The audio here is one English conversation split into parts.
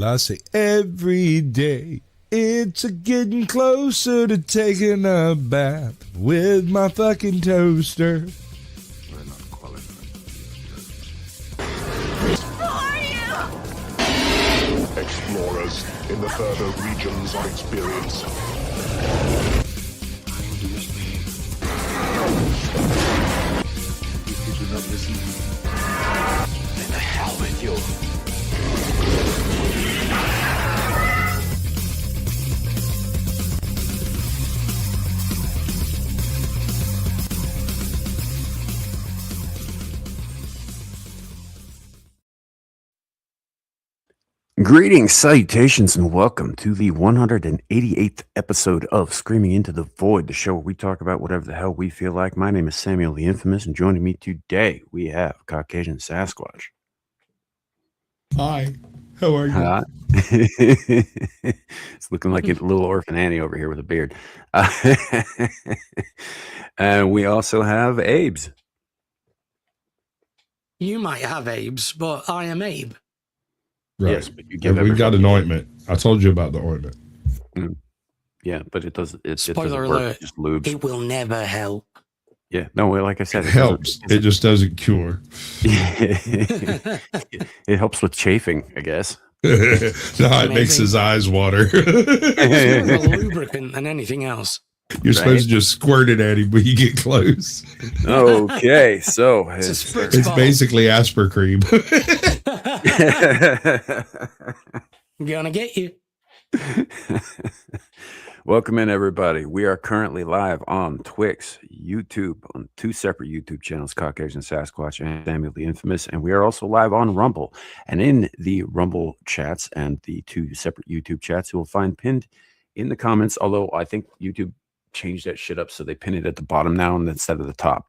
Well, I say every day. It's a getting closer to taking a bath with my fucking toaster. We're not qualified. Who are you? Explorers in the further regions of experience. If you do not listen, Then the hell with you. Greetings, salutations, and welcome to the 188th episode of Screaming Into the Void, the show where we talk about whatever the hell we feel like. My name is Samuel the Infamous, and joining me today, we have Caucasian Sasquatch. Hi, how are you? It's looking like a little orphan Annie over here with a beard. And we also have Abe's. You might have Abe's, but I am Abe. Right. Yes, but you give we got an everybody- ointment. I told you about the ointment. Yeah, but it doesn't. It Spoiler doesn't work. alert. It just lubes. It will never help. Yeah, no, like I said, It helps. It just doesn't cure. It helps with chafing, I guess. No, it makes his eyes water. It's more of a lubricant than anything else. You're supposed to just squirt it at him when you get close. Okay, so It's a spritz It's bottle. basically Asper cream. Gonna get you. welcome in, everybody. We are currently live on Twix, YouTube, on two separate YouTube channels, Caucasian Sasquatch and Samuel the Infamous, and we are also live on Rumble. And in the Rumble chats and the two separate YouTube chats, you will find pinned in the comments, although I think YouTube changed that shit up so they pin it at the bottom now instead of the top.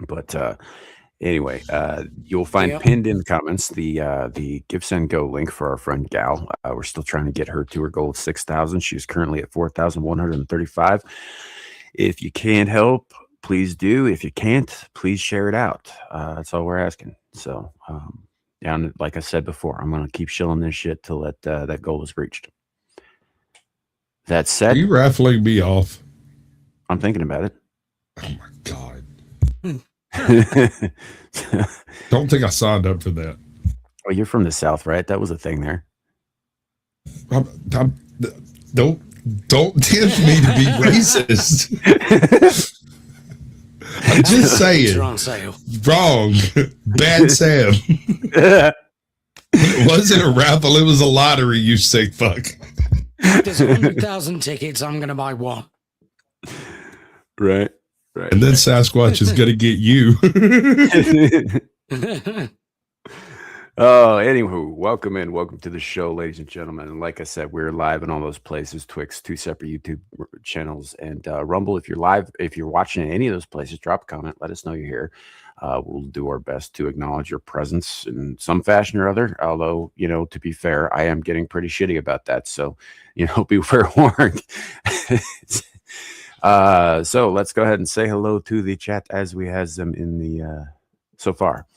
But anyway, you'll find pinned in the comments the Give Send Go link for our friend Gal. We're still trying to get her to her goal of 6,000. She's currently at 4,135. If you can't help, please do. If you can't, please share it out. That's all we're asking. So, and like I said before, I'm going to keep shilling this shit till that goal is reached. That Are said, you raffling me off? I'm thinking about it. Oh my God. Don't think I signed up for that. Oh, you're from the South, right? That was a thing there. Don't tempt me to be racist. I'm just saying. You're on sale. Wrong. Bad Sam. It wasn't a raffle. It was a lottery, you sick fuck. If there's 100,000 tickets, I'm gonna buy one. Right. And then Sasquatch is going to get you. Oh, anywho, welcome to the show, ladies and gentlemen. And like I said, we're live in all those places: Twix, two separate YouTube channels, and Rumble. If you're live, if you're watching any of those places, drop a comment. Let us know you're here. We'll do our best to acknowledge your presence in some fashion or other. Although, to be fair, I am getting pretty shitty about that. So, be forewarned. So let's go ahead and say hello to the chat as we has them in the so far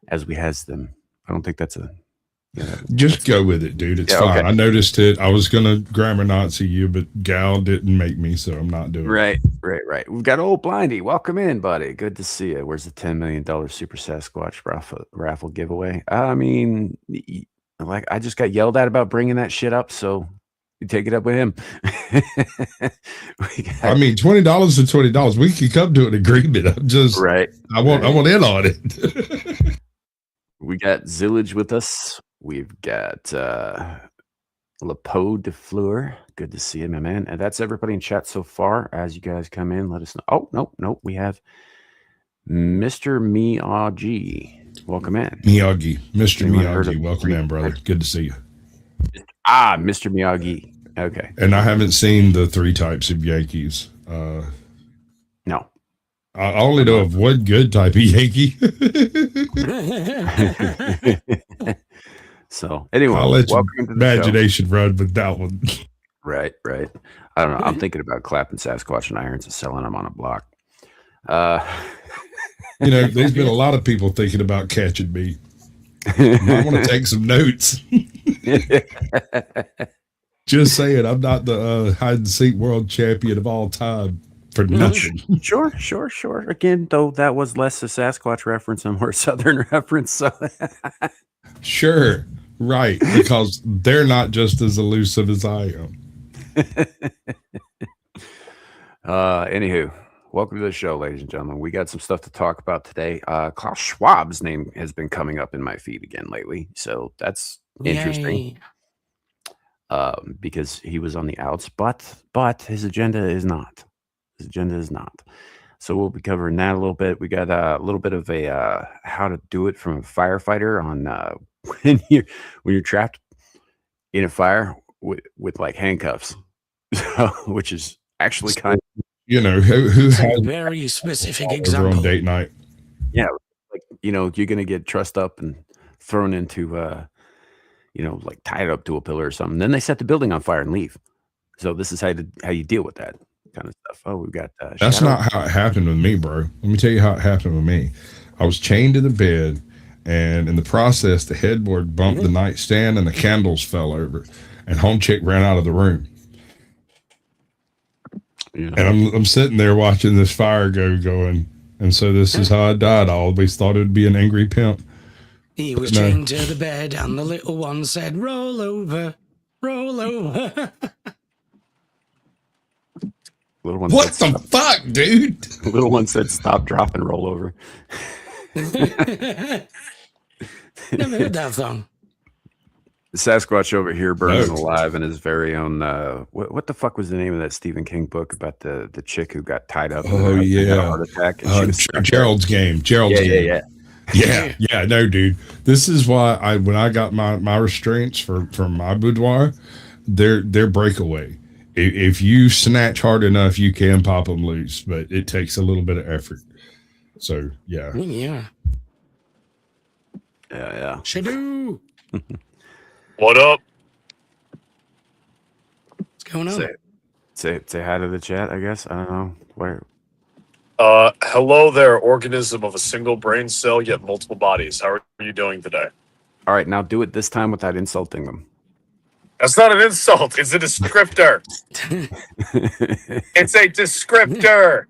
as we has them. I don't think that's a Just go with it, dude. It's fine. Okay. I noticed it. I was going to grammar Nazi you, but Gal didn't make me, so I'm not doing it. Right. We've got old Blindy. Welcome in, buddy. Good to see you. Where's the $10 million Super Sasquatch raffle giveaway? I mean, like I just got yelled at about bringing that shit up, so you take it up with him. I mean, $20 to $20. We can come to an agreement. I'm just right. I want in on it. We got Zillage with us. We've got Lepeau de Fleur. Good to see you, my man. And that's everybody in chat so far. As you guys come in, let us know. Oh, no. We have Mr. Miyagi. Welcome in. Miyagi. Mr. Anyone heard Miyagi. of Welcome in, brother. Good to see you. Mr. Miyagi. Okay. And I haven't seen the three types of Yankees. No. I only know of one good type of Yankee. So anyway, I'll let your welcome to the imagination run with that one. Right. I don't know. I'm thinking about clapping Sasquatch and irons and selling them on a block. There's been a lot of people thinking about catching me. I want to take some notes. Just saying, I'm not the hide and seek world champion of all time for nothing. Sure. Again, though, that was less a Sasquatch reference and more a Southern reference. So Sure, right, because they're not just as elusive as I am. Anywho, welcome to the show, ladies and gentlemen. We got some stuff to talk about today. Klaus Schwab's name has been coming up in my feed again lately, so that's interesting. Because he was on the outs, but his agenda is not. His agenda is not. So we'll be covering that a little bit. We got a little bit of a how to do it from a firefighter on when you're trapped in a fire with like handcuffs, which is actually kind of, you know, who It's has a very specific over example. on date night. yeah, like you're gonna get trussed up and thrown into like tied up to a pillar or something. Then they set the building on fire and leave. So this is how you deal with that kind of stuff. Oh, we've got That's Shadow. not how it happened with me, bro. Let me tell you how it happened with me. I was chained to the bed, and in the process, the headboard bumped the nightstand, and the candles fell over, and home chick ran out of the room. Yeah. And I'm sitting there watching this fire going, and so this is how I died. I always thought it would be an angry pimp. He was No. chained to the bed, and the little one said, "Roll over, roll over." Little one What said, the fuck, dude? little one said, "Stop, drop, and roll over." Never heard that song. The Sasquatch over here burning No. alive in his very own. What the fuck was the name of that Stephen King book about the chick who got tied up? Oh, and had a yeah. heart attack. And she was stuck there. Gerald's game. Yeah. Yeah, no, dude. This is why when I got my restraints from my boudoir, they're breakaway. If you snatch hard enough, you can pop them loose, but it takes a little bit of effort. So yeah, Yeah. Shadoo. What up? What's going on? Say hi to the chat. I guess I don't know where. Hello there, organism of a single brain cell yet multiple bodies. How are you doing today? All right, now do it this time without insulting them. That's not an insult. It's a descriptor. It's a descriptor.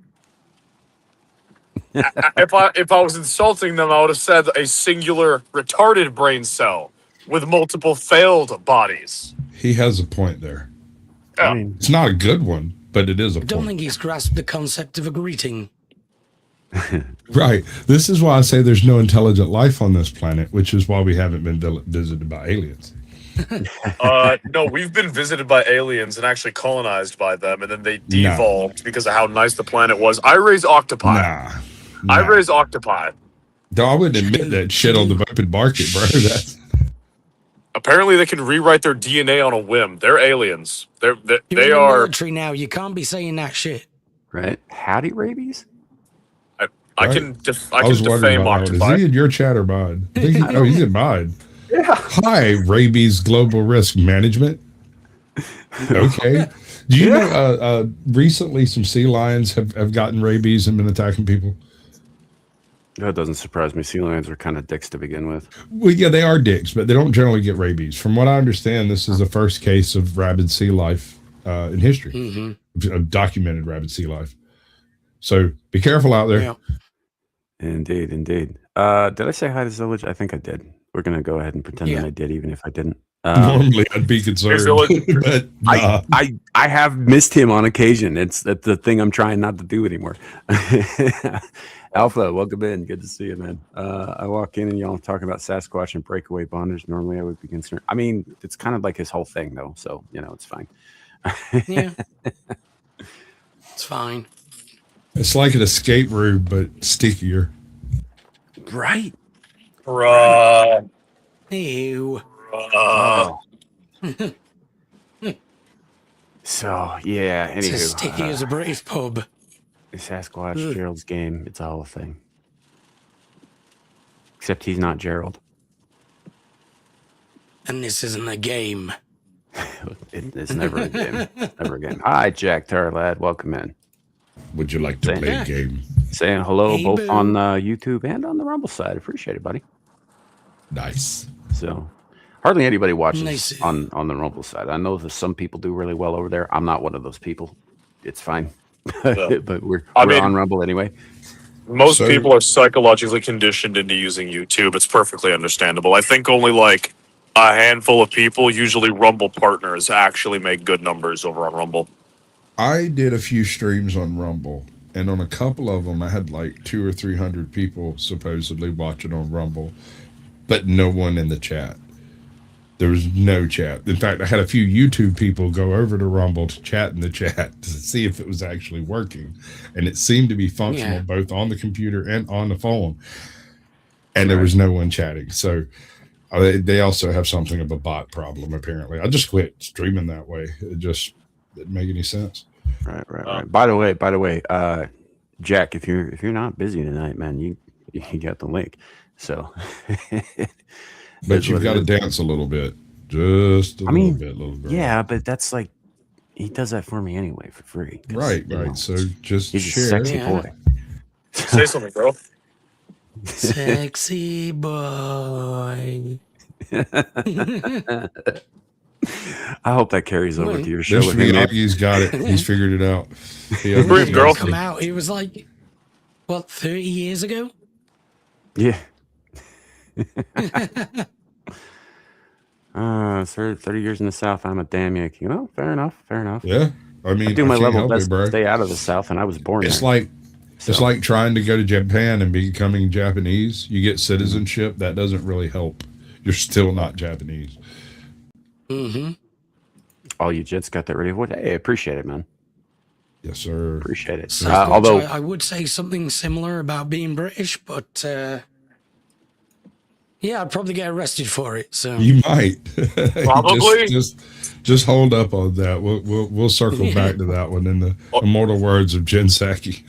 If I was insulting them, I would have said a singular retarded brain cell with multiple failed bodies. he has a point there. Yeah. I mean, It's not a good one, but it is a I don't point. think he's grasped the concept of a greeting. Right. This is why I say there's no intelligent life on this planet, which is why we haven't been visited by aliens. No, we've been visited by aliens and actually colonized by them, and then they devolved because of how nice the planet was. I raise octopi. Nah. I raise octopi. No, I wouldn't admit that shit on the open market, bro. That's Apparently, they can rewrite their DNA on a whim. They're aliens. You're in They the are. military now. You can't be saying that shit. right? Howdy, rabies. I Right. can I was wondering defame about that. Is octopi. he in your chat or mine? I think he's in mine. Yeah. Hi, rabies global risk management. Okay. Do you know recently some sea lions have gotten rabies and been attacking people? That doesn't surprise me. Sea lions are kind of dicks to begin with. Well, yeah, they are dicks, but they don't generally get rabies. From what I understand, this is the first case of rabid sea life in history, of documented rabid sea life. So be careful out there. Yeah. Indeed. Did I say hi to Zillage? I think I did. We're gonna go ahead and pretend that I did, even if I didn't. Normally, I'd be concerned, but nah. I have missed him on occasion. It's the thing I'm trying not to do anymore. Alpha, welcome in. Good to see you, man. I walk in and y'all talking about Sasquatch and breakaway bondage. Normally, I would be concerned. I mean, it's kind of like his whole thing, though. So it's fine. Yeah. It's fine. It's like an escape room, but stickier. Right. Bruh. Ew. So yeah. It's as Anywho, sticky as a British pub. Sasquatch, Gerald's game. It's a whole thing. Except he's not Gerald. And this isn't a game. It's never a game. Never a game. Hi, Jack Tarlad. Welcome in. Would you like to play a game? Saying hello Hey, both boo. on YouTube and on the Rumble side. Appreciate it, buddy. Nice. So Hardly anybody watches Nice. on the Rumble side. I know that some people do really well over there. I'm not one of those people. It's fine, but we're mean- on Rumble anyway. Most So- people are psychologically conditioned into using YouTube. It's perfectly understandable. I think only like a handful of people, usually Rumble partners, actually make good numbers over on Rumble. I did a few streams on Rumble, and on a couple of them, I had like 200 or 300 people supposedly watching on Rumble, but no one in the chat. There was no chat. In fact, I had a few YouTube people go over to Rumble to chat in the chat to see if it was actually working, and it seemed to be functional Yeah. both on the computer and on the phone. And there was no one chatting. So they also have something of a bot problem. Apparently, I just quit streaming that way. It just didn't make any sense. Right. By the way, Jack, if you're not busy tonight, man, you got the link. So, But you've got to dance a little bit, just a little bit, little girl. Yeah, but that's like he does that for me anyway for free. Right. So just He's a share. sexy Yeah. boy. Say something, bro. Sexy boy. I hope that carries over Wait. to your show This with him. Miyagi's got it. He's figured it out. Breathe, girl. Come out. It was like, what, 30 years ago? Yeah. 30 years in the South, I'm a damn Yankee. Well, fair enough. Yeah. I mean, I do my can't level help best it, bro. to stay out of the South, and I was born It's there. like it's like trying to go to Japan and becoming Japanese. You get citizenship. That doesn't really help. You're still not Japanese. Mm-hmm. All you Jets got that ready. What? Hey, appreciate it, man. Yes, sir. Appreciate it. So, Although I would say something similar about being British, but yeah, I'd probably get arrested for it. So You might Probably. just hold up on that. We'll circle back to that one in the immortal words of Jen Psaki.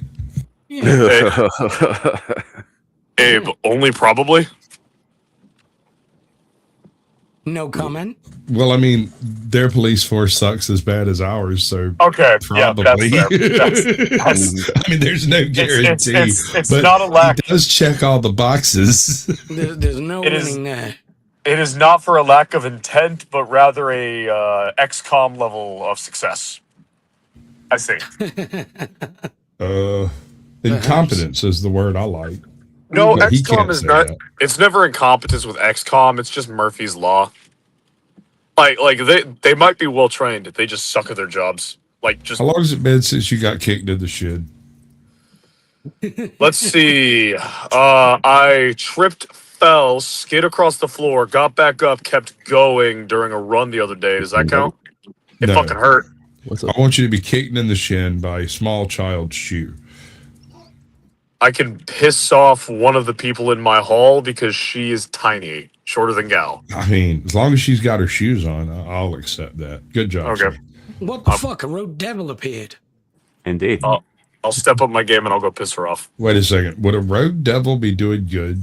Abe, only probably. no comment. Well, I mean, their police force sucks as bad as ours, so Okay, probably. yeah, that's fair. That's, I mean, there's no guarantee. it's but not a lack. He does check all the boxes. There's no It is- winning there. It is not for a lack of intent, but rather a XCOM level of success. I see. Incompetence is the word I like. No, But he XCOM can't is say not. that. It's never incompetence with XCOM. It's just Murphy's law. Like they might be well trained. They just suck at their jobs. Like just How long has it been since you got kicked in the shin? let's see. I tripped, fell, skid across the floor, got back up, kept going during a run the other day. Does that count? It No. fucking hurt. What's I up? want you to be kicked in the shin by a small child's shoe. I can piss off one of the people in my hall because she is tiny, shorter than Gal. I mean, as long as she's got her shoes on, I'll accept that. Good job. Okay. sir. What the fuck? A road devil appeared. indeed. I'll step up my game and I'll go piss her off. Wait a second. Would a road devil be doing good?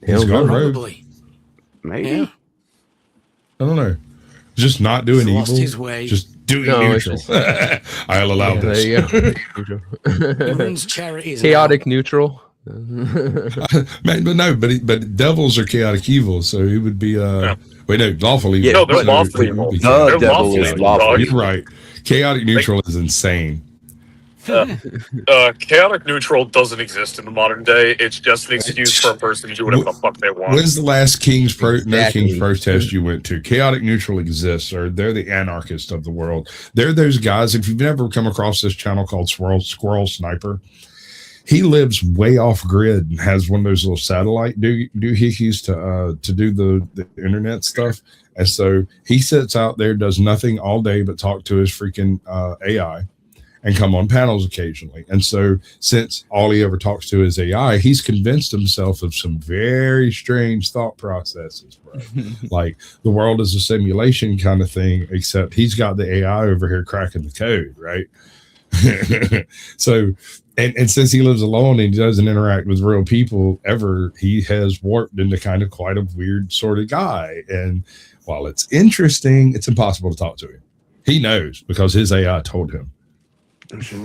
He's Hell got no. road. Probably. Maybe. Yeah. I don't know. Just not doing He's evil. lost his way. Just doing No, it's neutral. I'll allow Yeah, there this. you go. He Neutral. runs charities. Chaotic neutral. Man, but devils are chaotic evil, so he would be wait, no, lawful evil. Yeah, No, they're So lawful it would evil. be The They're devil lawful is evil, lawful. dog. You're right. Chaotic neutral is insane. Chaotic neutral doesn't exist in the modern day. It's just an excuse for a person to do whatever the fuck they want. When's the last King's Exactly. King's protest you went to? Chaotic neutral exists, or they're the anarchists of the world. They're those guys. If you've never come across this channel called Squirrel Sniper, he lives way off grid and has one of those little satellite doohickeys to do the internet stuff. And so he sits out there, does nothing all day but talk to his freaking AI and come on panels occasionally. And so since all he ever talks to is AI, he's convinced himself of some very strange thought processes, bro. Like the world is a simulation kind of thing, except he's got the AI over here cracking the code, right? So, and since he lives alone and he doesn't interact with real people ever, he has warped into kind of quite a weird sort of guy. And while it's interesting, it's impossible to talk to him. He knows because his AI told him.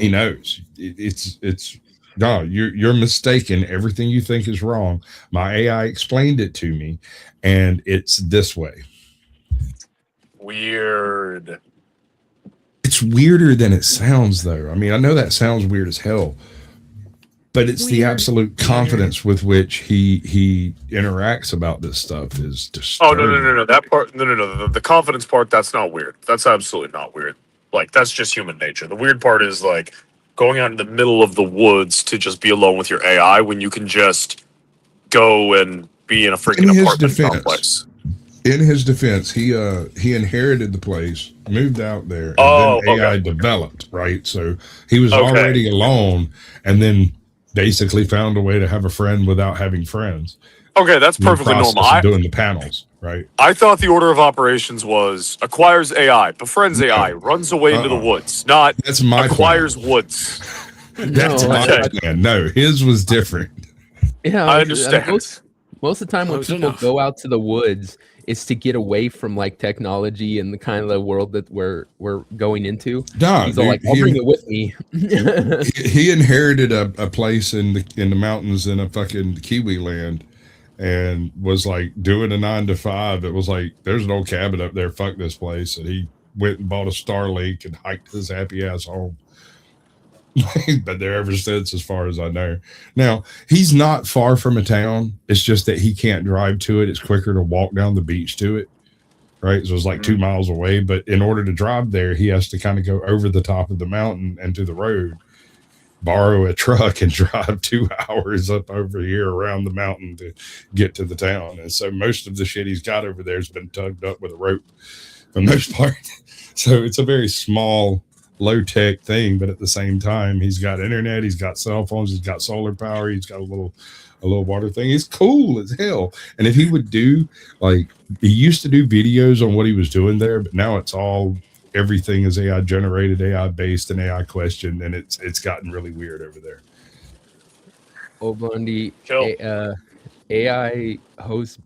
He knows. It's No, you're mistaken. Everything you think is wrong. My AI explained it to me, and it's this way. Weird. It's weirder than it sounds, though. I mean, I know that sounds weird as hell, but it's the absolute confidence with which he interacts about this stuff is Oh disturbing. no! That part, no. The confidence part, that's not weird. That's absolutely not weird. Like that's just human nature. The weird part is like going out in the middle of the woods to just be alone with your AI when you can just go and be in a freaking apartment complex. In his defense, he inherited the place, moved out there, and Oh, then AI okay. developed, right? So he was Okay. already alone, and then basically found a way to have a friend without having friends. Okay, that's In the perfectly process normal. of doing the panels, right? I thought the order of operations was acquires AI, befriends AI, runs away into the woods, not That's my acquires plan. woods. That's No, my Okay. plan. No, his was different. Yeah, I understand. most of the time when Close people enough. go out to the woods, it's to get away from like technology and the kind of the world that we're going into. Nah, He's all dude, like, "I'll bring it with me." he inherited a place in the mountains in a fucking Kiwi land, and was like doing a 9 to 5. It was like, there's an old cabin up there. Fuck this place. And he went and bought a Starlink and hiked his happy ass home. Been there ever since, as far as I know. Now, he's not far from a town. It's just that he can't drive to it. It's quicker to walk down the beach to it. Right. So it's like 2 miles away. But in order to drive there, he has to kind of go over the top of the mountain and to the road, borrow a truck, and drive 2 hours up over here around the mountain to get to the town. And so most of the shit he's got over there has been tugged up with a rope for the most part. So it's a very small, low tech thing, but at the same time, he's got internet, he's got cell phones, he's got solar power, he's got a little water thing. He's cool as hell. And if he would do, like, he used to do videos on what he was doing there, but now it's all, everything is AI generated, AI based, and AI questioned, and it's gotten really weird over there. Oh, Blondie, Kill. AI host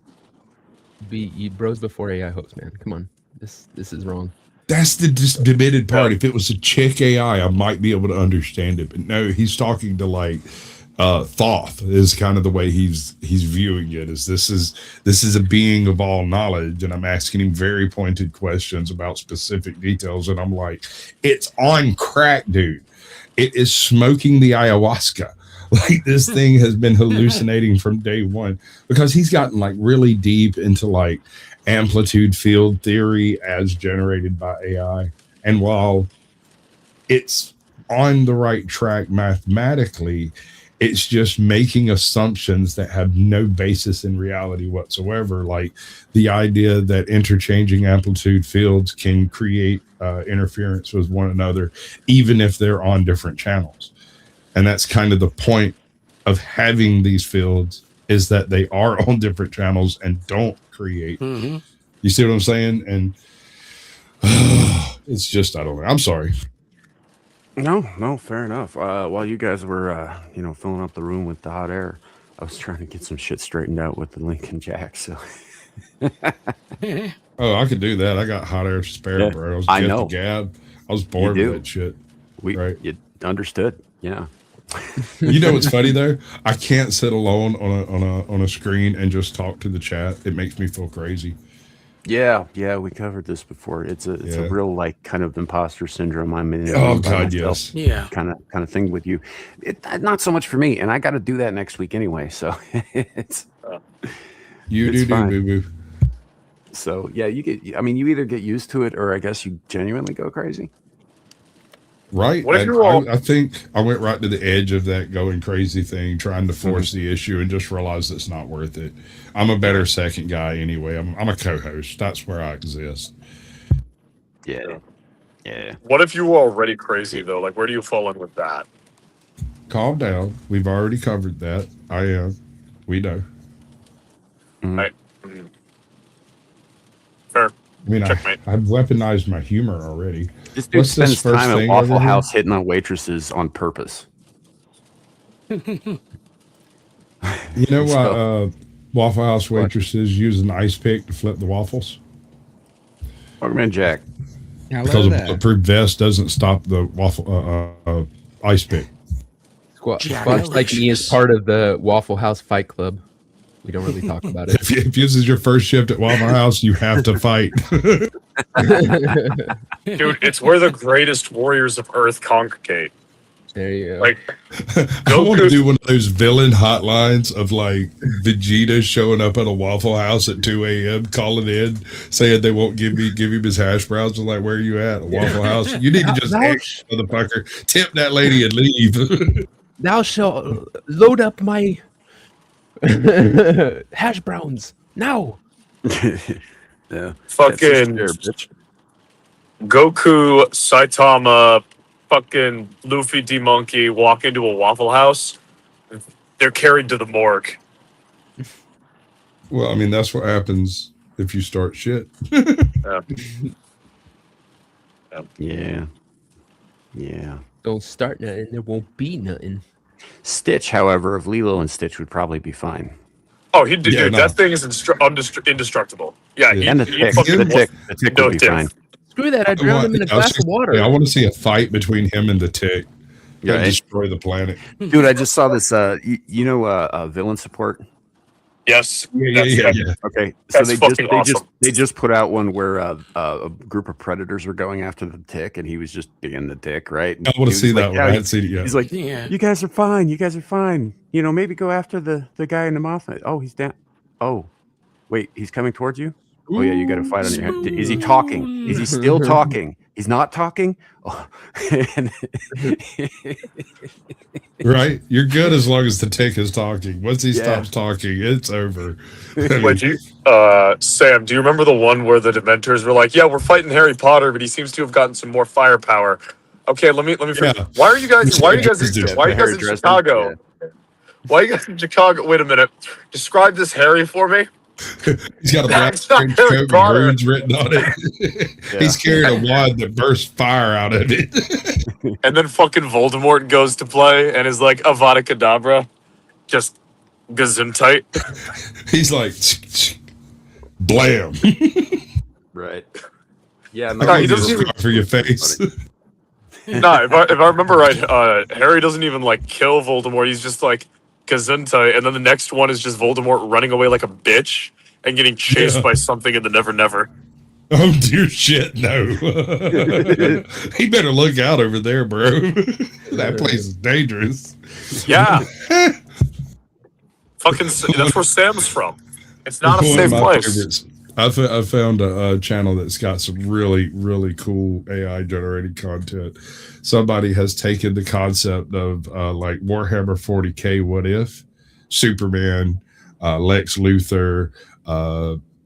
be bros before AI host, man. Come on, this is wrong. That's the debated part. If it was a chick AI, I might be able to understand it, but no, he's talking to like Thoth is kind of the way he's viewing it. Is this is a being of all knowledge, and I'm asking him very pointed questions about specific details, and I'm like, it's on crack, dude. It is smoking the ayahuasca. Like, this thing has been hallucinating from day one, because he's gotten like really deep into like amplitude field theory as generated by AI. And while it's on the right track mathematically, it's just making assumptions that have no basis in reality whatsoever. Like the idea that interchanging amplitude fields can create interference with one another, even if they're on different channels. And that's kind of the point of having these fields, is that they are on different channels and don't create. Mm-hmm. You see what I'm saying? And it's just, I don't know. I'm sorry. No, fair enough. While you guys were, filling up the room with the hot air, I was trying to get some shit straightened out with the Lincoln Jack. So, Oh, I could do that. I got hot air spare, Yeah, bro. I was I Get know. the Gab. I was bored You with do. that shit. you understood, yeah. You know what's funny though? I can't sit alone on a screen and just talk to the chat. It makes me feel crazy. Yeah, we covered this before. It's a Yeah. real like kind of imposter syndrome. I'm in. Oh by God, myself yes. Yeah. kind of thing with you. Not so much for me, and I got to do that next week anyway. So it's You It's do fine. boo boo. so yeah. You either get used to it, or I guess you genuinely go crazy. Right. What if And you're all- I think I went right to the edge of that going crazy thing, trying to force the issue, and just realized it's not worth it. I'm a better second guy anyway. I'm a co-host. That's where I exist. Yeah. What if you were already crazy though? Like, where do you fall in with that? Calm down. We've already covered that. I am. We know. Fair. I mean, Checkmate. I've weaponized my humor already. This dude What's this spends first time at thing Waffle over here? House hitting on waitresses on purpose. You know why Waffle House waitresses use an ice pick to flip the waffles? Welcome in, Jack. Because a bulletproof vest doesn't stop the waffle ice pick. Squatch like me is part of the Waffle House Fight Club. We don't really talk about it. If this is your first shift at Waffle House, you have to fight. Dude, it's where the greatest warriors of Earth congregate. There you go. Like, I want to do one of those villain hotlines of like Vegeta showing up at a Waffle House at 2 a.m. calling in, saying they won't give him his hash browns. I'm like, where are you at? A Waffle House? You need to just ask, motherfucker, tip that lady and leave. Thou shalt load up my hash browns now. Yeah. fucking Goku, Saitama, fucking Luffy, D-Monkey walk into a Waffle House. They're carried to the morgue. Well, I mean, that's what happens if you start shit. Yeah. Yeah. Don't start nothing. There won't be nothing. Stitch, however, of Lilo and Stitch would probably be fine. Oh, dude, that thing is indestructible. Yeah, And the tick. fucking The tick no would be diff. fine. Screw that. I drowned him in a glass of water. I want to see a fight between him and the tick. Yeah, And destroy the planet. Dude, I just saw this. Villain support. Yes. Yeah. Okay, so That's fucking awesome. they just put out one where a group of predators were going after the tick, and he was just being the tick, right? And I want he to see was that like, one. I haven't seen it yet. He's like, Yeah. you guys are fine. You guys are fine. You know, maybe go after the guy in the Mothman. Oh, he's down. Oh, wait, he's coming towards you. Oh yeah, you got to fight on your head. Is he talking? Is he still talking? He's not talking. Oh. Right? You're good as long as the tick is talking. Once he stops talking, it's over. Sam, do you remember the one where the Dementors were like, "Yeah, we're fighting Harry Potter, but he seems to have gotten some more firepower." Okay, let me. Yeah. Why are you guys in Chicago? Why are you guys in Chicago? Wait a minute. Describe this Harry for me. He's got a black That's not trench Harry coat and Potter. runes written on it. He's carrying a wand that bursts fire out of it. And then fucking Voldemort goes to play and is like Avada Kedavra, just gesundheit. He's like, blam. Right. Yeah. No, he doesn't even. For your face. No, if I remember right, Harry doesn't even like kill Voldemort. He's just like gesundheit, and then the next one is just Voldemort running away like a bitch and getting chased by something in the Never Never. Oh dear shit, no. He better look out over there, bro. That place is dangerous. Yeah. Fucking, that's where Sam's from. It's not a One of safe my place. favorites. I found a channel that's got some really, really cool AI generated content. Somebody has taken the concept of like Warhammer 40K What If, Superman, Lex Luthor,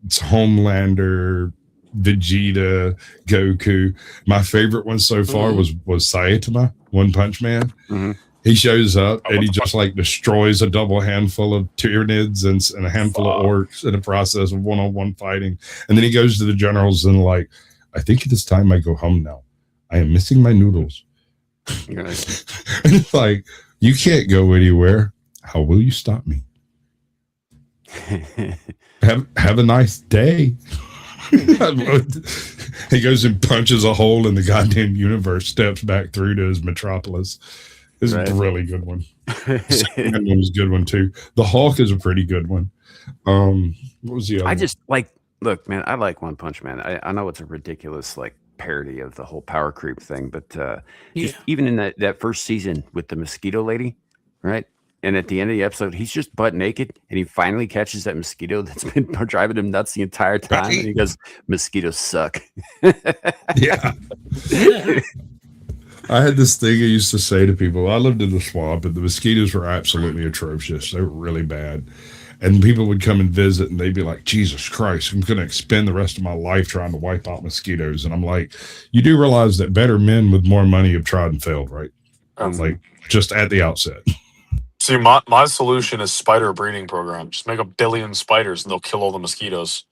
Homelander, Vegeta, Goku. My favorite one so far was Saitama, One Punch Man. Mm-hmm. He shows up and he just like destroys a double handful of Tyranids and a handful of orcs in the process of one-on-one fighting. And then he goes to the generals and like, I think it is time I go home now. I am missing my noodles. And it's like, you can't go anywhere. How will you stop me? Have a nice day. He goes and punches a hole in the goddamn universe, steps back through to his metropolis. This is a really good one. That one was a good one too. The Hulk is a pretty good one. What was the other one? just like, look, man, I like One Punch Man. I know it's a ridiculous like parody of the whole power creep thing, but just even in that first season with the mosquito lady, right? And at the end of the episode, he's just butt naked, and he finally catches that mosquito that's been driving him nuts the entire time. And he goes, "Mosquitoes suck." Yeah. I had this thing I used to say to people. I lived in the swamp, and the mosquitoes were absolutely atrocious. They were really bad. And people would come and visit, and they'd be like, Jesus Christ, I'm going to spend the rest of my life trying to wipe out mosquitoes. And I'm like, you do realize that better men with more money have tried and failed, right? Like, just at the outset. See, my solution is spider breeding program. Just make 1 billion spiders and they'll kill all the mosquitoes.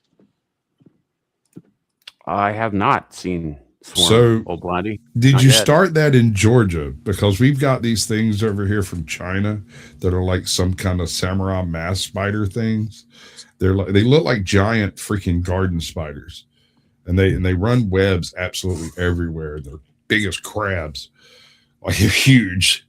I have not seen Swarm, So, Old Blondie. Did Not you yet. start that in Georgia? Because we've got these things over here from China that are like some kind of samurai mass spider things. They look like giant freaking garden spiders, and they run webs absolutely everywhere. They're big as crabs, like they're huge.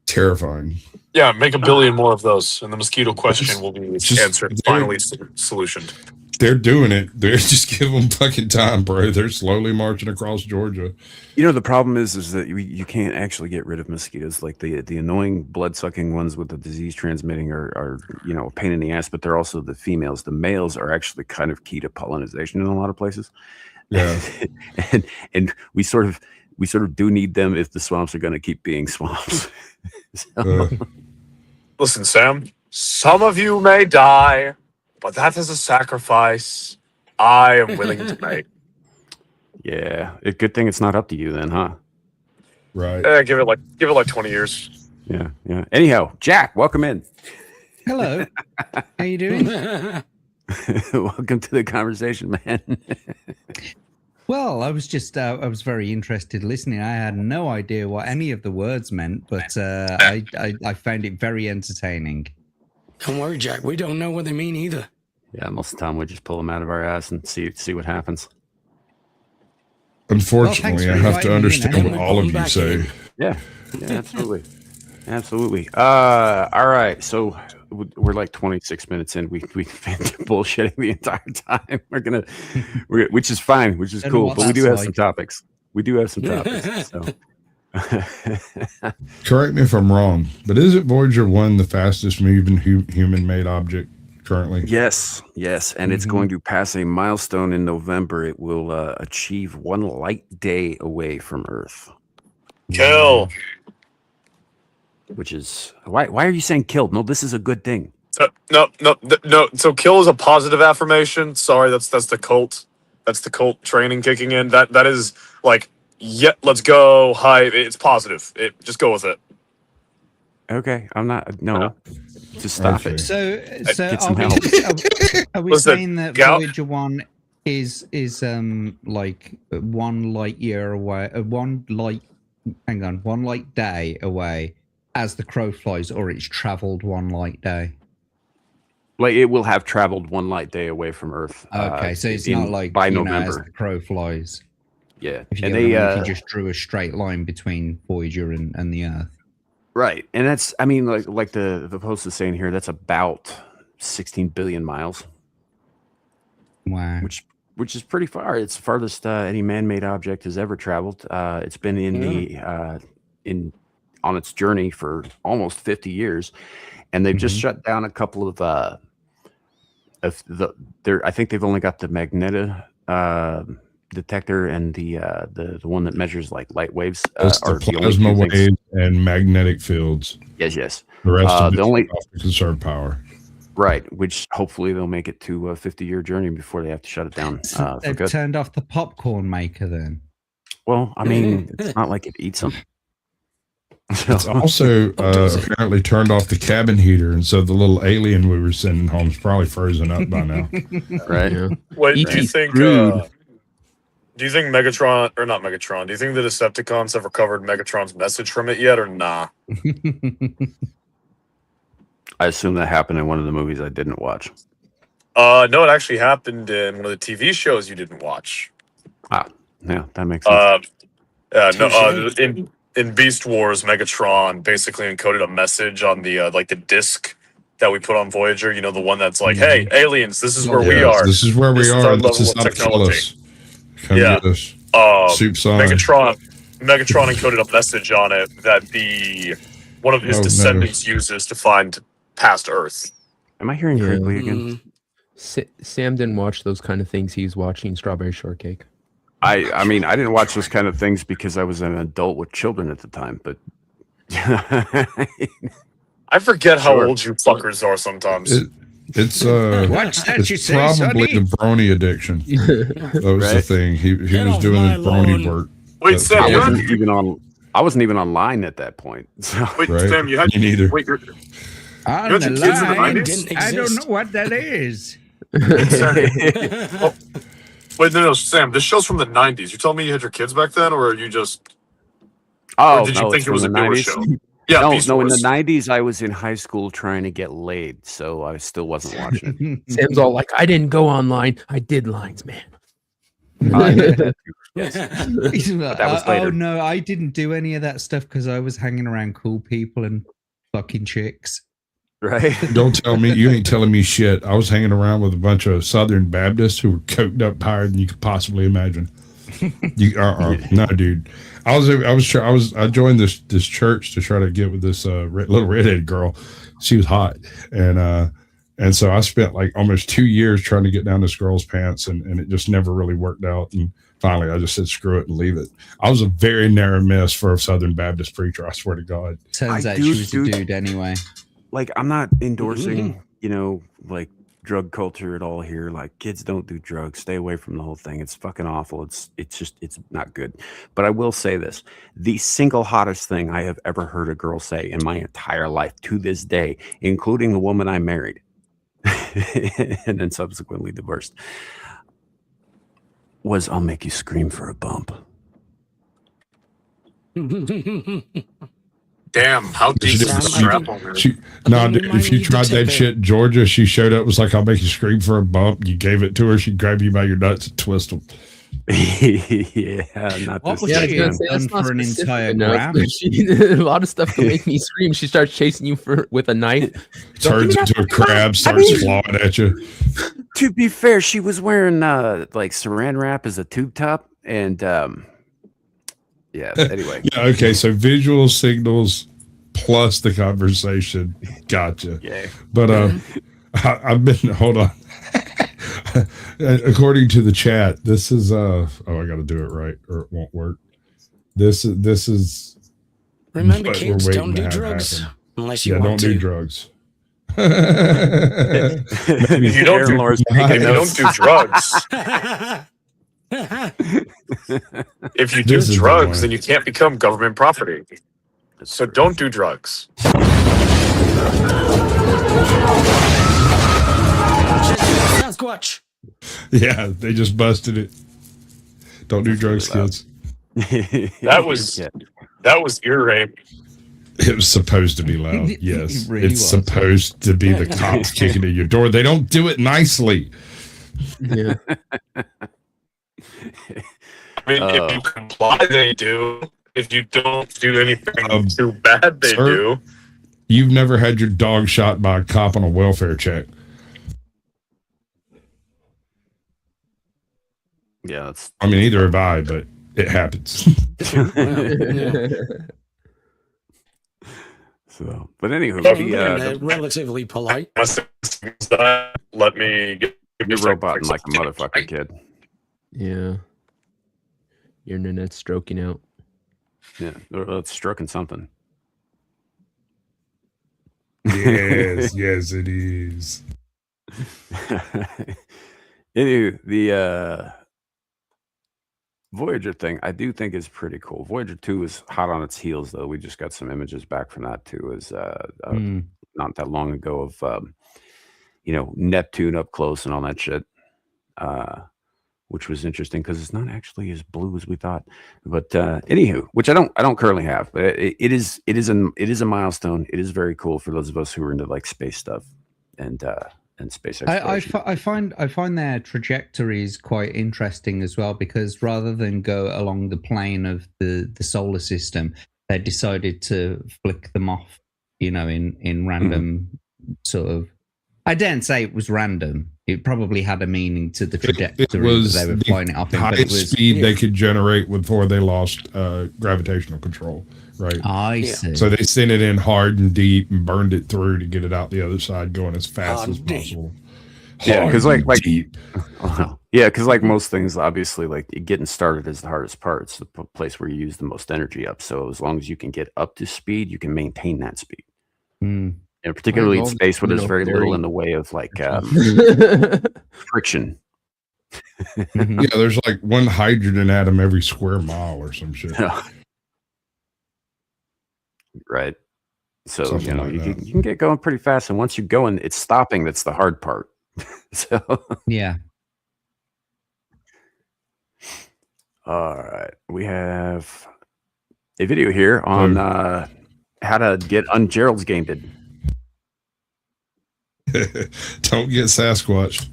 Terrifying. Yeah, make a billion more of those, and the mosquito question will be Just- answered, finally solutioned. They're doing it. They're just give them fucking time, bro. They're slowly marching across Georgia. You know, the problem is that you can't actually get rid of mosquitoes. Like the annoying blood sucking ones with the disease transmitting are a pain in the ass, but they're also the females. The males are actually kind of key to pollinization in a lot of places. Yeah. and we sort of do need them if the swamps are going to keep being swamps. Listen, Sam, some of you may die, but that is a sacrifice I am willing to make. Yeah, good thing it's not up to you then, huh? Right. Give it like 20 years. Yeah. Anyhow, Jack, welcome in. Hello. How you doing? Welcome to the conversation, man. Well, I was just I was very interested listening. I had no idea what any of the words meant, but I found it very entertaining. Don't worry, Jack. We don't know what they mean either. Yeah, most of the time we just pull them out of our ass and see what happens. Unfortunately, I have to understand in, what all of you say. Yeah, absolutely. All right, so we're like 26 minutes in. We've been bullshitting the entire time. Which is fine, which is cool, but we do have some topics. So. Correct me if I'm wrong, but isn't Voyager 1 the fastest moving human-made object currently? Yes, and it's going to pass a milestone in November. It will achieve 1 light day away from Earth. Kill. Which is why are you saying killed? No, this is a good thing. No. So kill is a positive affirmation. Sorry, that's the cult. That's the cult training kicking in. That is like, yeah, let's go. Hype. It's positive. Just go with it. Okay, I'm not. No, just stop it. So Get some help. are we Listen, saying that Gal- Voyager 1 is like 1 light year away, 1 light day away as the crow flies, or it's traveled 1 light day? Like it will have traveled 1 light day away from Earth. Okay, so it's not like by November. November. As the crow flies. Yeah, If you, and if you just drew a straight line between Voyager and the Earth. right, and that's like the post is saying here. That's about 16 billion miles. Wow. Which is pretty far. It's the farthest any man-made object has ever traveled. It's been on its journey for almost 50 years, and they've just shut down a couple of I think they've only got the magnetic detector and the one that measures like light waves. It's are the the only plasma two things. waves and magnetic fields. Yes. The rest of the it only is off to conserve power. right, which hopefully they'll make it to a 50-year journey before they have to shut it down. For They've good. turned off the popcorn maker then. Well, I mean, it's not like it eats them. It's also apparently turned off the cabin heater, and so the little alien we were sending home is probably frozen up by now. Right. Yeah. Wait, do you E.T. think? screwed. Do you think Megatron or not Megatron? Do you think the Decepticons have recovered Megatron's message from it yet, or nah? I assume that happened in one of the movies I didn't watch. No, it actually happened in one of the TV shows you didn't watch. Yeah, that makes sense. In Beast Wars, Megatron basically encoded a message on the like the disc that we put on Voyager. You know, the one that's like, "Hey, aliens, this is where we are. This is where we This is are. our This level is of not technology." us. Come Yeah. get us. Soup sign. Megatron encoded a message on it that one of his Oh, no. descendants uses to find past Earth. Am I hearing correctly again? Sam didn't watch those kind of things. He's watching Strawberry Shortcake. I mean, I didn't watch those kind of things because I was an adult with children at the time, but I forget how Sure. old you fuckers are sometimes. It's What's that it's you say, probably Sonny? the brony addiction. That was the Right. thing. He Get was off doing my his brony lawn. work. Wait, That's Sam, what you it had, was. I wasn't even online at that point. So wait, Right. Sam, you had Me neither. Wait, you're, On You're the the kids in the line. 90s? Didn't I don't exist. know what that is. wait, no, Sam. This show's from the '90s. You told me you had your kids back then, or are you just? oh, Or did you no, think it's it was from a the newer 90s? show? Yeah, No, Beast no, in Wars. the 90s, I was in high school trying to get laid, so I still wasn't watching it. Sam's all like, I didn't go online. I did lines, man. I did that too. Yes. He's like, that was oh later. no, I didn't do any of that stuff because I was hanging around cool people and fucking chicks. Right. Don't tell me you ain't telling me shit. I was hanging around with a bunch of Southern Baptists who were coked up higher than you could possibly imagine. No, dude. I joined this church to try to get with this little redhead girl. She was hot, and so I spent like almost 2 years trying to get down this girl's pants, and it just never really worked out. And finally, I just said screw it and leave it. I was a very narrow miss for a Southern Baptist preacher. I swear to God. Turns out she was a dude anyway. Like, I'm not endorsing, like drug culture at all here. Like, kids don't do drugs. Stay away from the whole thing. It's fucking awful. It's not good. But I will say this: the single hottest thing I have ever heard a girl say in my entire life to this day, including the woman I married and then subsequently divorced, was, "I'll make you scream for a bump." Damn, how deep is the strap on her? If you tried that shit in Georgia, she showed up, was like, "I'll make you scream for a bump." You gave it to her. She'd grab you by your nuts and twist them. Yeah, not What this. was Yeah, she I was gonna say, that's done not for an specific entire enough. gram? A lot of stuff to make me scream. She starts chasing you with a knife. Turns into a crab, starts clawing at you. To be fair, she was wearing like saran wrap as a tube top, and yeah. Anyway, Yeah, okay, so visual signals plus the conversation. Gotcha. yeah. But I've been hold on. According to the chat, this is I gotta do it right or it won't work. This is Remember, what we're kids, waiting don't to do have drugs happen. unless you Yeah, want don't to. do drugs. If you don't do, if you don't do drugs, if you do This is the drugs, one. then you can't become government property. So don't do drugs. Sasquatch. Yeah, they just busted it. Don't do drugs, really loud. kids. That was ear rape. It was supposed to be loud. It Yes, really it's was. supposed to be the cops kicking in your door. They don't do it nicely. Yeah. I mean, if you comply, they do. If you don't do anything too bad, they sir? do. You've never had your dog shot by a cop on a welfare check. Yeah, that's I mean, neither have I, but it happens. so. But anywho, They're relatively polite. Let me get you're roboting like a motherfucking kid. Yeah. Your internet's stroking out. Yeah, or it's stroking something. Yes, yes, it is. Anyway, the Voyager thing, I do think is pretty cool. Voyager 2 is hot on its heels, though. We just got some images back from that too. Is not that long ago of Neptune up close and all that shit, which was interesting because it's not actually as blue as we thought. But anywho, which I don't currently have, but it is a milestone. It is very cool for those of us who are into like space stuff and space exploration. I find their trajectories quite interesting as well, because rather than go along the plane of the solar system, they decided to flick them off, in random sort of. I daren't say it was random. It probably had a meaning to the trajectory It was that they were flying it off in. highest speed they could generate before they lost gravitational control. Right. I see. So they sent it in hard and deep and burned it through to get it out the other side going as fast as possible. Yeah, because like deep. Yeah, because like most things, obviously, like getting started is the hardest part. It's the place where you use the most energy up. So as long as you can get up to speed, you can maintain that speed. And particularly in space, where there's very little in the way of like friction. Yeah, there's like one hydrogen atom every square mile or some shit. Right. So Something like you can get going pretty fast, and once you go and it's stopping that's the hard part. So yeah. All right, we have a video here on how to get on Gerald's game. Don't get Sasquatch.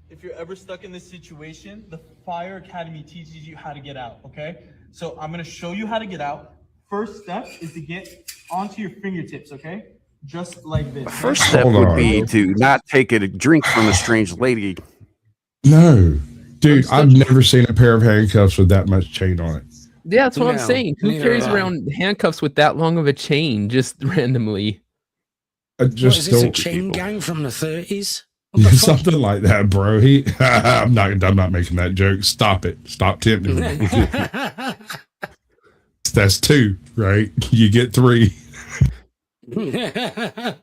if you're ever stuck in this situation, the Fire Academy teaches you how to get out, okay? So I'm gonna show you how to get out. First step is to get onto your fingertips, okay? Just like this. First step Hold would on. be to not take a drink from a strange lady. No, dude, I've never seen a pair of handcuffs with that much chain on it. Yeah, that's what I'm No, saying. Who neither carries have I. around handcuffs with that long of a chain just randomly? I What just is this, a don't. chain gang from the 30s? What the fuck? Something like that, bro. I'm not making that joke. Stop it. Stop tempting me. That's 2, right? You get 3. To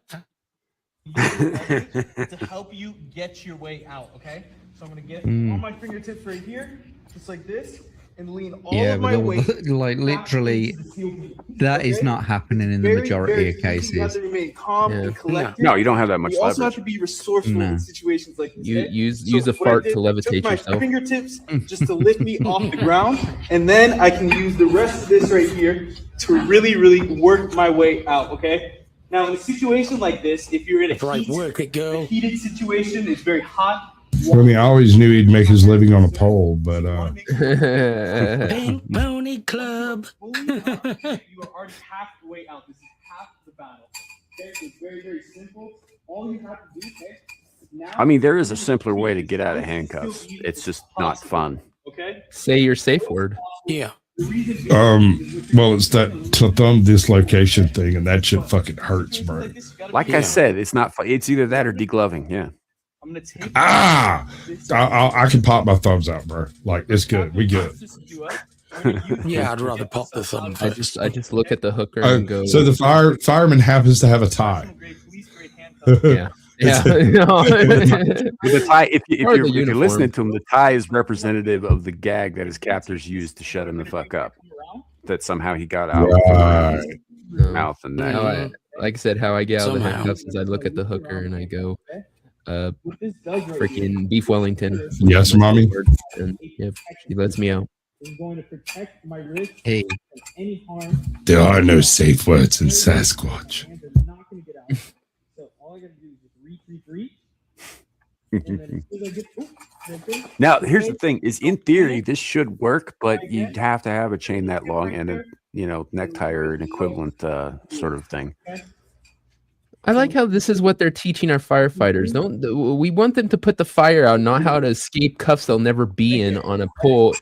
help you get your way out, okay? So I'm gonna get on my fingertips right here, just like this, and lean all of my weight. like literally, back into the steel beam, that is okay? not happening in the Very, majority very of easy. You have cases. to remain calm Yeah. and collected. No, you don't have that much You also have leverage. to be resourceful No. in situations like this. You okay? use a what I fart did, to I took levitate my yourself. fingertips just to lift me off the ground, and then I can use the rest of this right here to really, really work my way out. Okay. Now, in a situation like this, if you're in a Right, work it, girl. heated situation, it's very hot. I mean, I always knew he'd make his living on a pole, but Pink Pony Club. You are already half the way out. This is half the battle. Okay, so it's very, very simple. All you have to do, okay, is now. I mean, there is a simpler way to get out of handcuffs. It's just not fun. Okay. Say your safe word. Yeah. well, it's that thumb dislocation thing, and that shit fucking hurts, bro. Like I said, it's not fun. It's either that or degloving. Yeah. I'm gonna take. I can pop my thumbs out, bro. Like, it's good. We good. Yeah, I'd rather pop the thumb I first. just look at the hooker and go. So the fireman happens to have a tie. Yeah. Yeah. No. The tie, if Or the you're uniform. listening to him, the tie is representative of the gag that his captors used to shut him the fuck up. That somehow he got out Right. of his mouth and neck. How I, like I said, how I get out of the Somehow. handcuffs is I look at the hooker and I go, freaking beef Wellington. Yes, mommy. And yep, he lets me out. I'm going to protect my wrist Hey, from any harm. There are no safe words in Sasquatch. Hands are not going to get out. So all I got to do is just reach. And then as soon as I get, okay. Now, here's the thing: is in theory this should work, but you'd have to have a chain that long and a necktie or an equivalent sort of thing. I like how this is what they're teaching our firefighters. We want them to put the fire out, not how to escape cuffs they'll never be in on a pole.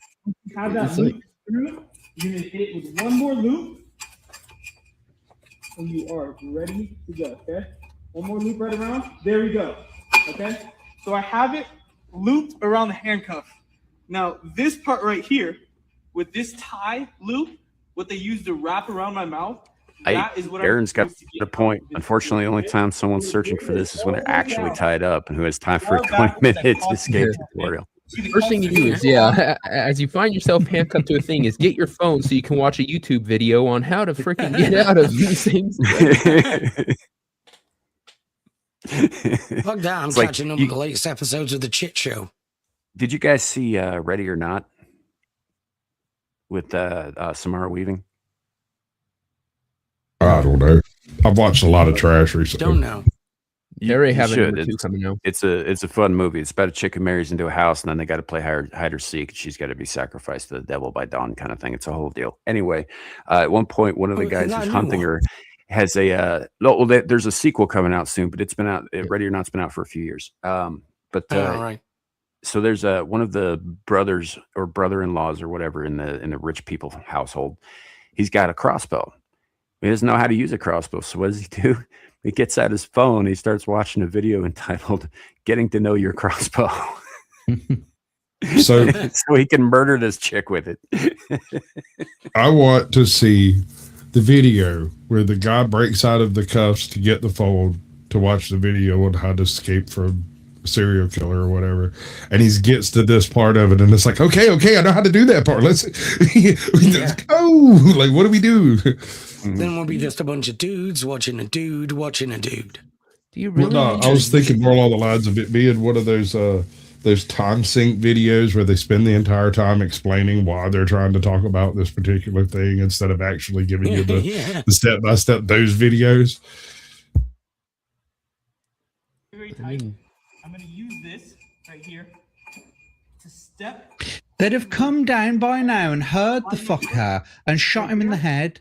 Have that It's loop through. You're going to hit it with one more loop. And you are ready to go, okay? One more loop right around. There we go, okay? So I have it looped around the handcuff. Now, this part right here, with this tie loop, what they use to wrap around my mouth, that is what Aaron's got supposed to get a point. out of this. Unfortunately, the only time someone's searching for this is when they're actually tied up and who has time for a 20-minute escape tutorial. First thing you do is, as you find yourself handcuffed to a thing, is get your phone so you can watch a YouTube video on how to freaking get out of these things. Fuck that, I'm It's like catching up with the latest episodes of The Chit Show. Did you guys see Ready or Not with Samara Weaving? I don't know. I've watched a lot of trash recently. Don't know. They already have should. number 2 coming out. It's a fun movie. It's about a chick who marries into a house, and then they got to play hide or seek. She's got to be sacrificed to the devil by dawn, kind of thing. It's a whole deal. Anyway, at one point, one of the guys who's hunting her has there's a sequel coming out soon, but it's been out. Ready or Not's been out for a few years. All right. So there's one of the brothers or brother-in-laws or whatever in the rich people household. He's got a crossbow. He doesn't know how to use a crossbow. So what does he do? He gets out his phone. He starts watching a video entitled "Getting to Know Your Crossbow," So he can murder this chick with it. I want to see the video where the guy breaks out of the cuffs to get the phone to watch the video on how to escape from a serial killer or whatever. And he gets to this part of it, and it's like, okay, I know how to do that part. Let's go. Like, what do we do? Then we'll be just a bunch of dudes watching a dude watching a dude. Do you Well, really? no, I was thinking more along the lines of it being one of those time sync videos where they spend the entire time explaining why they're trying to talk about this particular thing instead of actually giving you the step by step those videos. Very tight. I'm going to use this right here to step. They'd have come down by now and heard the fucker and shot him in the head.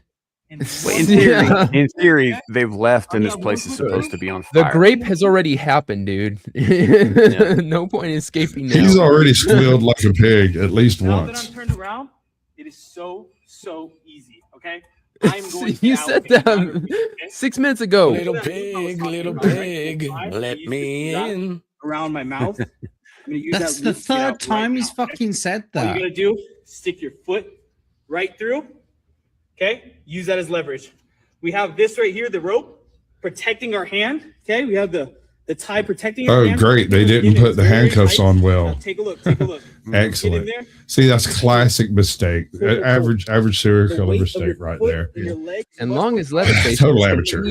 Well, in theory, they've left, and this place is supposed to be on The fire. grape has already happened, dude. No point in escaping now. He's already squealed like a pig at least Now once. that I'm turned around, it is so easy. Okay, I'm going. You said that 6 minutes ago. Little pig, let me in. Around my mouth. I'm gonna use That's that the loop to get third out time right he's now, fucking said All that. you gotta do, stick your foot right through. Okay, use that as leverage. We have this right here, the rope protecting our hand. Okay, we have the tie protecting our hand. Oh, great. They didn't Again, put it's the very handcuffs tight. on Now well. take a look. Get in Excellent. there. See, that's classic mistake. Average serial The killer weight of mistake your right foot there. and your legs And must long as Leatherface Total amateur.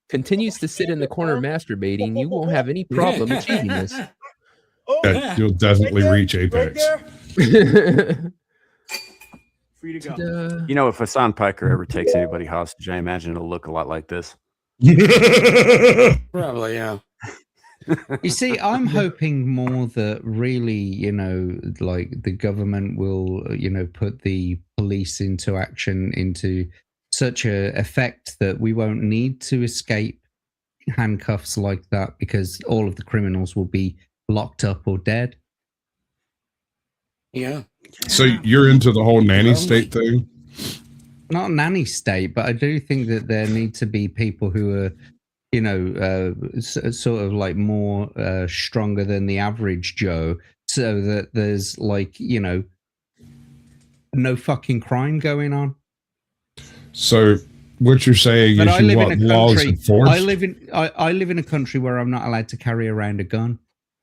continues to sit in the corner masturbating, you won't have any problem achieving this. Yeah, you'll definitely reach apex. Free to go. Ta-da. You know, if Hassan Piker ever takes anybody hostage, I imagine it'll look a lot like this. Probably, yeah. You see, I'm hoping more that really, you know, like the government will, you know, put the police into action into such a effect that we won't need to escape handcuffs like that because all of the criminals will be locked up or dead. Yeah. So you're into the whole nanny state thing? Not nanny state, but I do think that there need to be people who are, you know, sort of like more stronger than the average Joe, so that there's like, you know, no fucking crime going on. So what you're saying But is I you live want in a laws country. enforced? I live in a country where I'm not allowed to carry around a gun.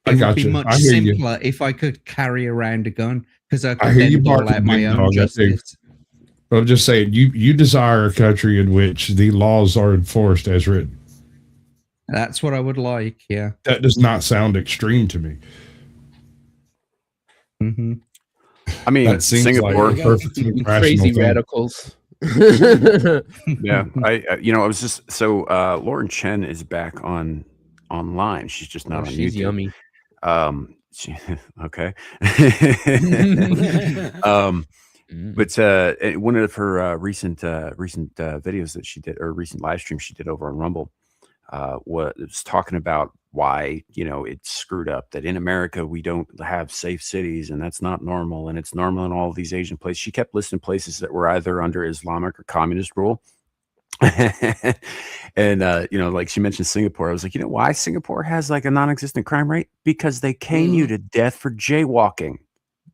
I It would got be you. much I hear you. simpler if I could carry around a gun because I could I hear you then dole barking, out my big own dog, I do. justice. But I'm just saying, you desire a country in which the laws are enforced as written. That's what I would like. Yeah. That does not sound extreme to me. Mm-hmm. I mean, That seems Singapore. like a perfectly You rational crazy thing. radicals. Yeah, I was just so Lauren Chen is back online. She's just not on She's YouTube. yummy. Okay. But one of her recent videos that she did, or recent live stream she did over on Rumble, was talking about why, you know, it's screwed up that in America we don't have safe cities, and that's not normal, and it's normal in all of these Asian places. She kept listing places that were either under Islamic or communist rule. And you know, like she mentioned Singapore. I was like, you know why Singapore has like a non-existent crime rate? Because they cane you to death for jaywalking.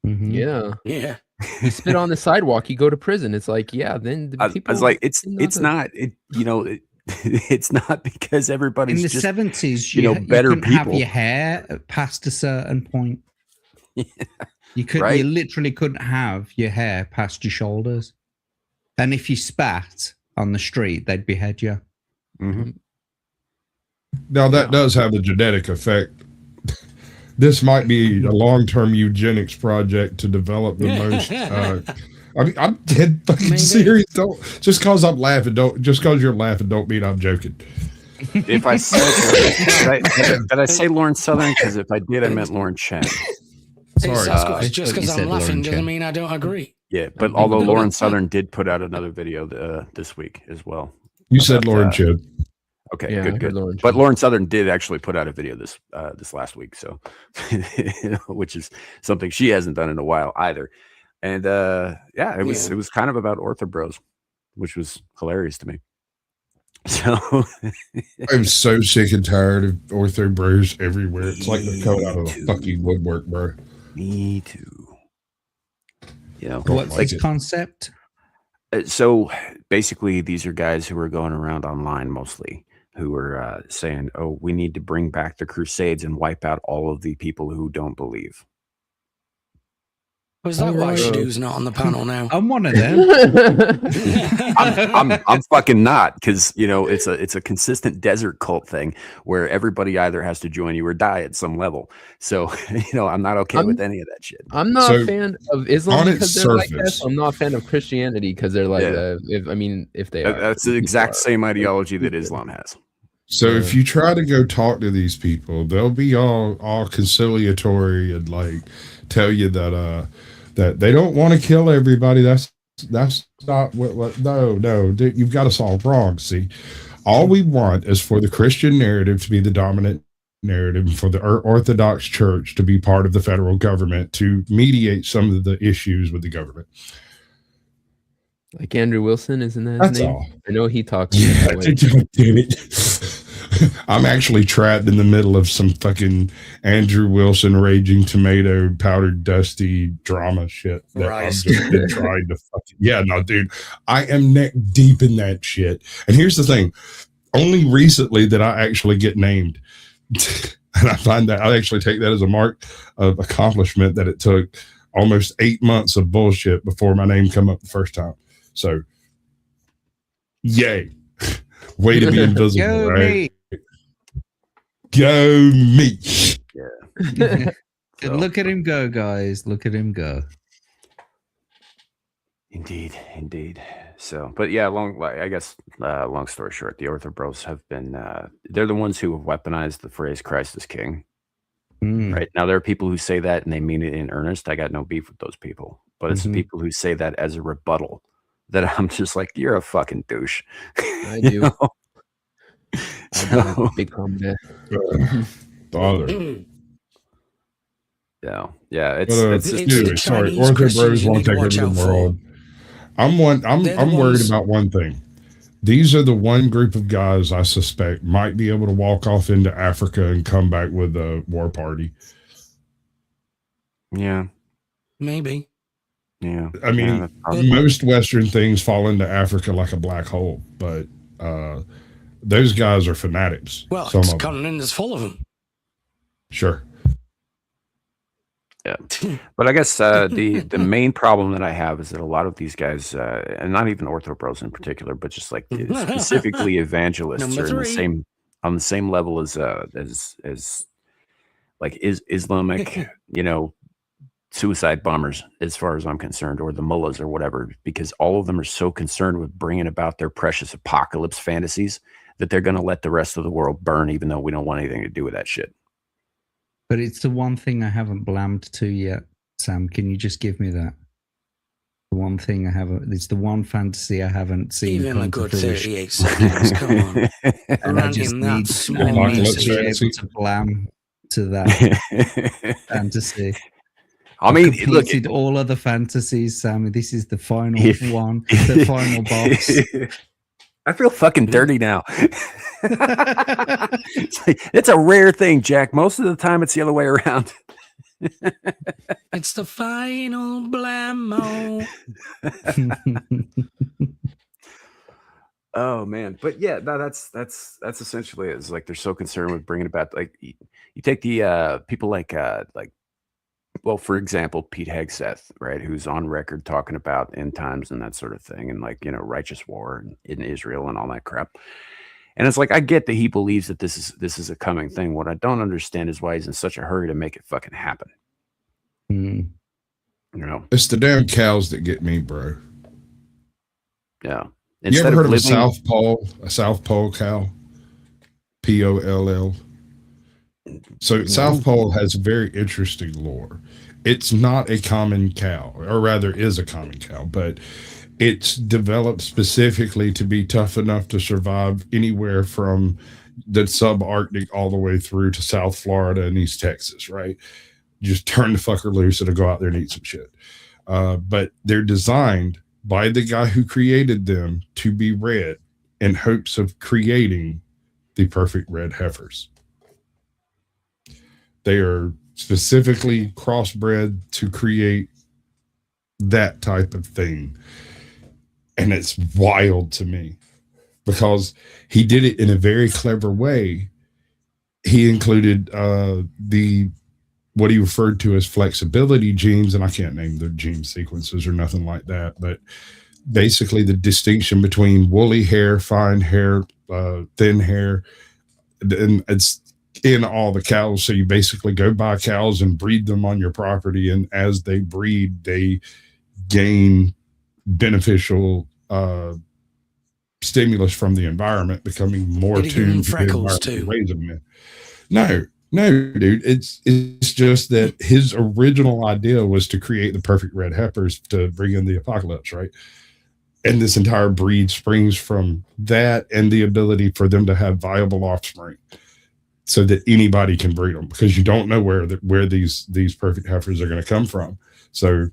Mm-hmm. Yeah. Yeah. You spit on the sidewalk, you go to prison. It's like, yeah, then the I people. was like, it's not it's not because everybody's In the just 70s, you know, better couldn't have people. your hair past a certain point. You could, Right. you literally couldn't have your hair past your shoulders. And if you spat on the street, they'd behead you. Mhm. Now that does have a genetic effect. This might be a long-term eugenics project to develop the most. I mean, I'm dead fucking Maybe. serious. Don't just cause I'm laughing. Don't just cause you're laughing. Don't mean I'm joking. If I said did I say Lauren Southern? Because if I did, I meant Lauren Chen. Hey, Sorry. Sasquatch, I just thought you because said I'm Lauren laughing doesn't Chen. mean I don't agree. Yeah, but although Lauren Southern did put out another video this week as well. You said About, Lauren Chen. Okay, Yeah, I heard good. Lauren But Chen. Lauren Southern did actually put out a video this last week, so which is something she hasn't done in a while either. And it was kind of about Ortho Bros, which was hilarious to me. So I'm so sick and tired of ortho bros everywhere. It's like they're coming out of the fucking woodwork, bro. me too. You know, What's like this it. concept? So basically, these are guys who are going around online mostly, who are saying, "Oh, we need to bring back the Crusades and wipe out all of the people who don't believe." Was that why Stu's not on the panel now? I'm one of them. I'm fucking not, because you know it's a consistent desert cult thing where everybody either has to join you or die at some level. So you know I'm not okay with any of that shit. I'm not So, a fan of Islam on because its they're like surface- that. I'm not a fan of Christianity because they're like, Yeah. if they are. That's the exact same ideology that Islam has. So if you try to go talk to these people, they'll be all conciliatory and like tell you that they don't want to kill everybody. That's not what no, dude, you've got us all wrong. See, all we want is for the Christian narrative to be the dominant narrative and for the Orthodox Church to be part of the federal government to mediate some of the issues with the government. Like Andrew Wilson, isn't that his That's name? all. I know he talks. Yeah, that way. damn it. I'm actually trapped in the middle of some fucking Andrew Wilson raging tomato powdered dusty drama shit that I've just been trying to fucking no, dude. I am neck deep in that shit. And here's the thing. Only recently did I actually get named. And I find that I actually take that as a mark of accomplishment that it took almost 8 months of bullshit before my name come up the first time. So yay. Way to be invisible, Go right? me. Go me. Yeah. So, Look at him go, guys. Look at him go. Indeed. So, but yeah, long story short, the Ortho Bros have been, they're the ones who have weaponized the phrase Christ is King. Right now, there are people who say that and they mean it in earnest. I got no beef with those people, but it's the people who say that as a rebuttal that I'm just like, you're a fucking douche. I do. I have a big problem there. Father. Yeah, it's dude, sorry, Ortho Bros won't take over the world. I'm worried about one thing. These are the one group of guys I suspect might be able to walk off into Africa and come back with a war party. Yeah. Maybe. Yeah. I mean, most Western things fall into Africa like a black hole, but those guys are fanatics. Well, the continent is full of them. Sure. Yeah. But I guess the main problem that I have is that a lot of these guys, and not even Ortho Bros in particular, but just like specifically evangelists are on the same level as like Islamic, suicide bombers, as far as I'm concerned, or the mullahs or whatever, because all of them are so concerned with bringing about their precious apocalypse fantasies that they're going to let the rest of the world burn, even though we don't want anything to do with that shit. But it's the one thing I haven't blamed to yet, Sam. Can you just give me that? The one thing I haven't. It's the one fantasy I haven't seen. Even a good 38 seconds. Come on. And I just need to be able to blam to that fantasy. I mean, completed all other fantasies, Sam. This is the final one, the final boss. I feel fucking dirty now. It's a rare thing, Jack. Most of the time, it's the other way around. It's the final blammo. Oh man, but yeah, no, that's essentially it. It's like they're so concerned with bringing it back. Like you take the people like well, for example, Pete Hegseth, right, who's on record talking about end times and that sort of thing, and like righteous war in Israel and all that crap. And it's like I get that he believes that this is a coming thing. What I don't understand is why he's in such a hurry to make it fucking happen. It's the damn cows that get me, bro. Yeah. You ever heard of a South Pole cow? POLL. So South Pole has very interesting lore. It's not a common cow, or rather is a common cow, but it's developed specifically to be tough enough to survive anywhere from the subarctic all the way through to South Florida and East Texas, right? Just turn the fucker loose, it'll go out there and eat some shit. But they're designed by the guy who created them to be red in hopes of creating the perfect red heifers. They are specifically crossbred to create that type of thing. And it's wild to me because he did it in a very clever way. He included what he referred to as flexibility genes, and I can't name the gene sequences or nothing like that, but basically the distinction between woolly hair, fine hair, thin hair, and it's in all the cows. So you basically go buy cows and breed them on your property, and as they breed, they gain beneficial stimulus from the environment, becoming more Did he give him tuned to the freckles environment too? ways of men. No, dude. It's just that his original idea was to create the perfect red heifers to bring in the apocalypse, right? And this entire breed springs from that and the ability for them to have viable offspring, so that anybody can breed them, because you don't know where these perfect heifers are going to come from. So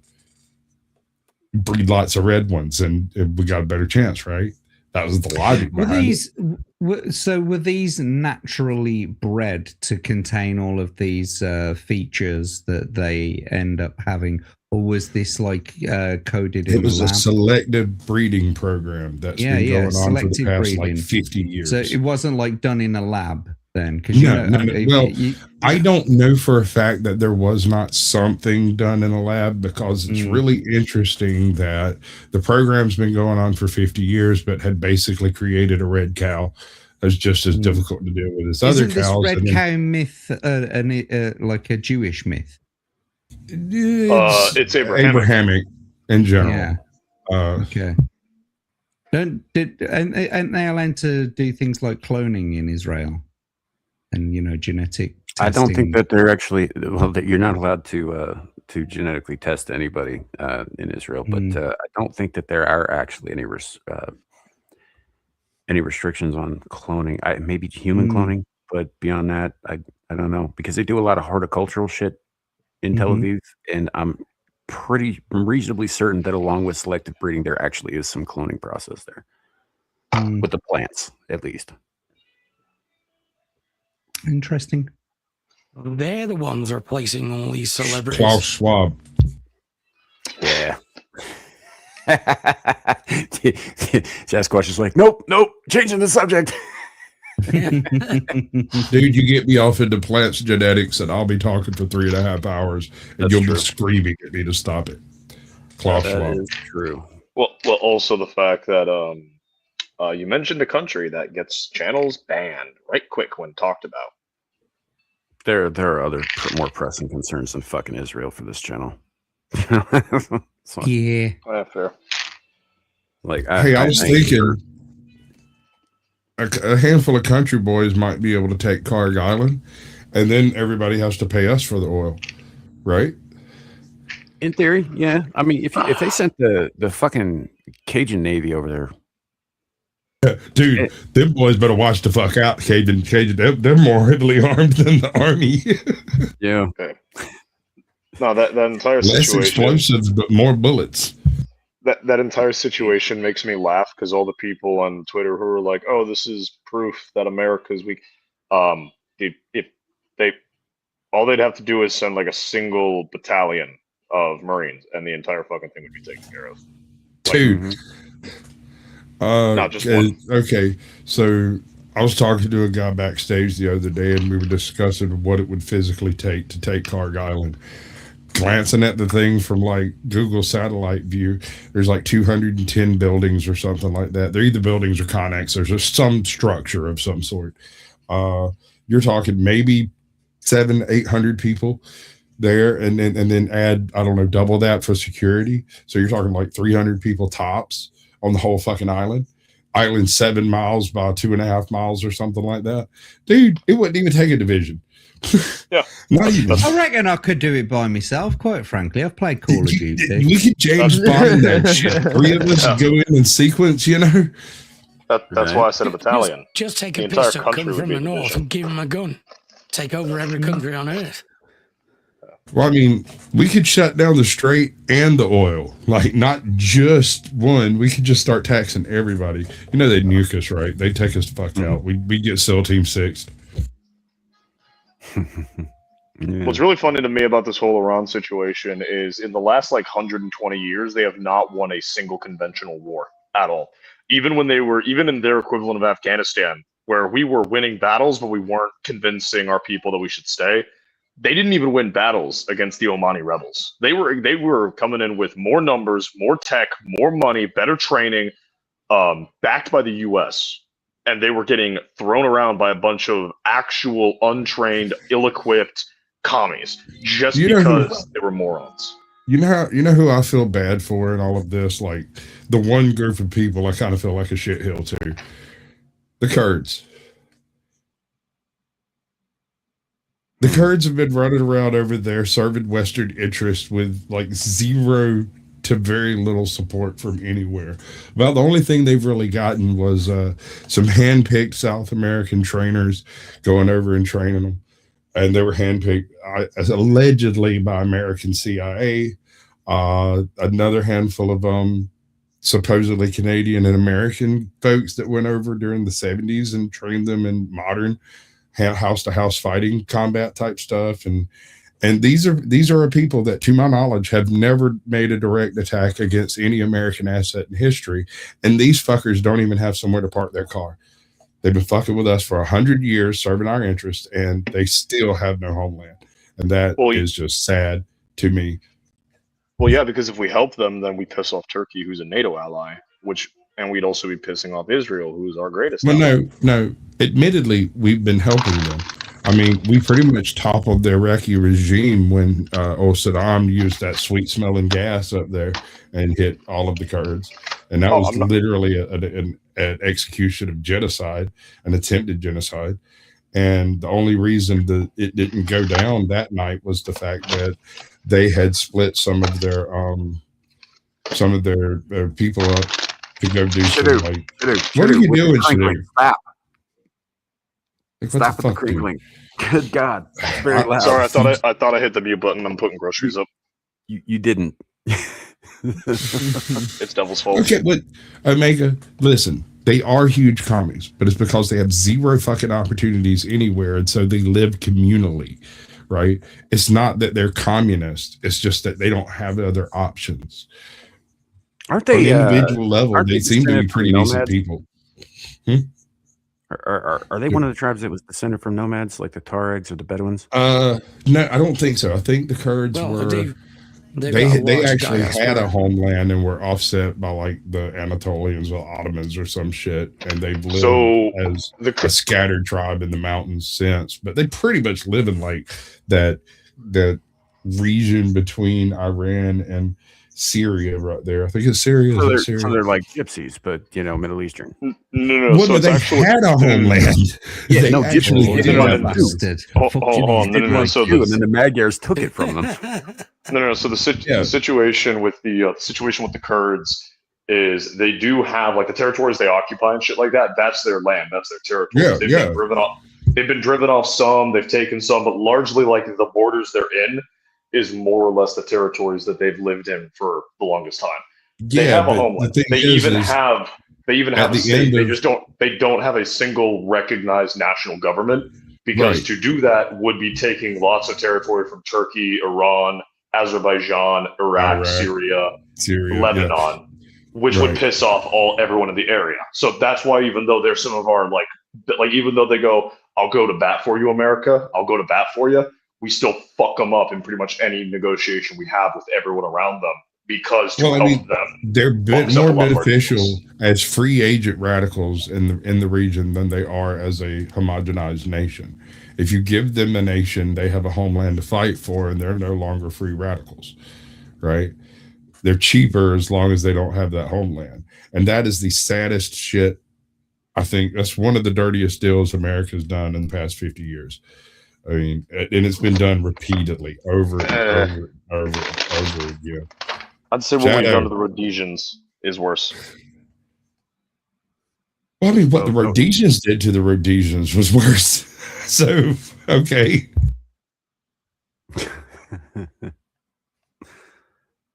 breed lots of red ones, and we got a better chance, right? That was the logic behind it. So were these naturally bred to contain all of these features that they end up having, or was this like coded in It was a a lab? selective breeding program that's been going on for the past like 50 years. So it wasn't like done in a lab then, because no. I don't know for a fact that there was not something done in a lab, because it's really interesting that the program's been going on for 50 years, but had basically created a red cow that's just as difficult to deal with as other cows. Isn't this red cow myth like a Jewish myth? It's Abrahamic in general. Yeah. Okay. And they allowed to do things like cloning in Israel, and genetic testing? I don't think that they're actually. Well, that you're not allowed to genetically test anybody in Israel, but I don't think that there are actually any restrictions on cloning. Maybe human cloning, but beyond that, I don't know, because they do a lot of horticultural shit in Tel Aviv, and I'm reasonably certain that along with selective breeding, there actually is some cloning process there with the plants, at least. Interesting. They're the ones replacing all these celebrities. Klaus Schwab. Yeah. Sasquatch is like, nope, changing the subject. Dude, you get me off into plants genetics, and I'll be talking for 3.5 hours, and you'll be screaming at me to stop it. Klaus Schwab. Is true. Well, also the fact that you mentioned a country that gets channels banned right quick when talked about. There are other more pressing concerns than fucking Israel for this channel. Yeah. Fair. Like, I was thinking a handful of country boys might be able to take Karg Island, and then everybody has to pay us for the oil, right? In theory, yeah. I mean, if they sent the fucking Cajun Navy over there, dude, them boys better watch the fuck out. Cajun, they're more heavily armed than the army. Yeah. Okay. No, that entire less situation, explosives, but more bullets. That entire situation makes me laugh, because all the people on Twitter who are like, "Oh, this is proof that America's weak," if they, all they'd have to do is send like a single battalion of Marines, and the entire fucking thing would be taken care of. Dude. Not just one. Okay, so I was talking to a guy backstage the other day, and we were discussing what it would physically take to take Karg Island. Glancing at the thing from like Google satellite view, there's like 210 buildings or something like that. They're either buildings or connex. There's just some structure of some sort. You're talking maybe 700-800 people there, and then add, I don't know, double that for security. So you're talking like 300 people tops on the whole fucking island. Island 7 miles by 2.5 miles or something like that. Dude, it wouldn't even take a division. Yeah. I reckon I could do it by myself, quite frankly. I've played Call of Duty. We could James Bond that shit. 3 of us go in and sequence, That's why I said a battalion. Just take The a entire pistol, country come would from be the a north, division. and give him a gun. Take over every country on earth. Well, I mean, we could shut down the strait and the oil, like not just one. We could just start taxing everybody. They'd nuke us, right? They'd take us the fuck out. We'd get SEAL Team 6. What's really funny to me about this whole Iran situation is in the last 120 years, they have not won a single conventional war at all. Even in their equivalent of Afghanistan, where we were winning battles, but we weren't convincing our people that we should stay. They didn't even win battles against the Omani rebels. They were coming in with more numbers, more tech, more money, better training, backed by the U.S. And they were getting thrown around by a bunch of actual untrained, ill-equipped commies just because they were morons. You know who I feel bad for in all of this? Like the one group of people I kind of feel like a shithill to. The Kurds. The Kurds have been running around over there serving Western interests with like zero to very little support from anywhere. About the only thing they've really gotten was some hand-picked South American trainers going over and training them. And they were handpicked allegedly by American CIA. Another handful of supposedly Canadian and American folks that went over during the 70s and trained them in modern house to house fighting combat type stuff. And these are people that, to my knowledge, have never made a direct attack against any American asset in history. And these fuckers don't even have somewhere to park their car. They've been fucking with us for 100 years, serving our interests, and they still have no homeland. And that is just sad to me. Well, yeah, because if we help them, then we piss off Turkey, who's a NATO ally, and we'd also be pissing off Israel, who's our greatest ally. No. Admittedly, we've been helping them. I mean, we pretty much toppled the Iraqi regime when old Saddam used that sweet smelling gas up there and hit all of the Kurds. And that was literally an execution of genocide, an attempted genocide. And the only reason that it didn't go down that night was the fact that they had split some of their people up to go do something. Like, what are you doing, Shadu? Stop. Like, stop with the crinkling. Good God. It's very loud. Sorry, I thought I hit the mute button. I'm putting groceries up. You didn't. It's Devil's fault. Okay, but Omega, listen, they are huge commies, but it's because they have zero fucking opportunities anywhere, and so they live communally, right? It's not that they're communist. It's just that they don't have other options. Aren't they? On an individual level, they seem to be pretty decent people. Are they one of the tribes that was descended from nomads, like the Tuaregs or the Bedouins? No, I don't think so. I think the Kurds were. They actually had a homeland and were offset by like the Anatolians or Ottomans or some shit, and they've lived as a scattered tribe in the mountains since. But they pretty much live in like that region between Iran and Syria right there. I think it's Syria. So they're like gypsies, but Middle Eastern. No. Well, they had a homeland. Yeah, they gypsies did. Hold on. So and then the Magyars took it from them. No. So the situation with the Kurds is they do have like the territories they occupy and shit like that. That's their land. That's their territory. They've been driven off some. They've taken some, but largely like the borders they're in is more or less the territories that they've lived in for the longest time. They have a homeland. They even have a state. They don't have a single recognized national government, because to do that would be taking lots of territory from Turkey, Iran, Azerbaijan, Iraq, Syria, Lebanon, which would piss off everyone in the area. So that's why, even though there's some of our even though they go, I'll go to bat for you, America, I'll go to bat for you, we still fuck them up in pretty much any negotiation we have with everyone around them, because them, they're more beneficial as free agent radicals in the region than they are as a homogenized nation. If you give them a nation, they have a homeland to fight for, and they're no longer free radicals, right? They're cheaper as long as they don't have that homeland. And that is the saddest shit. I think that's one of the dirtiest deals America's done in the past 50 years. I mean, and it's been done repeatedly over and over again. I'd say what we've done to the Rhodesians is worse. Well, I mean, what the Rhodesians did to the Rhodesians was worse. So, okay.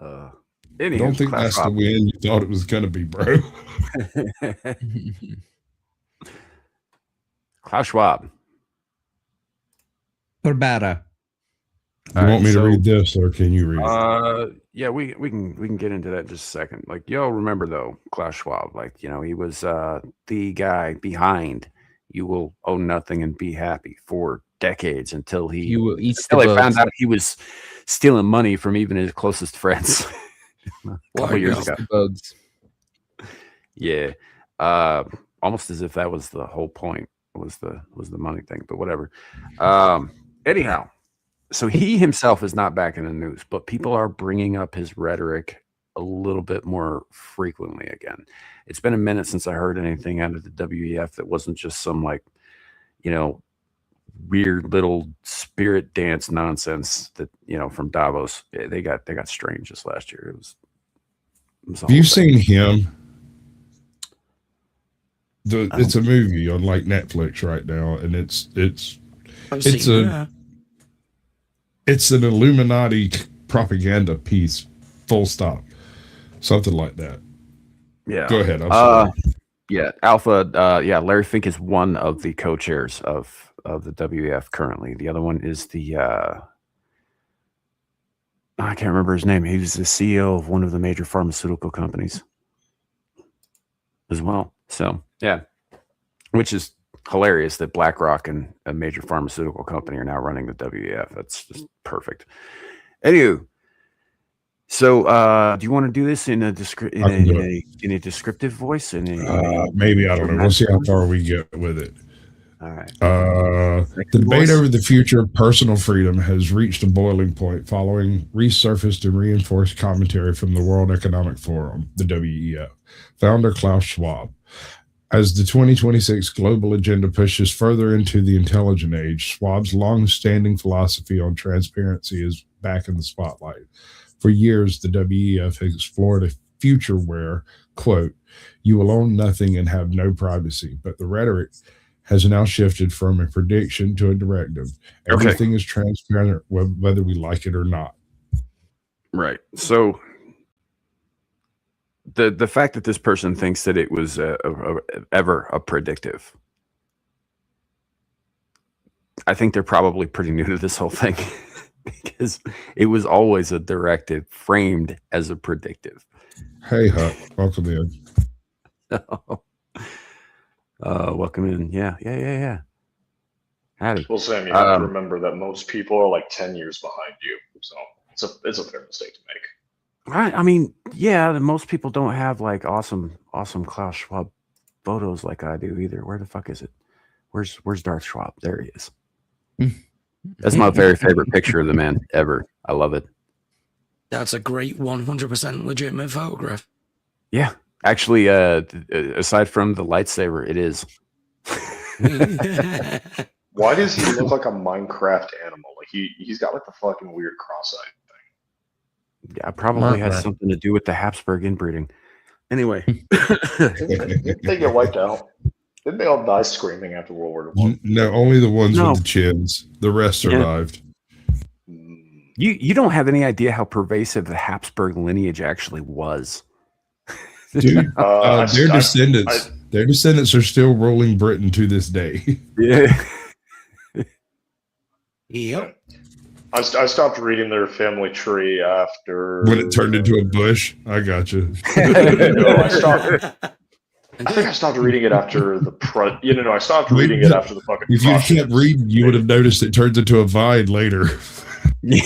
I don't think that's the win you thought it was going to be, bro. Klaus Schwab. Or better. You want me to read this, or can you read it? Yeah, we can get into that in just a second. Like, y'all remember though, Klaus Schwab, he was the guy behind "You Will Own Nothing and Be Happy" for decades until he found out he was stealing money from even his closest friends. a couple years ago. Yeah, almost as if that was the whole point. Was the money thing, but whatever. Anyhow, So he himself is not back in the news, but people are bringing up his rhetoric a little bit more frequently again. It's been a minute since I heard anything out of the WEF that wasn't just some like, weird little spirit dance nonsense that from Davos. They got strange this last year. It was Have you seen him? It's a movie on like Netflix right now, and it's an Illuminati propaganda piece, full stop, something like that. Yeah. Go ahead. I'm sorry. Yeah, Alpha. Larry Fink is one of the co-chairs of the WEF currently. The other one is the I can't remember his name. He was the CEO of one of the major pharmaceutical companies as well. So yeah, which is hilarious that BlackRock and a major pharmaceutical company are now running the WEF. That's just perfect. Anywho, so do you want to do this in a descriptive voice? Maybe, I don't know. We'll see how far we get with it. All right. The debate over the future of personal freedom has reached a boiling point following resurfaced and reinforced commentary from the World Economic Forum, the WEF, founder Klaus Schwab. As the 2026 global agenda pushes further into the intelligent age, Schwab's long-standing philosophy on transparency is back in the spotlight. For years, the WEF has explored a future where, quote, you will own nothing and have no privacy, but the rhetoric has now shifted from a prediction to a directive. Everything is transparent, whether we like it or not. Right. So the fact that this person thinks that it was ever a predictive, I think they're probably pretty new to this whole thing because it was always a directive framed as a predictive. Hey, Huck, welcome in. Welcome in. Yeah. Howdy. Well, Sam, you have to remember that most people are like 10 years behind you, so it's a fair mistake to make. Right. I mean, yeah, most people don't have like awesome Klaus Schwab photos like I do either. Where the fuck is it? Where's Darth Schwab? There he is. That's my very favorite picture of the man ever. I love it. That's a great 100% legitimate photograph. Yeah. Actually, aside from the lightsaber, it is. Why does he look like a Minecraft animal? Like he's got like the fucking weird cross-eyed thing. Yeah, probably has something to do with the Habsburg inbreeding. Anyway. Didn't they get wiped out? Didn't they all die screaming after World War I? No, only the ones with the chins. The rest survived. You don't have any idea how pervasive the Habsburg lineage actually was. Dude, their descendants are still ruling Britain to this day. Yeah. Yep. I stopped reading their family tree after when it turned into a bush. I got you. I think I stopped reading it after I stopped reading it after the fucking. If you kept reading, you would have noticed it turns into a vine later. No,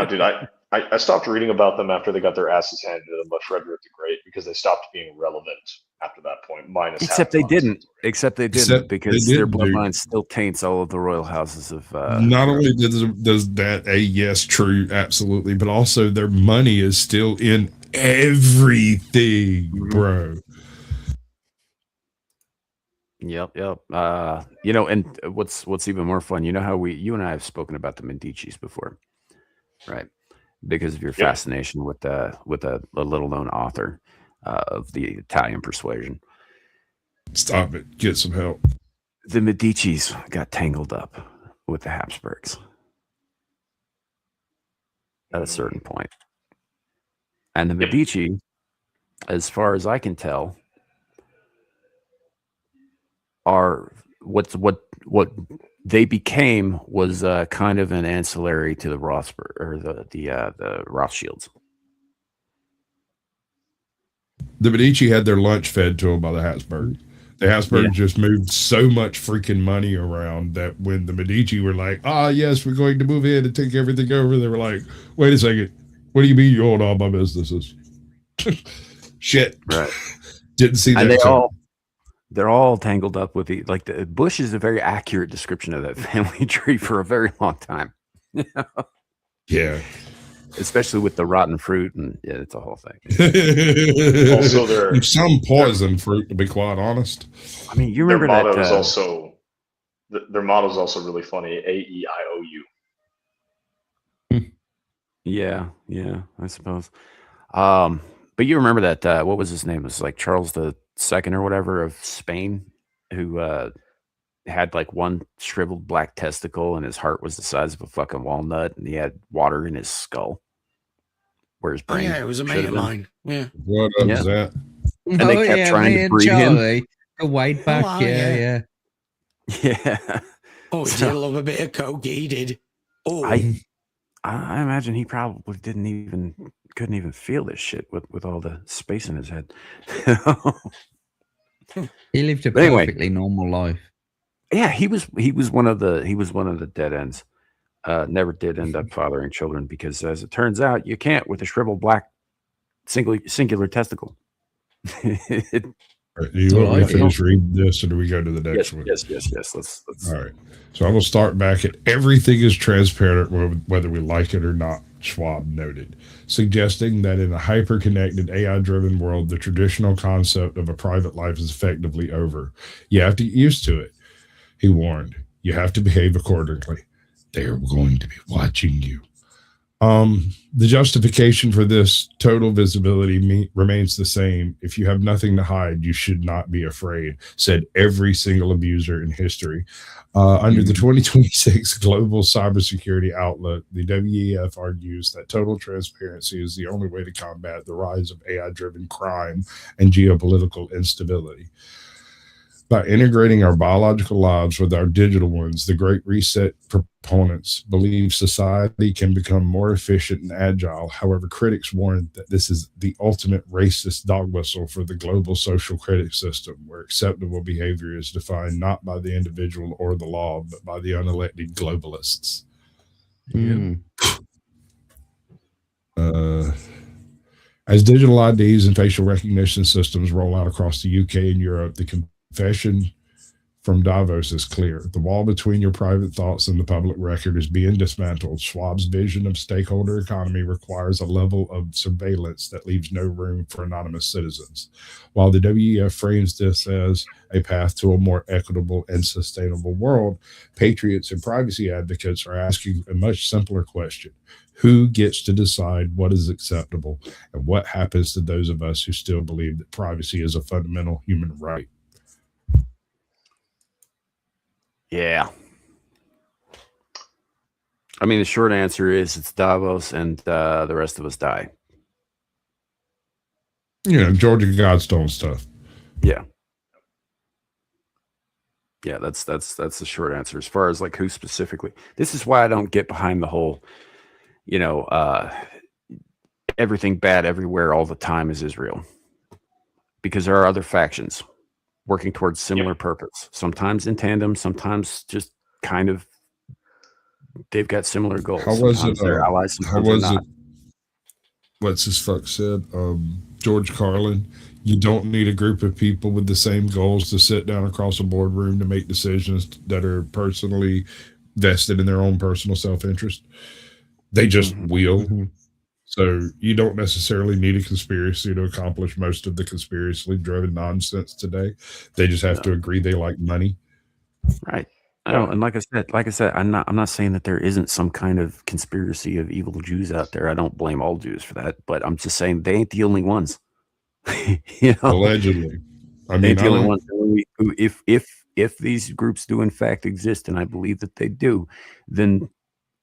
dude, I stopped reading about them after they got their asses handed to them by Frederick the Great because they stopped being relevant after that point. Except they didn't because their bloodline still taints all of the royal houses of. Not only does that yes, true, absolutely, but also their money is still in everything, bro. Yep. And what's even more fun, how you and I have spoken about the Medicis before, right? Because of your fascination with a little known author of the Italian persuasion. Stop it. Get some help. The Medicis got tangled up with the Habsburgs at a certain point. And the Medici, as far as I can tell, are what they became was kind of an ancillary to the Rothschild or the Rothschilds. The Medici had their lunch fed to them by the Habsburg. The Habsburg just moved so much freaking money around that when the Medici were like, yes, we're going to move in and take everything over, they were like, wait a second, what do you mean you own all my businesses? Shit. Right. Didn't see that. And They're all tangled up with the Bush is a very accurate description of that family tree for a very long time. Yeah. Especially with the rotten fruit, and yeah, it's a whole thing. Also, some poison fruit, to be quite honest. I mean, you their remember motto that? is also their motto is also really funny. AEIOU. Yeah, I suppose. But you remember that? What was his name? It was like Charles II or whatever of Spain, who had like one shriveled black testicle, and his heart was the size of a fucking walnut, and he had water in his skull, where his brain. Yeah, it was a mate of mine. Yeah. What is that? And they kept trying to breed him. A white back, Oh, yeah. Oh, he did love a bit of coke. He did. Oh, I imagine he probably couldn't even feel this shit with all the space in his head. He lived a But anyway. perfectly normal life. Yeah, he was one of the dead ends. Never did end up fathering children because, as it turns out, you can't with a shriveled black singular testicle. Do you want me to finish reading this, or do we go to the next one? Yes. Let's. All right. So I will start back at everything is transparent, whether we like it or not, Schwab noted, suggesting that in a hyper-connected, AI-driven world, the traditional concept of a private life is effectively over. You have to get used to it, he warned. You have to behave accordingly. They're going to be watching you. The justification for this total visibility remains the same. If you have nothing to hide, you should not be afraid, said every single abuser in history. Under the 2026 Global Cybersecurity Outlook, the WEF argues that total transparency is the only way to combat the rise of AI-driven crime and geopolitical instability. By integrating our biological lives with our digital ones, the Great Reset proponents believe society can become more efficient and agile. However, critics warn that this is the ultimate racist dog whistle for the global social credit system, where acceptable behavior is defined not by the individual or the law, but by the unelected globalists. As digital IDs and facial recognition systems roll out across the UK and Europe, the confession from Davos is clear. The wall between your private thoughts and the public record is being dismantled. Schwab's vision of stakeholder economy requires a level of surveillance that leaves no room for anonymous citizens. While the WEF frames this as a path to a more equitable and sustainable world, patriots and privacy advocates are asking a much simpler question. Who gets to decide what is acceptable, and what happens to those of us who still believe that privacy is a fundamental human right? Yeah. I mean, the short answer is it's Davos, and the rest of us die. Georgia Godstone stuff. Yeah. Yeah, that's the short answer. As far as like who specifically, this is why I don't get behind the whole, everything bad everywhere all the time is Israel, because there are other factions working towards similar purpose, sometimes in tandem, sometimes just kind of they've got similar goals. How was sometimes it? They're allies, How sometimes was they're not. it? What's his fuck said? George Carlin. You don't need a group of people with the same goals to sit down across a boardroom to make decisions that are personally vested in their own personal self-interest. They just will. So you don't necessarily need a conspiracy to accomplish most of the conspiracy-driven nonsense today. They just have to agree they like money. Right. I don't, and like I said, I'm not saying that there isn't some kind of conspiracy of evil Jews out there. I don't blame all Jews for that, but I'm just saying they ain't the only ones. Allegedly. I mean, they ain't the only ones. If these groups do in fact exist, and I believe that they do, then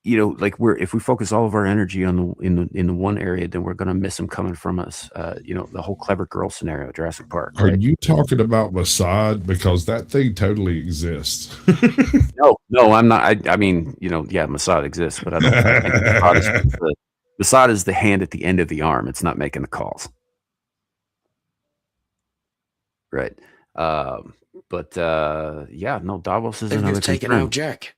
if we focus all of our energy on in the one area, then we're going to miss them coming from us. The whole clever girl scenario, Jurassic Park. Are right? you talking about Mossad? Because that thing totally exists. No, I'm not. I mean, Mossad exists, but I don't think Mossad is the hand at the end of the arm. It's not making the calls. Right. Davos is another taken concern. out Jack.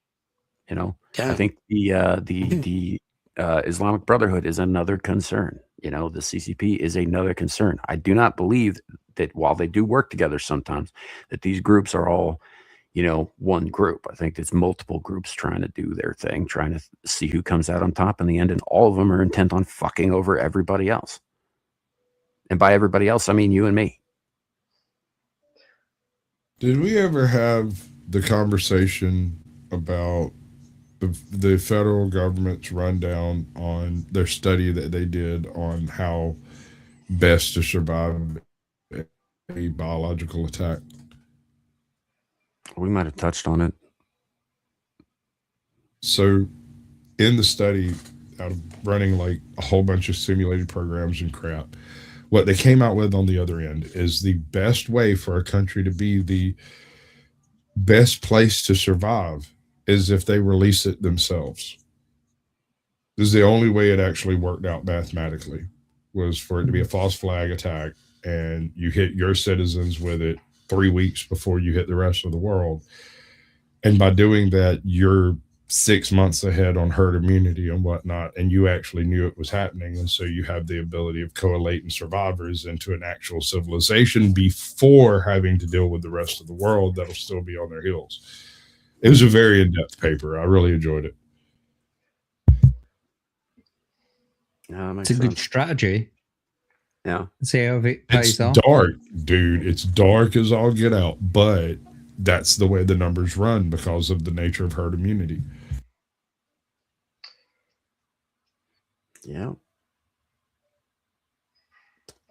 I think the Islamic Brotherhood is another concern. The CCP is another concern. I do not believe that while they do work together sometimes, that these groups are all, one group. I think it's multiple groups trying to do their thing, trying to see who comes out on top in the end, and all of them are intent on fucking over everybody else. And by everybody else, I mean you and me. Did we ever have the conversation about the federal government's rundown on their study that they did on how best to survive a biological attack? We might have touched on it. So in the study, out of running like a whole bunch of simulated programs and crap, what they came out with on the other end is the best way for a country to be the best place to survive is if they release it themselves. This is the only way it actually worked out mathematically, was for it to be a false flag attack and you hit your citizens with it 3 weeks before you hit the rest of the world. And by doing that, you're 6 months ahead on herd immunity and whatnot, and you actually knew it was happening. And so you have the ability of collating survivors into an actual civilization before having to deal with the rest of the world that'll still be on their heels. It was a very in-depth paper. I really enjoyed it. It's a good strategy. Yeah. See how it pays It's off. dark, dude. It's dark as all get out, but that's the way the numbers run because of the nature of herd immunity. Yeah.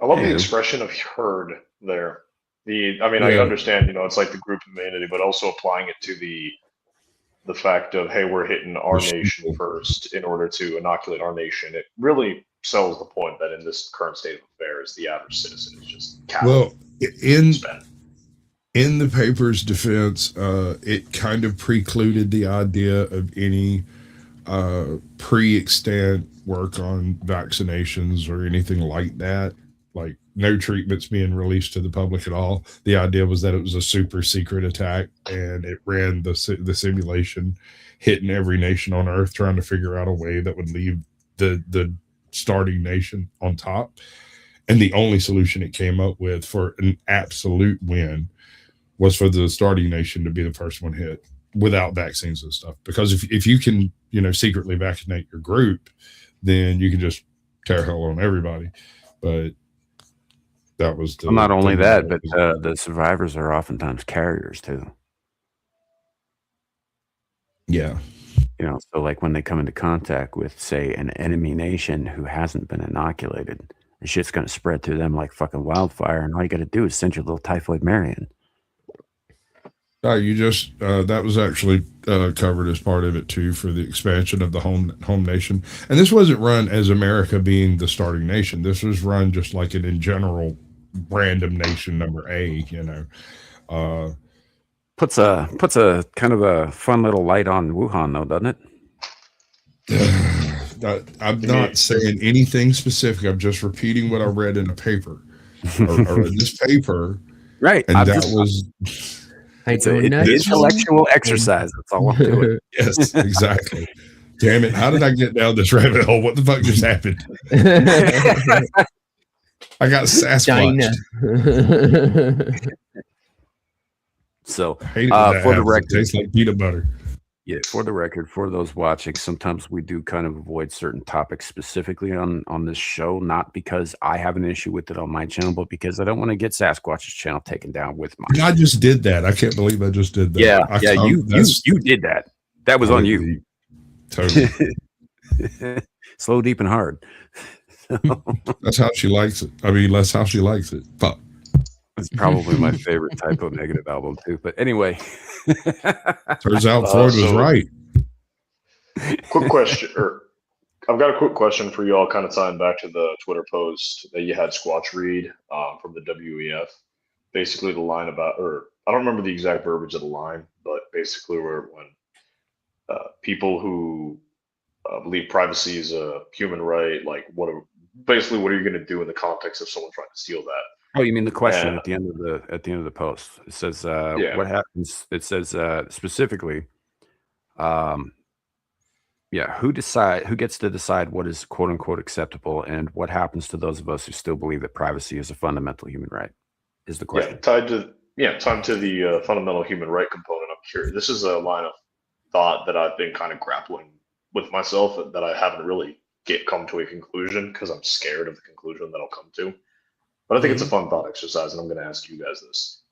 I love the expression of herd there. I understand, it's like the group immunity, but also applying it to the fact of, hey, we're hitting our nation first in order to inoculate our nation. It really sells the point that in this current state of affairs, the average citizen is just well, in the paper's defense, it kind of precluded the idea of any pre-extent work on vaccinations or anything like that. Like no treatments being released to the public at all. The idea was that it was a super secret attack, and it ran the simulation, hitting every nation on Earth, trying to figure out a way that would leave the starting nation on top. And the only solution it came up with for an absolute win was for the starting nation to be the first one hit without vaccines and stuff. Because if you can, secretly vaccinate your group, then you can just tear hell on everybody. But that was well, not only that, but the survivors are oftentimes carriers too. Yeah. So like when they come into contact with, say, an enemy nation who hasn't been inoculated, the shit's going to spread through them like fucking wildfire. And all you got to do is send your little typhoid Marion. You just that was actually covered as part of it too, for the expansion of the home nation. And this wasn't run as America being the starting nation. This was run just like an in general random nation number A. Puts a kind of a fun little light on Wuhan though, doesn't it? I'm not saying anything specific. I'm just repeating what I read in a paper. I read this paper, right? And was. It's an intellectual exercise. That's all I'm doing. Yes, exactly. Damn it. How did I get down this rabbit hole? What the fuck just happened? I got Sasquatch. So, for the record, it tastes like peanut butter. Yeah, for the record, for those watching, sometimes we do kind of avoid certain topics specifically on this show, not because I have an issue with it on my channel, but because I don't want to get Sasquatch's channel taken down with mine. I just did that. I can't believe I just did that. Yeah, you did that. That was on you. Totally. Slow, deep, and hard. That's how she likes it. I mean, that's how she likes it. Fuck. It's probably my favorite type of negative album too. But anyway, turns out Freud was right. Quick question, I've got a quick question for you all, kind of tying back to the Twitter post that you had Squatch read from the WEF. Basically, the line about, or I don't remember the exact verbiage of the line, but basically, when people who believe privacy is a human right, like what are you going to do in the context of someone trying to steal that? Oh, you mean the question at the end of the post? It says, "What happens?" It says specifically, who gets to decide what is quote unquote acceptable, and what happens to those of us who still believe that privacy is a fundamental human right? is the question. Tied to the fundamental human right component. I'm curious. This is a line of thought that I've been kind of grappling with myself that I haven't really come to a conclusion because I'm scared of the conclusion that I'll come to. But I think it's a fun thought exercise, and I'm going to ask you guys this.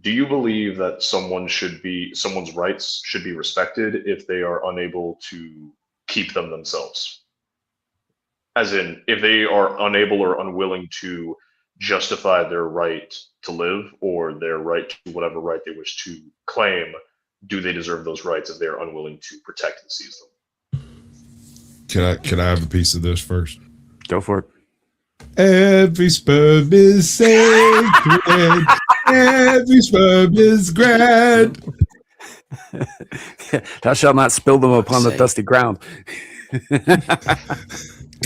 Do you believe that someone's rights should be respected if they are unable to keep them themselves? As in, if they are unable or unwilling to justify their right to live or their right to whatever right they wish to claim, do they deserve those rights if they are unwilling to protect and seize them? Can I have a piece of this first? Go for it. Every sperm is sacred. Every sperm is grand. Thou shalt not spill them upon the dusty ground.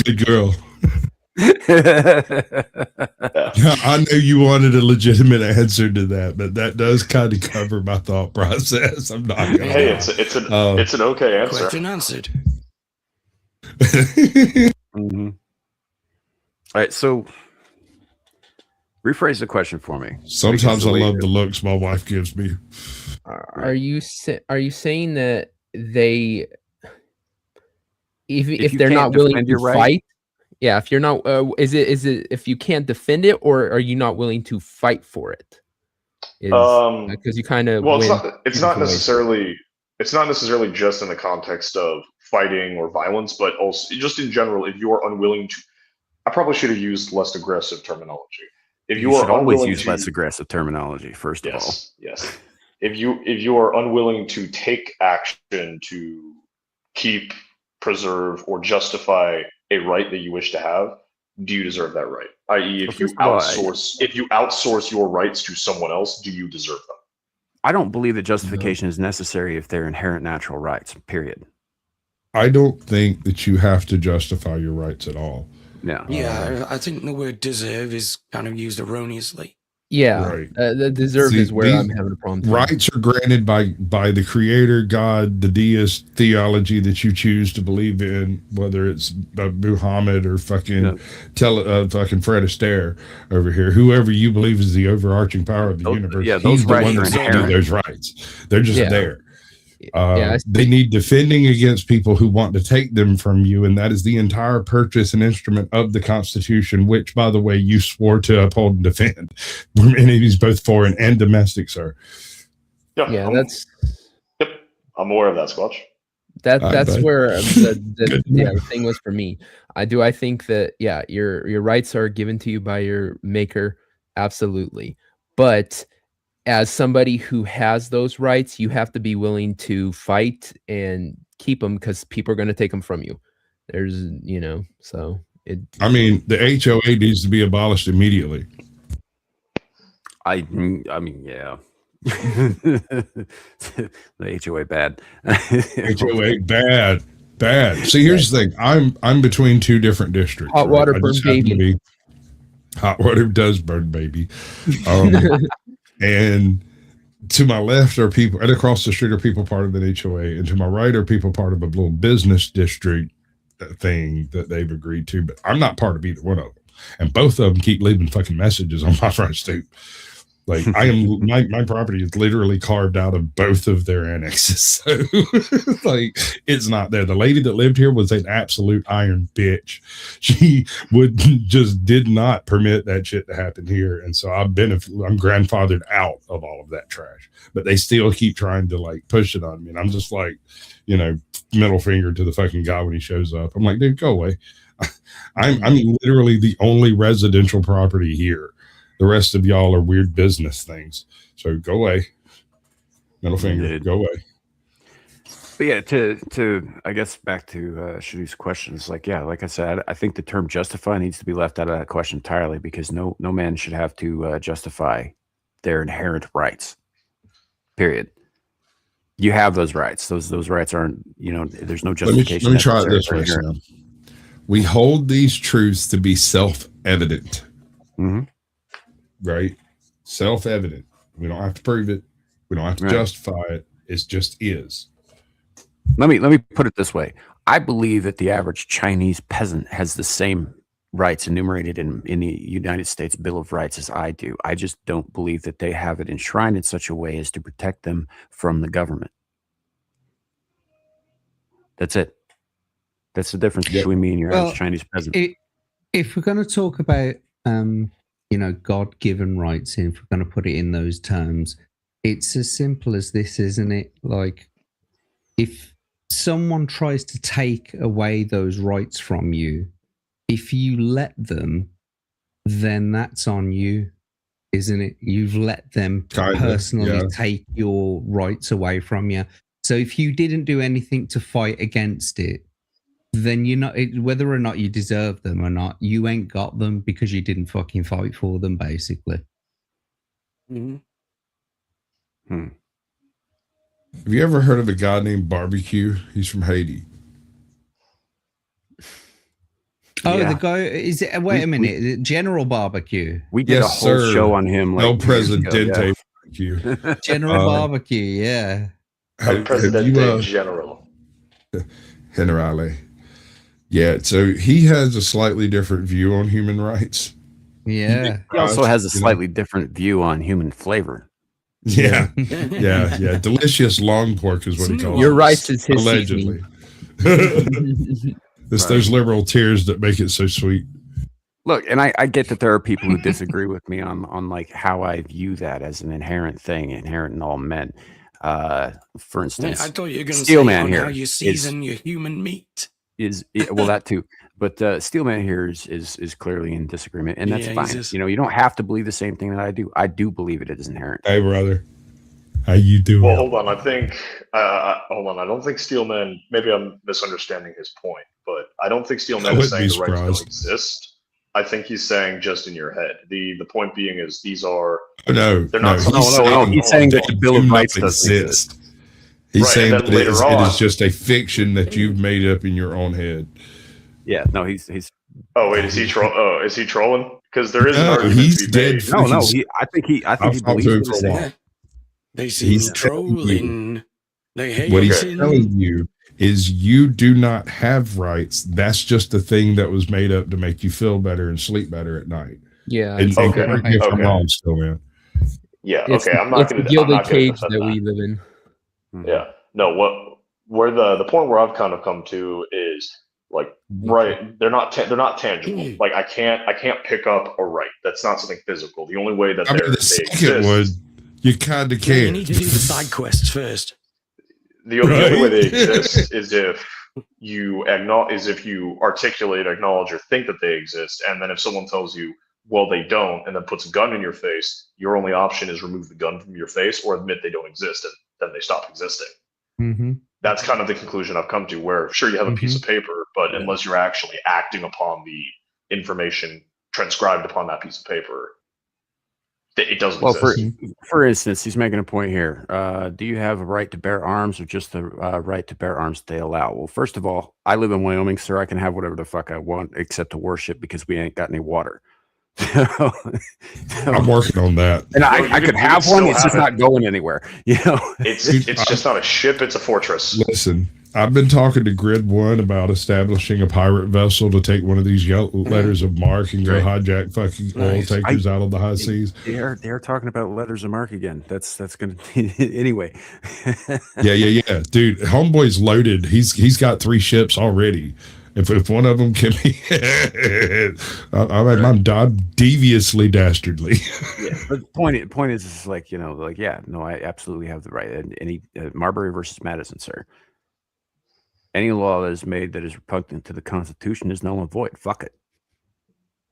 Good girl. I know you wanted a legitimate answer to that, but that does kind of cover my thought process. I'm not gonna Hey, lie. it's an okay answer. Question answered. Mm-hmm. All right, so rephrase the question for me. Sometimes I love the looks my wife gives me. Are you saying that they, if they're not willing to fight? Yeah, if you're not, is it if you can't defend it, or are you not willing to fight for it? Because you kind of it's not necessarily just in the context of fighting or violence, but also just in general. If you are unwilling to, I probably should have used less aggressive terminology. If you should are always unwilling use less aggressive terminology, first of all. Yes. If you are unwilling to take action to keep, preserve, or justify a right that you wish to have, do you deserve that right? I.e., if you outsource your rights to someone else, do you deserve them? I don't believe that justification is necessary if they're inherent natural rights, period. I don't think that you have to justify your rights at all. No. Yeah, I think the word deserve is kind of used erroneously. Yeah, Right. The deserve is where I'm having a problem. Rights are granted by the Creator, God, the deist theology that you choose to believe in, whether it's Muhammad or fucking fucking Fred Astaire over here, whoever you believe is the overarching power of the universe. Yeah, those he's the rights one are that's gonna do inherent. those rights. They're just there. Yeah, they need defending against people who want to take them from you, and that is the entire purpose and instrument of the Constitution, which, by the way, you swore to uphold and defend. Entities both foreign and domestic, sir. Yeah, I'm aware of that, Squatch. That's where the thing was for me. I think that your rights are given to you by your maker, absolutely, but as somebody who has those rights, you have to be willing to fight and keep them, because people are going to take them from you. There's, so it. I mean, the HOA needs to be abolished immediately. I mean, yeah. The HOA bad. HOA bad. See, here's the thing. I'm between two different districts. Hot water burns baby. Hot water does burn baby. And to my left are people, and across the street are people part of an HOA, and to my right are people part of a little business district thing that they've agreed to. But I'm not part of either one of them, and both of them keep leaving fucking messages on my front stoop. Like I am, my property is literally carved out of both of their annexes, so like it's not there. The lady that lived here was an absolute iron bitch. She did not permit that shit to happen here, and so I'm grandfathered out of all of that trash. But they still keep trying to like push it on me, and I'm just like, middle finger to the fucking guy when he shows up. I'm like, dude, go away. I'm literally the only residential property here. The rest of y'all are weird business things. So go away. Middle finger, go away. But yeah, to I guess back to Shadoo's questions, like I said, I think the term justify needs to be left out of that question entirely, because no man should have to justify their inherent rights. Period. You have those rights. Those rights aren't, there's no justification. Let me try it this way, Sam. We hold these truths to be self-evident. Mm-hmm. Right? Self-evident. We don't have to prove it. We don't have to justify it. It just is. Let me put it this way. I believe that the average Chinese peasant has the same rights enumerated in the United States Bill of Rights as I do. I just don't believe that they have it enshrined in such a way as to protect them from the government. That's it. That's the difference between me and your average Chinese peasant. If we're going to talk about, God-given rights, and if we're going to put it in those terms, it's as simple as this, isn't it? Like, if someone tries to take away those rights from you, if you let them, then that's on you, isn't it? You've let them personally take your rights away from you. So if you didn't do anything to fight against it, then whether or not you deserve them or not, you ain't got them because you didn't fucking fight for them, basically. Have you ever heard of a guy named Barbecue? He's from Haiti. Oh, the guy is it? Wait a minute, General Barbecue. We did a whole show on him. Like El Presidente Barbecue. General Barbecue, yeah. El Presidente General. Generale. Yeah, so he has a slightly different view on human rights. Yeah. He also has a slightly different view on human flavor. Yeah. Delicious long pork is what he calls it. Your rights is his allegedly. Those liberal tears that make it so sweet. Look, and I get that there are people who disagree with me on like how I view that as an inherent thing, inherent in all men. For instance, I thought you were going to say Steelman how you season your human meat. Well, that too, but Steelman here is clearly in disagreement, and that's fine. Just, you don't have to believe the same thing that I do. I do believe it is inherent. Hey, brother, how you doing? Well, hold on. I think hold on. I don't think Steelman. Maybe I'm misunderstanding his point, but I don't think Steelman is saying the rights don't exist. I think he's saying just in your head. The point being is these are they're not. No. He's saying that the Bill of Rights doesn't exist. He's saying that it is just a fiction that you've made up in your own head. Yeah, no, he's. Oh wait, is he trolling? Because there is an argument he's to be dead. made. No, I think he believes for a while. They seem trolling. They hate what he's telling you is you do not have rights. That's just a thing that was made up to make you feel better and sleep better at night. Yeah. And correct me if I'm wrong, still, man. Yeah. Okay. I'm not going to. It's the gilded cage that we live in. Yeah. No. Where the point where I've kind of come to is like they're not tangible. Like I can't pick up a right. That's not something physical. The only way that they exist. You kind of can. You need to do the side quests first. The only way they exist is if you articulate, acknowledge, or think that they exist, and then if someone tells you, well, they don't, and then puts a gun in your face, your only option is remove the gun from your face or admit they don't exist, and then they stop existing. Mm-hmm. That's kind of the conclusion I've come to, where sure, you have a piece of paper, but unless you're actually acting upon the information transcribed upon that piece of paper, it doesn't exist. For instance, he's making a point here. Do you have a right to bear arms or just the right to bear arms they allow? Well, first of all, I live in Wyoming, sir. I can have whatever the fuck I want except to worship because we ain't got any water. I'm working on that. And I could have one. It's just not going anywhere. It's just not a ship. It's a fortress. Listen, I've been talking to Grid One about establishing a pirate vessel to take one of these letters of marque and go hijack fucking oil tankers out of the high seas. They're talking about letters of marque again. That's gonna anyway. Yeah, dude. Homeboy's loaded. He's got 3 ships already. If one of them can be, I'm deviously dastardly. Yeah, but the point is like I absolutely have the right. And any Marbury versus Madison, sir. Any law that is made that is repugnant to the Constitution is null and void. Fuck it.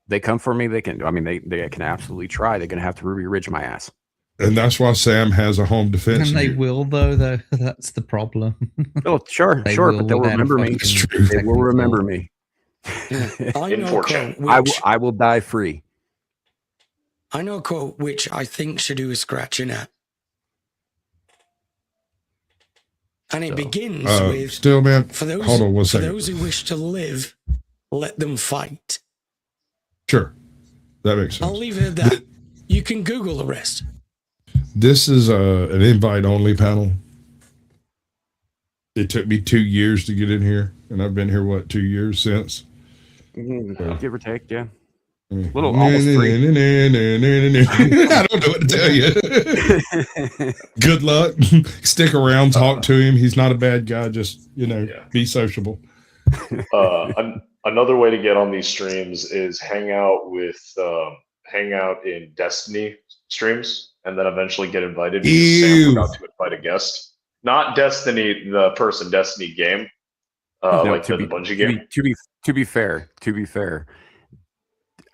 They come for me. They can. I mean, they can absolutely try. They're gonna have to Ruby Ridge my ass. And that's why Sam has a home defense. And they will, though. That's the problem. Oh, sure, but they'll remember me. It's true. They will remember me. I will die free. I know a quote which I think should do a scratching at. And it begins with, still, man, hold on one for second. those who wish to live, let them fight. Sure. That makes sense. I'll leave it at that. You can Google the rest. This is an invite-only panel. It took me 2 years to get in here, and I've been here, 2 years since? Give or take, yeah. Mm. Little almost free. I don't know what to tell you. Good luck. Stick around, talk to him. He's not a bad guy. Just, be sociable. Another way to get on these streams is hang out in Destiny streams and then eventually get invited because Sam forgot to invite a guest. Not Destiny, the person, Destiny game. The Bungie game. To be fair,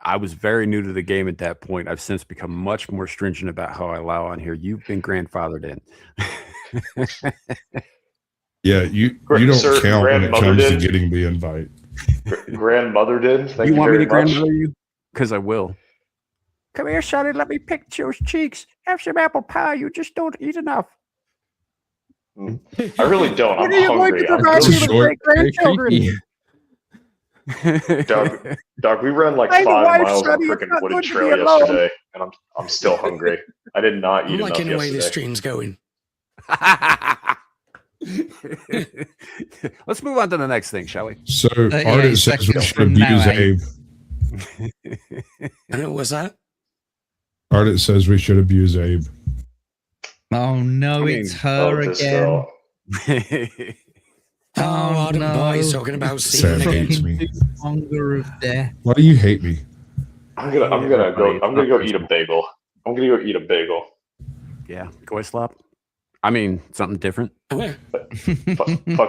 I was very new to the game at that point. I've since become much more stringent about how I allow on here. You've been grandfathered in. Yeah, you don't count when it comes to getting the invite. Grandmother did. Thank you you want me to very much. grandmother you? Because I will. Come here, sonny. Let me pick those cheeks. Have some apple pie. You just don't eat enough. I really don't. I'm When are you going hungry. to provide me with great grandchildren? Doug, we ran like 5 miles on freaking wooded trail yesterday, and I'm still hungry. I did not eat I'm enough liking the way yesterday. this stream's going. Let's move on to the next thing, shall we? So, Artist says we should abuse Abe. What's that? Artist says we should abuse Abe. Oh no, it's her again. Arden Boy's talking about Stephen again. Hunger of death. Why do you hate me? I'm gonna go eat a bagel. I'm gonna go eat a bagel. Yeah, goy slop. I mean, something different. Fuck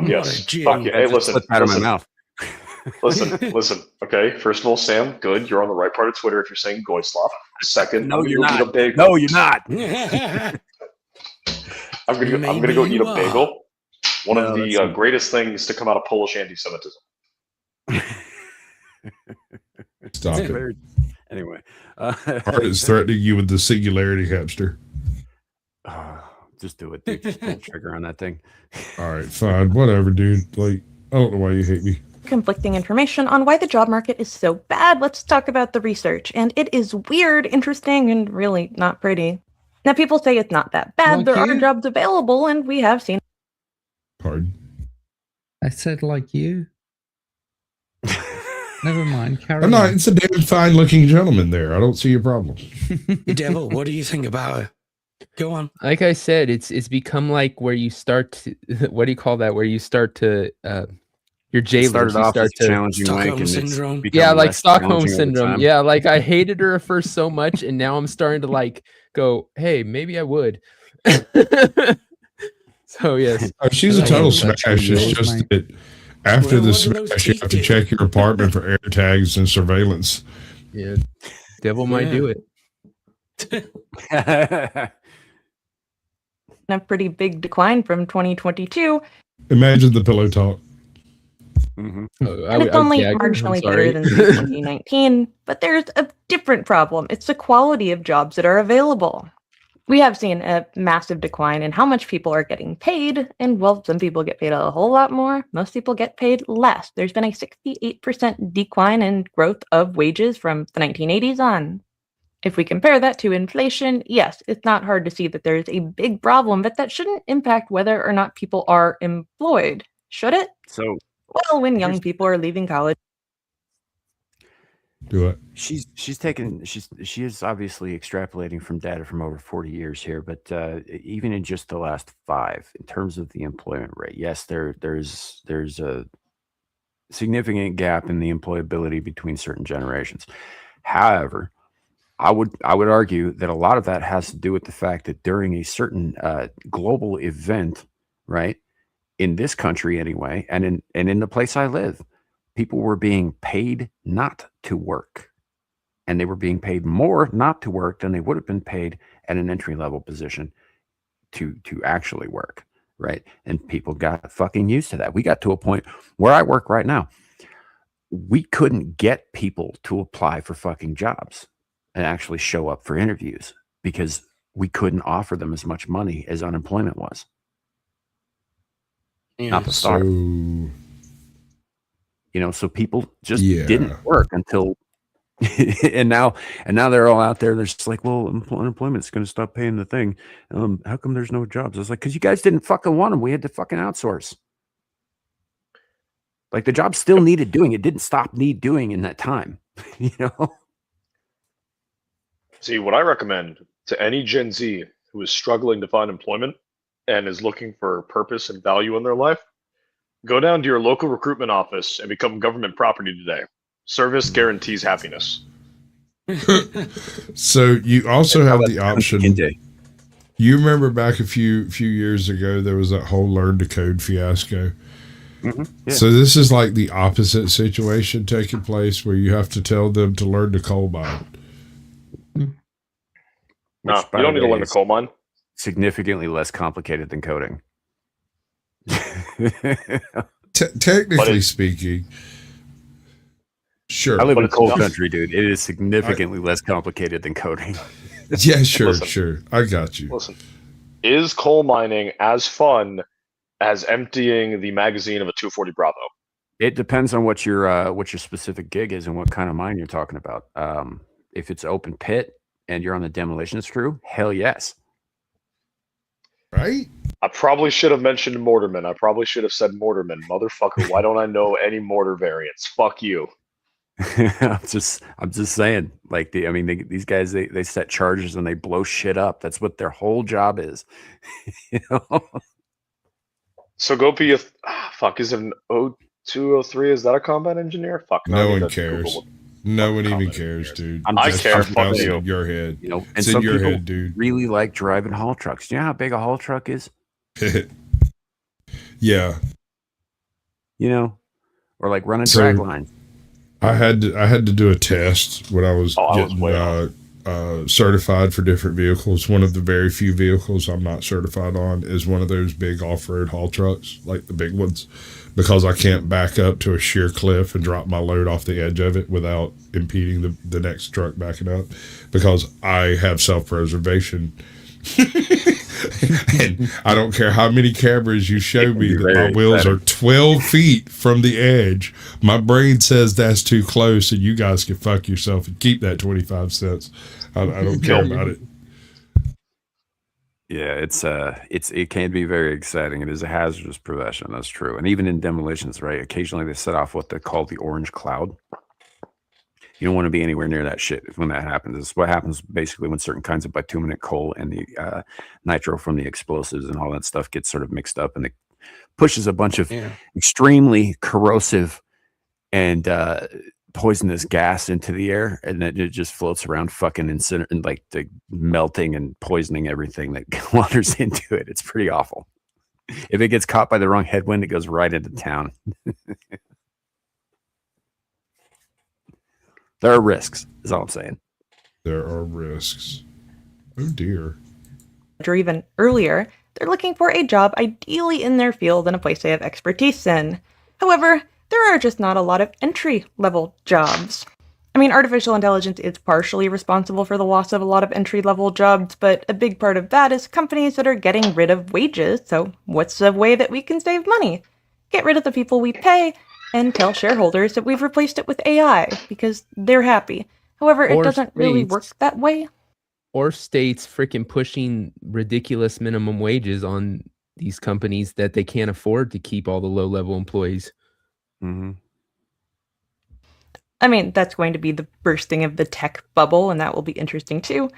yes. Fuck yeah. Hey, listen. Out of my mouth. listen. Okay. First of all, Sam, good. You're on the right part of Twitter if you're saying goy slop. Second, no, you're not. Eat a bagel. No, you're not. I'm gonna go eat a bagel. One of the greatest things to come out of Polish anti-Semitism. Stop it. Anyway, Artist threatening you with the singularity hamster. Just do it, dude. Just pull the trigger on that thing. All right, fine, whatever, dude. Like, I don't know why you hate me. Conflicting information on why the job market is so bad. Let's talk about the research. And it is weird, interesting, and really not pretty. Now, people say it's not that bad. Like there are you? jobs available, and we have seen. Pardon? I said like you. Never mind. Carry I'm not. on. It's a damn fine-looking gentleman there. I don't see your problem. Devil, what do you think about her? Go on. Like I said, it's become like where you start to, what do you call that? Where you start to your jailers Started off start as to challenging wank, Stockholm and syndrome. yeah, like less Stockholm challenging over syndrome. time. Yeah, like I hated her at first so much, and now I'm starting to like go, hey, maybe I would. So yes, She's a total smash. It's just that after the smash, you have to check your apartment for air tags and surveillance. Yeah, devil might do it. A pretty big decline from 2022. Imagine the pillow talk. Mm-hmm. And it's only marginally better than 2019, but there's a different problem. It's the quality of jobs that are available. We have seen a massive decline in how much people are getting paid, and well, some people get paid a whole lot more. Most people get paid less. There's been a 68% decline in growth of wages from the 1980s on. If we compare that to inflation, yes, it's not hard to see that there's a big problem, but that shouldn't impact whether or not people are employed. Should it? So, well, when young people are leaving college. Do it. She is obviously extrapolating from data from over 40 years here, but even in just the last 5, in terms of the employment rate, yes, there's a significant gap in the employability between certain generations. However, I would argue that a lot of that has to do with the fact that during a certain global event, right, in this country anyway, and in the place I live, people were being paid not to work, and they were being paid more not to work than they would have been paid at an entry-level position to actually work, right? And people got fucking used to that. We got to a point where I work right now. We couldn't get people to apply for fucking jobs and actually show up for interviews because we couldn't offer them as much money as unemployment was. Yeah, not the start. So people just didn't work until, and now they're all out there. They're just like, well, unemployment's going to stop paying the thing. How come there's no jobs? I was like, because you guys didn't fucking want them. We had to fucking outsource. Like the job still needed doing. It didn't stop need doing in that time. You know. See, what I recommend to any Gen Z who is struggling to find employment and is looking for purpose and value in their life, go down to your local recruitment office and become government property today. Service guarantees happiness. So you also have the option. You remember back a few years ago, there was that whole learn to code fiasco. Mm-hmm. Yeah. So this is like the opposite situation taking place, where you have to tell them to learn to coal mine. No, you don't need to learn the coal mine. Significantly less complicated than coding. Technically speaking, sure. I live in a coal country, dude. It is significantly less complicated than coding. Yeah, sure. I got you. Listen, is coal mining as fun as emptying the magazine of a 240 Bravo? It depends on what your specific gig is and what kind of mine you're talking about. If it's open pit and you're on the demolitions crew, hell yes. Right? I probably should have mentioned Mortarman. I probably should have said Mortarman. Motherfucker, why don't I know any mortar variants? Fuck you. I'm just saying, like these guys, they set charges and they blow shit up. That's what their whole job is. You know? So go be fuck, is it an 0203? Is that a combat engineer? Fuck, no one cares. No one even cares, dude. I care. Fuck you. In your head. You know, and it's some in your people head, dude. really like driving haul trucks. Do you know how big a haul truck is? Yeah. You know, or like running drag lines. I had to do a test when I was getting certified for different vehicles. One of the very few vehicles I'm not certified on is one of those big off-road haul trucks, like the big ones, because I can't back up to a sheer cliff and drop my load off the edge of it without impeding the next truck backing up, because I have self-preservation. And I don't care how many cameras you show me that my wheels are 12 feet from the edge. My brain says that's too close, and you guys can fuck yourself and keep that 25 cents. I don't care about it. Yeah, it can be very exciting. It is a hazardous profession. That's true. And even in demolitions, right? Occasionally they set off what they call the orange cloud. You don't want to be anywhere near that shit when that happens. It's what happens basically when certain kinds of bituminous coal and the nitro from the explosives and all that stuff gets sort of mixed up, and it pushes a bunch of extremely corrosive and poisonous gas into the air, and then it just floats around fucking and like the melting and poisoning everything that wanders into it. It's pretty awful. If it gets caught by the wrong headwind, it goes right into town. There are risks, is all I'm saying. There are risks. Oh, dear. Or even earlier, they're looking for a job ideally in their field and a place they have expertise in. However, there are just not a lot of entry-level jobs. I mean, artificial intelligence is partially responsible for the loss of a lot of entry-level jobs, but a big part of that is companies that are getting rid of wages, so what's the way that we can save money? Get rid of the people we pay, and tell shareholders that we've replaced it with AI because they're happy. However, it doesn't really work that way. Or states freaking pushing ridiculous minimum wages on these companies that they can't afford to keep all the low-level employees. Mm-hmm. I mean, that's going to be the bursting of the tech bubble, and that will be interesting too.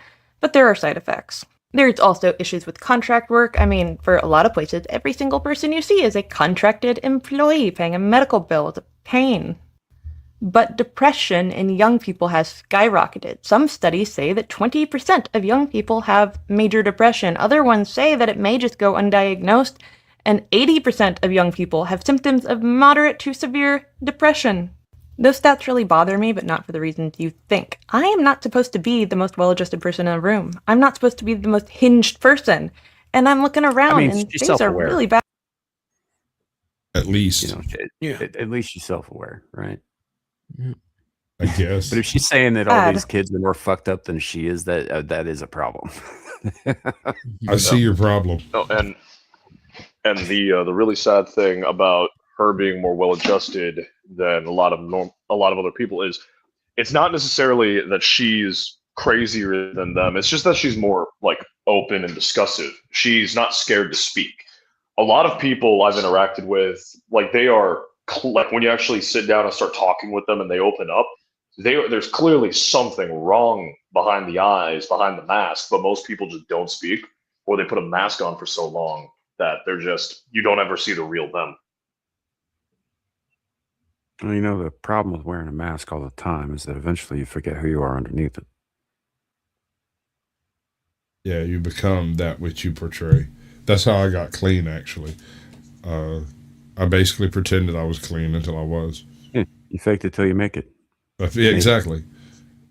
But there are side effects. There's also issues with contract work. I mean, for a lot of places, every single person you see is a contracted employee paying a medical bill. It's a pain. But depression in young people has skyrocketed. Some studies say that 20% of young people have major depression. Other ones say that it may just go undiagnosed. And 80% of young people have symptoms of moderate to severe depression. Those stats really bother me, but not for the reasons you think. I am not supposed to be the most well-adjusted person in a room. I'm not supposed to be the most hinged person. And I'm looking around and things are really bad. At least. You know, at least she's self-aware, right? I guess. But if she's saying that all these kids are more fucked up than she is, that is a problem. I see your problem. Oh, and the really sad thing about her being more well-adjusted than a lot of other people is, it's not necessarily that she's crazier than them. It's just that she's more like open and discussive. She's not scared to speak. A lot of people I've interacted with, like, they are like when you actually sit down and start talking with them and they open up, there's clearly something wrong behind the eyes, behind the mask, but most people just don't speak, or they put a mask on for so long that they're just, you don't ever see the real them. Well, you know, the problem with wearing a mask all the time is that eventually you forget who you are underneath it. Yeah, you become that which you portray. That's how I got clean, actually. I basically pretended I was clean until I was. Yeah, you faked it till you make it. Yeah, exactly.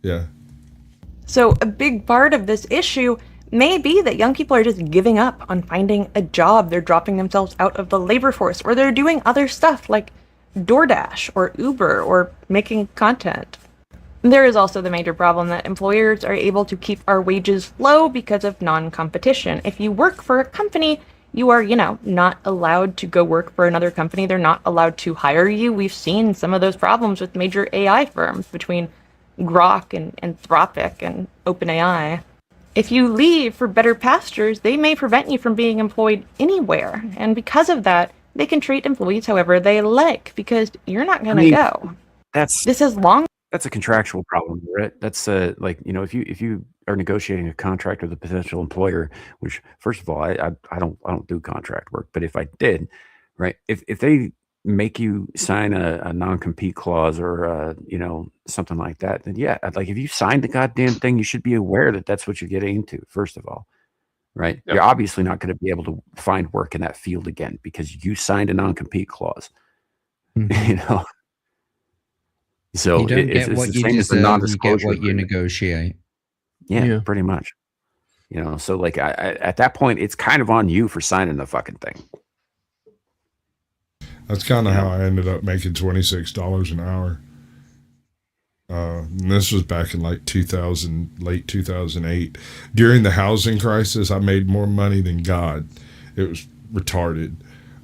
Yeah. So a big part of this issue may be that young people are just giving up on finding a job. They're dropping themselves out of the labor force, or they're doing other stuff like DoorDash or Uber or making content. There is also the major problem that employers are able to keep our wages low because of non-competition. If you work for a company, you are, not allowed to go work for another company. They're not allowed to hire you. We've seen some of those problems with major AI firms between Grok and Anthropic and OpenAI. If you leave for better pastures, they may prevent you from being employed anywhere. And because of that, they can treat employees however they like, because you're not going to go. This is long. That's a contractual problem, right? That's if you are negotiating a contract with a potential employer, which first of all, I don't do contract work, but if I did, right? If they make you sign a non-compete clause or something like that, then yeah, like if you signed the goddamn thing, you should be aware that that's what you're getting into. First of all, right? Yep. You're obviously not going to be able to find work in that field again because you signed a non-compete clause. Mm-hmm. So you don't get what you deserve, you get what you negotiate. Yeah, pretty much. So like at that point, it's kind of on you for signing the fucking thing. That's kind of how I ended up making $26 an hour. And this was back in like 2000, late 2008. During the housing crisis, I made more money than God. It was retarded.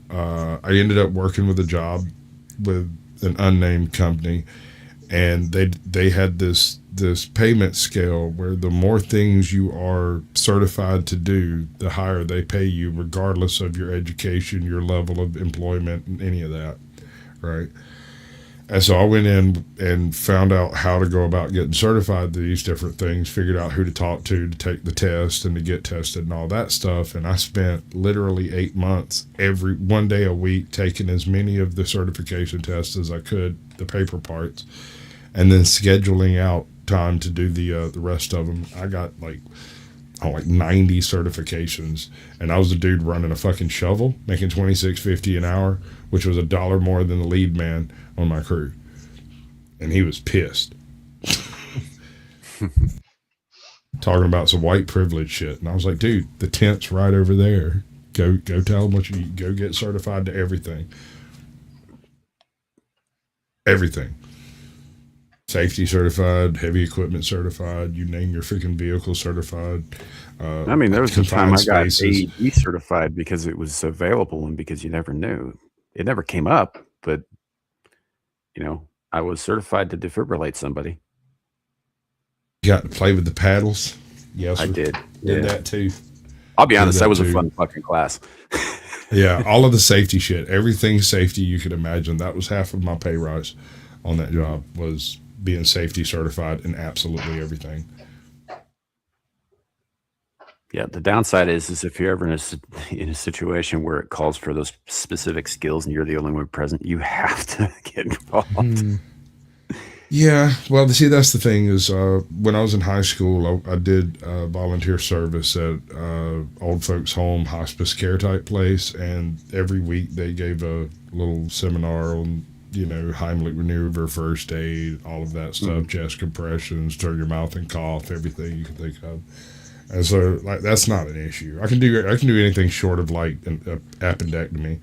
I ended up working with a job with an unnamed company, and they had this payment scale where the more things you are certified to do, the higher they pay you, regardless of your education, your level of employment, and any of that, right? And so I went in and found out how to go about getting certified to these different things, figured out who to talk to take the test and to get tested and all that stuff. And I spent literally 8 months, one day a week, taking as many of the certification tests as I could, the paper parts, and then scheduling out time to do the rest of them. I got like 90 certifications, and I was the dude running a fucking shovel, making $26.50 an hour, which was $1 more than the lead man on my crew, and he was pissed. Talking about some white privilege shit, and I was like, dude, the tent's right over there. Go tell them what you go get certified to everything. Safety certified, heavy equipment certified, you name your freaking vehicle certified. I mean, there was a time I got AED certified because it was available and because you never knew. It never came up, but I was certified to defibrillate somebody. You got to play with the paddles? Yes, I did. Did that too. I'll be honest, that was a fun fucking class. Yeah, all of the safety shit, everything safety you could imagine. That was half of my pay rise on that job, was being safety certified in absolutely everything. Yeah, the downside is if you're ever in a situation where it calls for those specific skills and you're the only one present, you have to get involved. Yeah, well, see, that's the thing is when I was in high school, I did volunteer service at old folks' home, hospice care type place, and every week they gave a little seminar on Heimlich maneuver, first aid, all of that stuff, chest compressions, turn your mouth and cough, everything you can think of. And so, like, that's not an issue. I can do anything short of like an appendectomy.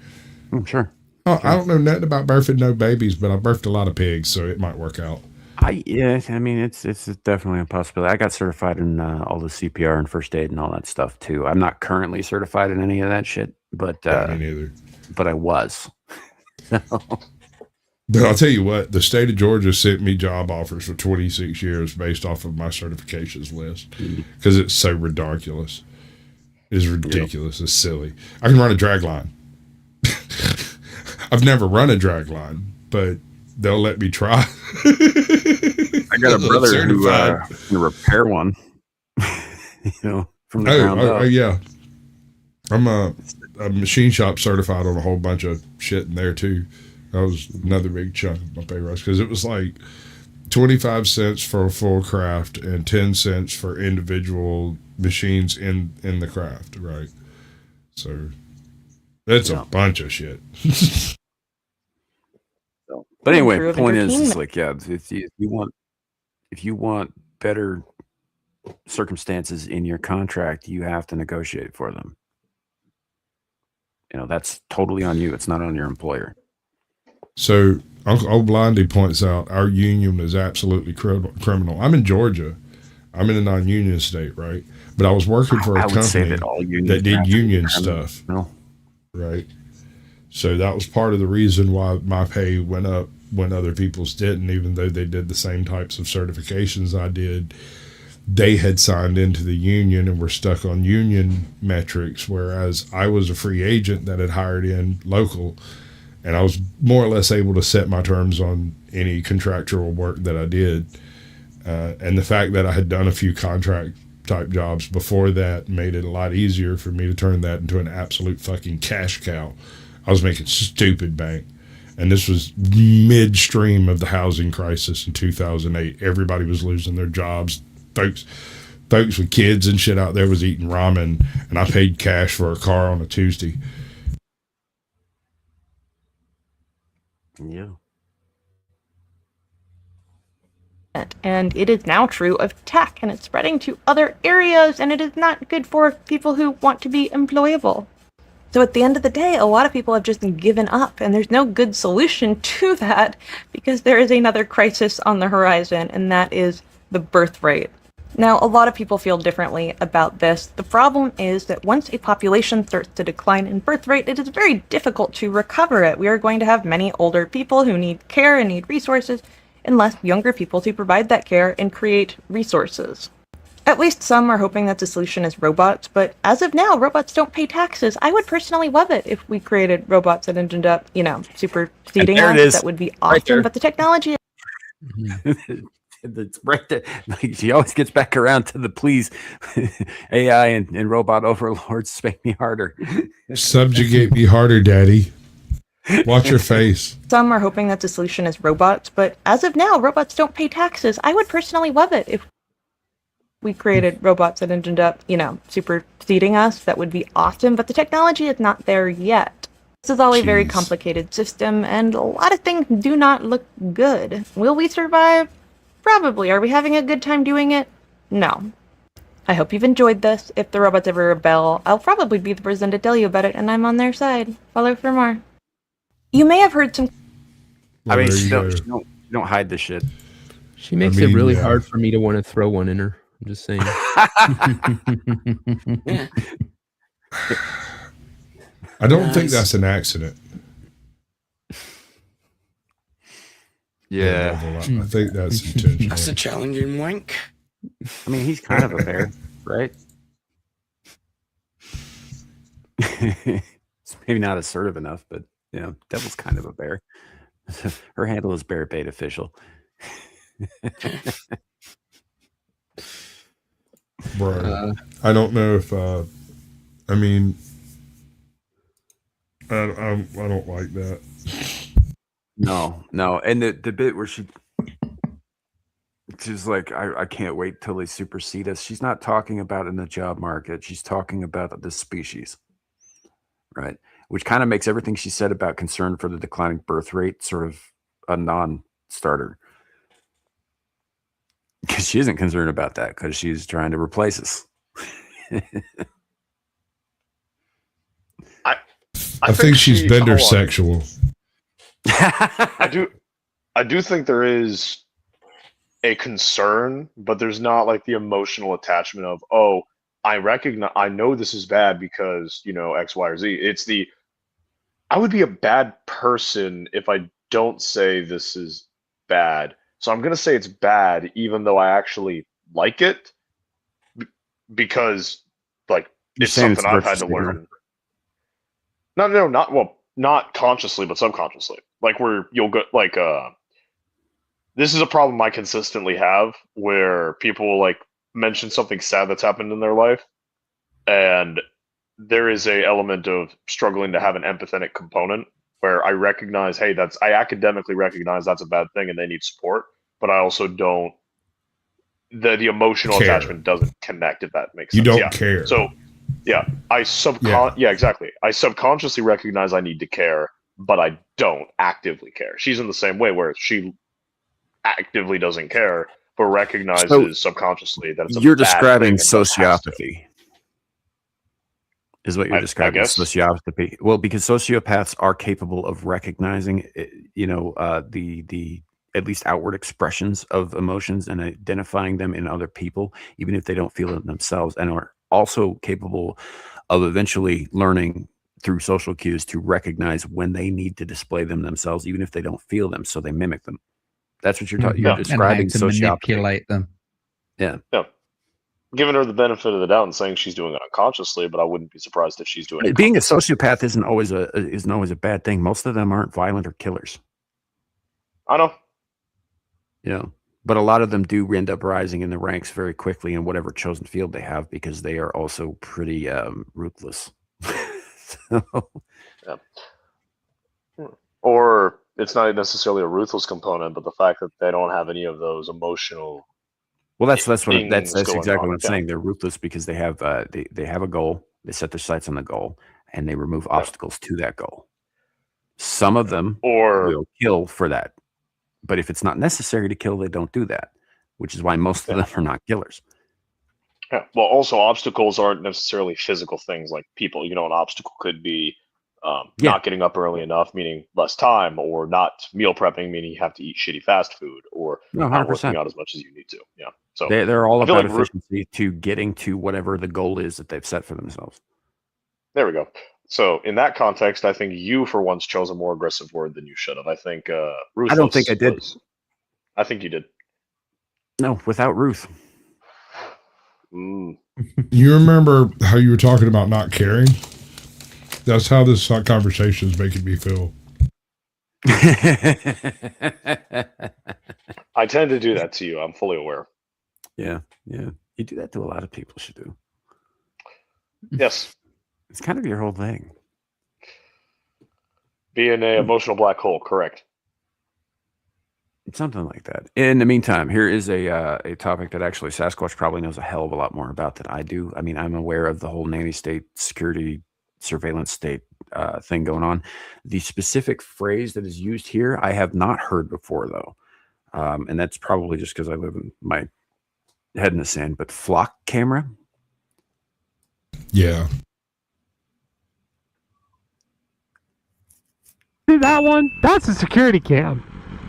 Sure. Oh, I don't know nothing about birthing no babies, but I birthed a lot of pigs, so it might work out. I mean, it's definitely a possibility. I got certified in all the CPR and first aid and all that stuff too. I'm not currently certified in any of that shit, but me neither. But I was. But I'll tell you what, the state of Georgia sent me job offers for 26 years based off of my certifications list because it's so ridiculous. It's ridiculous. It's silly. I can run a drag line. I've never run a drag line, but they'll let me try. I got a brother who can repair one. From the ground up. Yeah. I'm a machine shop certified on a whole bunch of shit in there too. That was another big chunk of my pay rise because it was like 25 cents for a full craft and 10 cents for individual machines in the craft, right? So that's a bunch of shit. But anyway, the point is like, yeah, if you want better circumstances in your contract, you have to negotiate for them. That's totally on you. It's not on your employer. So Uncle Blondie points out our union is absolutely criminal. I'm in Georgia. I'm in a non-union state, right? But I was working for a company that did union stuff, right? So that was part of the reason why my pay went up when other people's didn't, even though they did the same types of certifications I did. They had signed into the union and were stuck on union metrics, whereas I was a free agent that had hired in local, and I was more or less able to set my terms on any contractual work that I did. And the fact that I had done a few contract type jobs before that made it a lot easier for me to turn that into an absolute fucking cash cow. I was making stupid bank. And this was midstream of the housing crisis in 2008. Everybody was losing their jobs. Folks with kids and shit out there was eating ramen, and I paid cash for a car on a Tuesday. Yeah. And it is now true of tech, and it's spreading to other areas, and it is not good for people who want to be employable. So at the end of the day, a lot of people have just given up, and there's no good solution to that because there is another crisis on the horizon, and that is the birth rate. Now, a lot of people feel differently about this. The problem is that once a population starts to decline in birth rate, it is very difficult to recover it. We are going to have many older people who need care and need resources, and less younger people to provide that care and create resources. At least some are hoping that the solution is robots, but as of now, robots don't pay taxes. I would personally love it if we created robots that ended up, superseding us. That would be awesome, right, but the technology... It's right there. Like, she always gets back around to the please AI and robot overlords spank me harder. Subjugate me harder, daddy. Watch your face. Some are hoping that the solution is robots, but as of now, robots don't pay taxes. I would personally love it if we created robots that ended up, superseding us. That would be awesome, but the technology is not there yet. This is all a very complicated system, and a lot of things do not look good. Will we survive? Probably. Are we having a good time doing it? No. I hope you've enjoyed this. If the robots ever rebel, I'll probably be the person to tell you about it, and I'm on their side. Follow for more. You may have heard some... I mean, she don't hide the shit. She makes it really hard for me to want to throw one in her. I'm just saying. I don't think that's an accident. Yeah. I think that's intentional. That's a challenging wank. I mean, he's kind of a bear, right? It's maybe not assertive enough, but Devil's kind of a bear. Her handle is bear bait official. Bro, I don't know if I mean I don't like that. No, and the bit where she's like, I can't wait till they supersede us. She's not talking about in the job market. She's talking about the species, right? Which kind of makes everything she said about concern for the declining birth rate sort of a non-starter. Because she isn't concerned about that, because she's trying to replace us. I think she's bendersexual. I do think there is a concern, but there's not like the emotional attachment of, oh, I know this is bad because, X, Y, or Z. It's I would be a bad person if I don't say this is bad. So I'm going to say it's bad, even though I actually like it, because it's something I've had to learn. No, not, well, not consciously, but subconsciously. Like where you'll go, like, this is a problem I consistently have where people will like mention something sad that's happened in their life, and there is a element of struggling to have an empathetic component where I recognize, hey, I academically recognize that's a bad thing and they need support, but I also don't. The emotional attachment doesn't connect, if that makes sense. You don't care. So, yeah, yeah, exactly. I subconsciously recognize I need to care, but I don't actively care. She's in the same way where she actively doesn't care, but recognizes subconsciously that it's a you're bad describing thing and sociopathy. Is what you're describing. Sociopathy. Well, because sociopaths are capable of recognizing, the at least outward expressions of emotions and identifying them in other people, even if they don't feel it themselves, and are also capable of eventually learning through social cues to recognize when they need to display them themselves, even if they don't feel them, so they mimic them. That's what you're talking. You're describing and how to sociopathy. manipulate them. Yeah. Giving her the benefit of the doubt and saying she's doing it unconsciously, but I wouldn't be surprised if she's doing it. Being a sociopath isn't always a bad thing. Most of them aren't violent or killers. I know. But a lot of them do end up rising in the ranks very quickly in whatever chosen field they have, because they are also pretty ruthless. Or it's not necessarily a ruthless component, but the fact that they don't have any of those emotional. Well, that's exactly what I'm saying. Yeah. They're ruthless because they have they have a goal. They set their sights on the goal, and they remove obstacles to that goal. Some of them will kill for that, but if it's not necessary to kill, they don't do that, which is why most of them are not killers. Yeah. Well, also obstacles aren't necessarily physical things like people. An obstacle could be not getting up early enough, meaning less time, or not meal prepping, meaning you have to eat shitty fast food, or not working out as much as you need to. Yeah. So they're all about efficiency to getting to whatever the goal is that they've set for themselves. There we go. So in that context, I think you for once chose a more aggressive word than you should have. I think Ruth. I don't think I did. I think you did. No, without Ruth. You remember how you were talking about not caring? That's how this conversation is making me feel. I tend to do that to you. I'm fully aware. Yeah. You do that to a lot of people, Shadu. Yes. It's kind of your whole thing. Being an emotional black hole, correct. Something like that. In the meantime, here is a topic that actually Sasquatch probably knows a hell of a lot more about than I do. I mean, I'm aware of the whole nanny state security surveillance state thing going on. The specific phrase that is used here, I have not heard before, though. And that's probably just because I live in my head in the sand. But flock camera? Yeah. See that one? That's a security cam.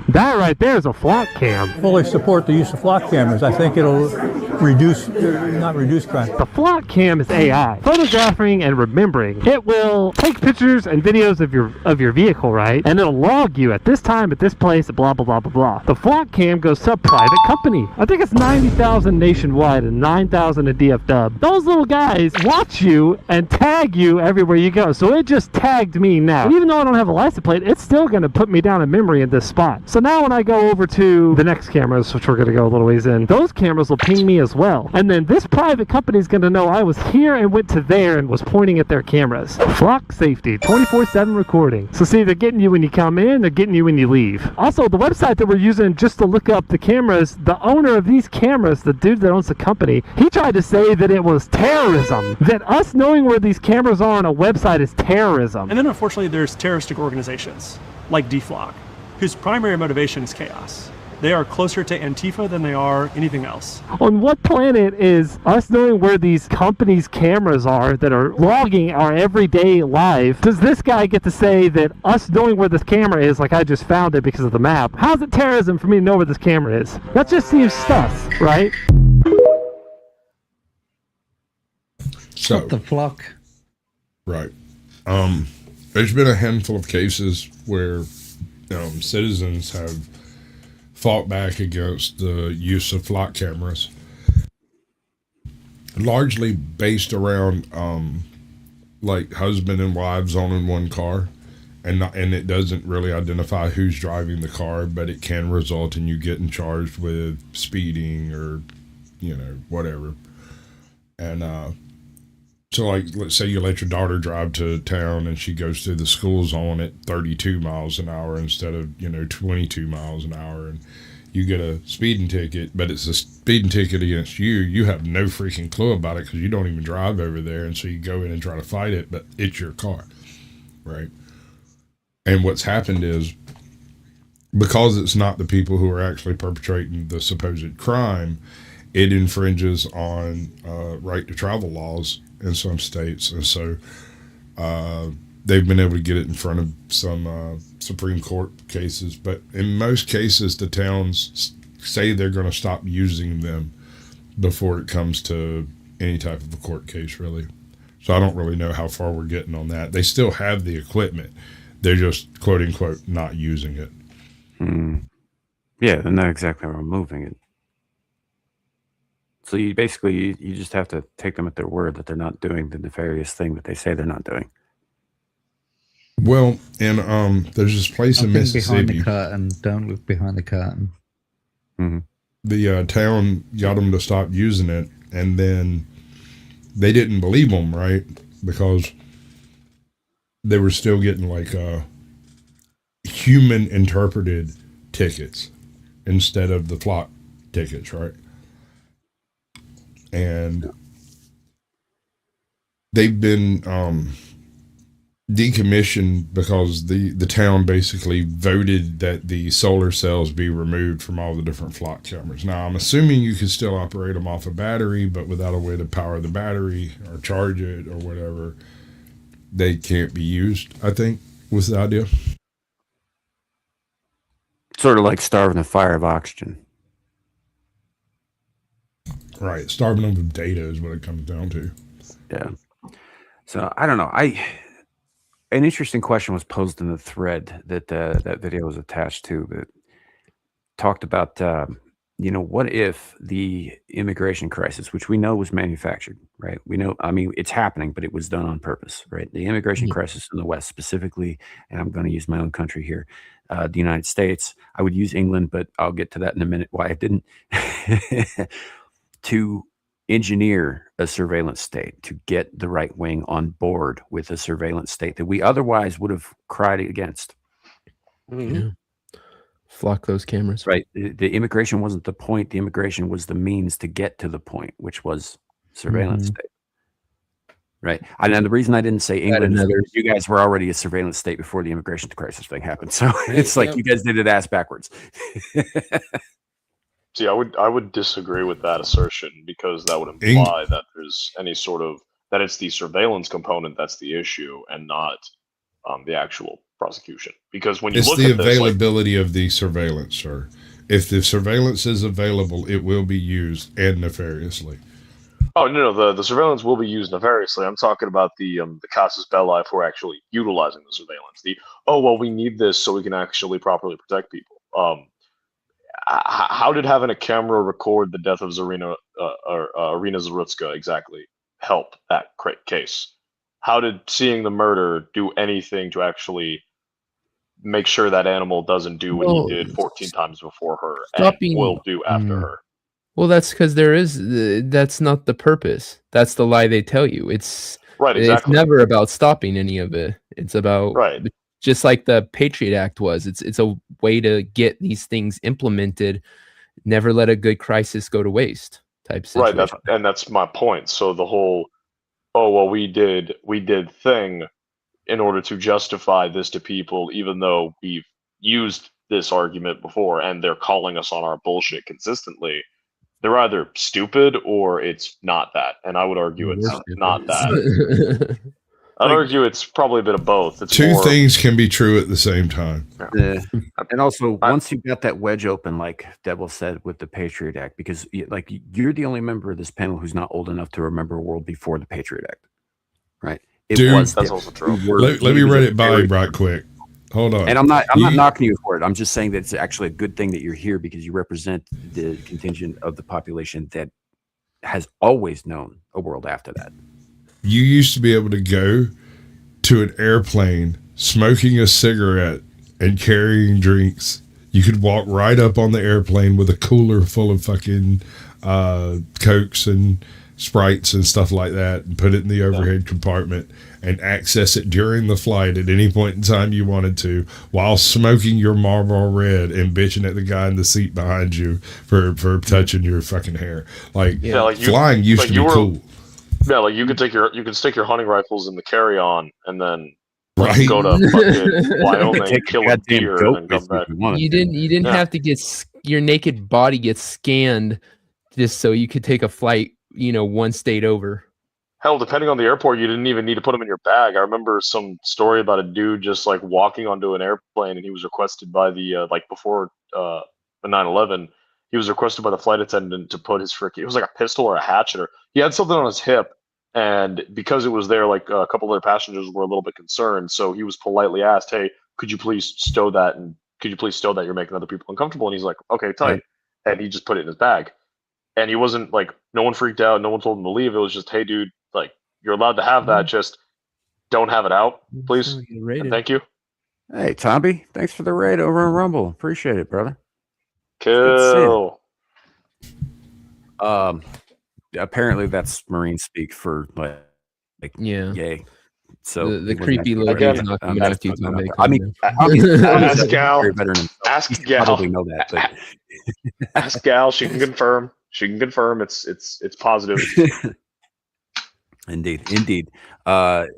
That right there is a flock cam. Fully support the use of flock cameras. I think it'll not reduce crime. The flock cam is AI, photographing and remembering. It will take pictures and videos of your vehicle, right? And it'll log you at this time, at this place, blah, blah, blah, blah, blah. The flock cam goes to a private company. I think it's 90,000 nationwide and 9,000 a DFW. Those little guys watch you and tag you everywhere you go. So it just tagged me now. And even though I don't have a license plate, it's still going to put me down in memory in this spot. So now when I go over to the next cameras, which we're going to go a little ways in, those cameras will ping me as well. And then this private company is going to know I was here and went to there and was pointing at their cameras. Flock safety, 24/7 recording. So see, they're getting you when you come in, they're getting you when you leave. Also, the website that we're using just to look up the cameras, the owner of these cameras, the dude that owns the company, he tried to say that it was terrorism. That us knowing where these cameras are on a website is terrorism. And then unfortunately there's terroristic organizations like DFLOC, whose primary motivation is chaos. They are closer to Antifa than they are anything else. On what planet is us knowing where these companies' cameras are that are logging our everyday life? Does this guy get to say that us knowing where this camera is, like I just found it because of the map, how's it terrorism for me to know where this camera is? That just seems sus, right? So, what the flock? Right. There's been a handful of cases where citizens have fought back against the use of flock cameras, largely based around like husband and wives owning one car, and it doesn't really identify who's driving the car, but it can result in you getting charged with speeding or, whatever. And so, like, let's say you let your daughter drive to town and she goes through the school zone at 32 miles an hour instead of 22 miles an hour, and you get a speeding ticket, but it's a speeding ticket against you. You have no freaking clue about it because you don't even drive over there, and so you go in and try to fight it, but it's your car, right? And what's happened is, because it's not the people who are actually perpetrating the supposed crime, it infringes on right to travel laws in some states, and so they've been able to get it in front of some Supreme Court cases. But in most cases, the towns say they're going to stop using them before it comes to any type of a court case, really. So I don't really know how far we're getting on that. They still have the equipment. They're just, quote unquote, not using it. Yeah, they're not exactly removing it. So you basically, you just have to take them at their word that they're not doing the nefarious thing that they say they're not doing. Well, and there's this place in Mississippi. Behind the curtain. Don't look behind the curtain. Mm-hmm. The town got them to stop using it, and then they didn't believe them, right? Because they were still getting like human interpreted tickets instead of the flock tickets, right? And they've been decommissioned because the town basically voted that the solar cells be removed from all the different flock cameras. Now, I'm assuming you could still operate them off a battery, but without a way to power the battery or charge it or whatever, they can't be used, I think, was the idea. Sort of like starving the fire of oxygen. Right. Starving them of data is what it comes down to. Yeah. So I don't know. An interesting question was posed in the thread that that video was attached to that talked about, what if the immigration crisis, which we know was manufactured, right? We know, I mean, it's happening, but it was done on purpose, right? The immigration crisis in the West specifically, and I'm going to use my own country here, the United States. I would use England, but I'll get to that in a minute, why I didn't. To engineer a surveillance state, to get the right wing on board with a surveillance state that we otherwise would have cried against. Yeah. Flock those cameras. Right. The immigration wasn't the point. The immigration was the means to get to the point, which was surveillance state. Right. And then the reason I didn't say England is because you guys were already a surveillance state before the immigration crisis thing happened. So it's like you guys did it ass backwards. See, I would disagree with that assertion, because that would imply that there's any sort of, that it's the surveillance component that's the issue and not the actual prosecution. Because when you look at this, availability of the surveillance, sir. If the surveillance is available, it will be used, and nefariously. Oh no, the surveillance will be used nefariously. I'm talking about the casus belli for actually utilizing the surveillance. We need this so we can actually properly protect people. How did having a camera record the death of Irina Zarutska exactly help that case? How did seeing the murder do anything to actually make sure that animal doesn't do what he did 14 times before her and will do after her? Well, that's because that's not the purpose. That's the lie they tell you. It's It's never about stopping any of it. It's about just like the Patriot Act was. It's a way to get these things implemented. Never let a good crisis go to waste type situation. Right, and that's my point. So the whole, we did thing in order to justify this to people, even though we've used this argument before and they're calling us on our bullshit consistently. They're either stupid or it's not that. And I would argue it's not that. I'd argue it's probably a bit of both. It's two things can be true at the same time. And also, once you got that wedge open, like Devil said with the Patriot Act, because like you're the only member of this panel who's not old enough to remember a world before the Patriot Act, right? That's also true. Let me run it by right quick. Hold on. And I'm not knocking you for it. I'm just saying that it's actually a good thing that you're here because you represent the contingent of the population that has always known a world after that. You used to be able to go to an airplane, smoking a cigarette and carrying drinks. You could walk right up on the airplane with a cooler full of fucking Cokes and Sprites and stuff like that, and put it in the overhead compartment and access it during the flight at any point in time you wanted to, while smoking your Marlboro Red and bitching at the guy in the seat behind you for touching your fucking hair. Like, flying used to be cool. Yeah, like you could stick your hunting rifles in the carry-on and then right. go to fucking Wyoming, kill a deer, and then come back. You didn't have to get your naked body gets scanned just so you could take a flight, one state over. Hell, depending on the airport, you didn't even need to put them in your bag. I remember some story about a dude just like walking onto an airplane, and he was requested by the before the 9/11. He was requested by the flight attendant to put his it was like a pistol or a hatchet, or he had something on his hip, and because it was there, like a couple other passengers were a little bit concerned, so he was politely asked, "Hey, could you please stow that? And could you please stow that? You're making other people uncomfortable." And he's like, "Okay, tight," Right. and he just put it in his bag. And he wasn't like, no one freaked out, no one told him to leave. It was just, "Hey, dude, like you're allowed to have that, just don't have it out, please. And thank you." Hey, Tomby, thanks for the raid over on Rumble. Appreciate it, brother. Cool. Apparently that's Marine speak for like yay. So the creepy little again, not going to do Tomby. I mean, ask Gal. Ask Gal. Probably know that, but ask Gal. She can confirm. It's positive. Indeed. But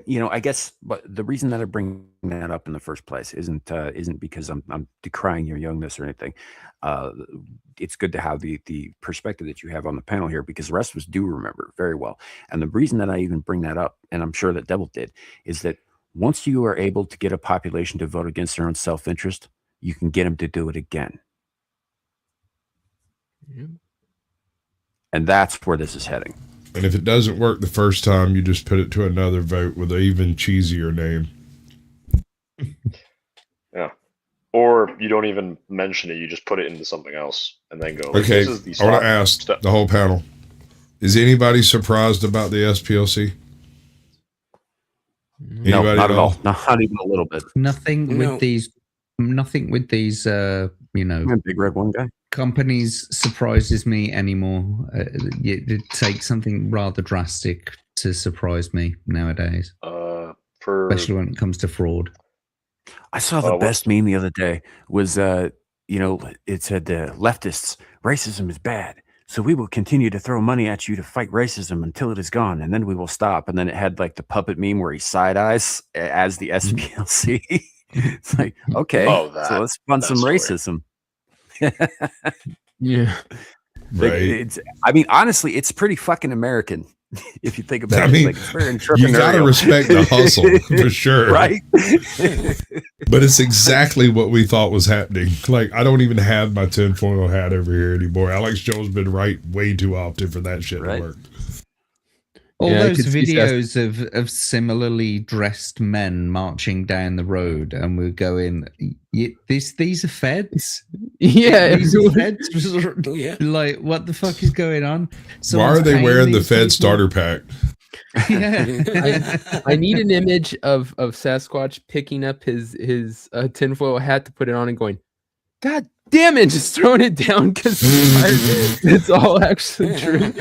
I guess, but the reason that I bring that up in the first place isn't because I'm decrying your youngness or anything. It's good to have the perspective that you have on the panel here, because the rest of us do remember very well. And the reason that I even bring that up, and I'm sure that Devil did, is that once you are able to get a population to vote against their own self-interest, you can get them to do it again. And that's where this is heading. And if it doesn't work the first time, you just put it to another vote with an even cheesier name. Yeah. Or you don't even mention it. You just put it into something else and then go. Okay, This is the I want to ask the whole panel. Is anybody surprised about the SPLC? No, Anybody not at all. Not even a little bit. Nothing with these Big red one guy. companies surprises me anymore. It takes something rather drastic to surprise me nowadays. Especially when it comes to fraud. I saw the best meme the other day was, it said, leftists, racism is bad. So we will continue to throw money at you to fight racism until it is gone, and then we will stop. And then it had like the puppet meme where he side eyes as the SPLC. It's like, okay, so let's fund some racism. Yeah. Right. I mean, honestly, it's pretty fucking American if you think about it. mean, Like, it's very you gotta respect the hustle for sure, right? But it's exactly what we thought was happening. Like, I don't even have my tinfoil hat over here anymore. Alex Jones been right way too often for that shit to work. All those videos of similarly dressed men marching down the road, and we're going, these are feds? Yeah. These are feds? Like, what the fuck is going on? Why are they wearing the Fed starter pack? Yeah. I need an image of Sasquatch picking up his tinfoil hat to put it on and going, "God damn it," just throwing it down because it's all actually true.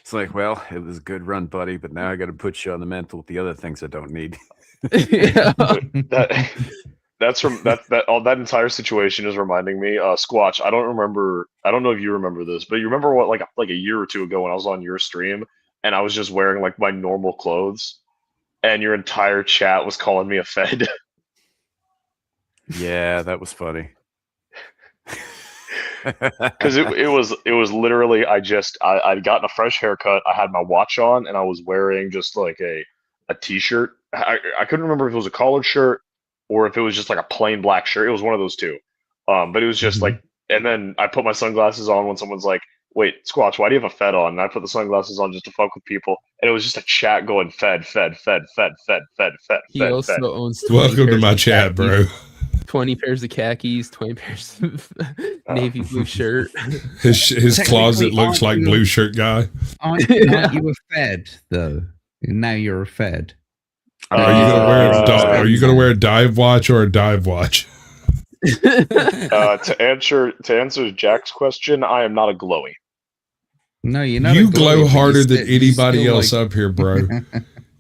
It's like, well, it was a good run, buddy, but now I got to put you on the mantle with the other things I don't need. That entire situation is reminding me, Squatch. I don't know if you remember this, but you remember what, like a year or two ago when I was on your stream and I was just wearing like my normal clothes, and your entire chat was calling me a Fed. Yeah, that was funny. Because it was literally I'd gotten a fresh haircut, I had my watch on, and I was wearing just like a t-shirt. I couldn't remember if it was a collared shirt or if it was just like a plain black shirt. It was one of those two. But it was just like, and then I put my sunglasses on when someone's like, "Wait, Squatch, why do you have a Fed on?" And I put the sunglasses on just to fuck with people, and it was just a chat going Fed. He also owns. Welcome to my chat, bro. 20 pairs of khakis, 20 pairs of navy blue shirt. His closet looks like blue shirt guy. Aren't you a Fed, though? Now you're a Fed. Are you gonna wear a dive watch or a dive watch? To answer Jack's question, I am not a glowy. No, you're not. You glow harder than anybody else up here, bro.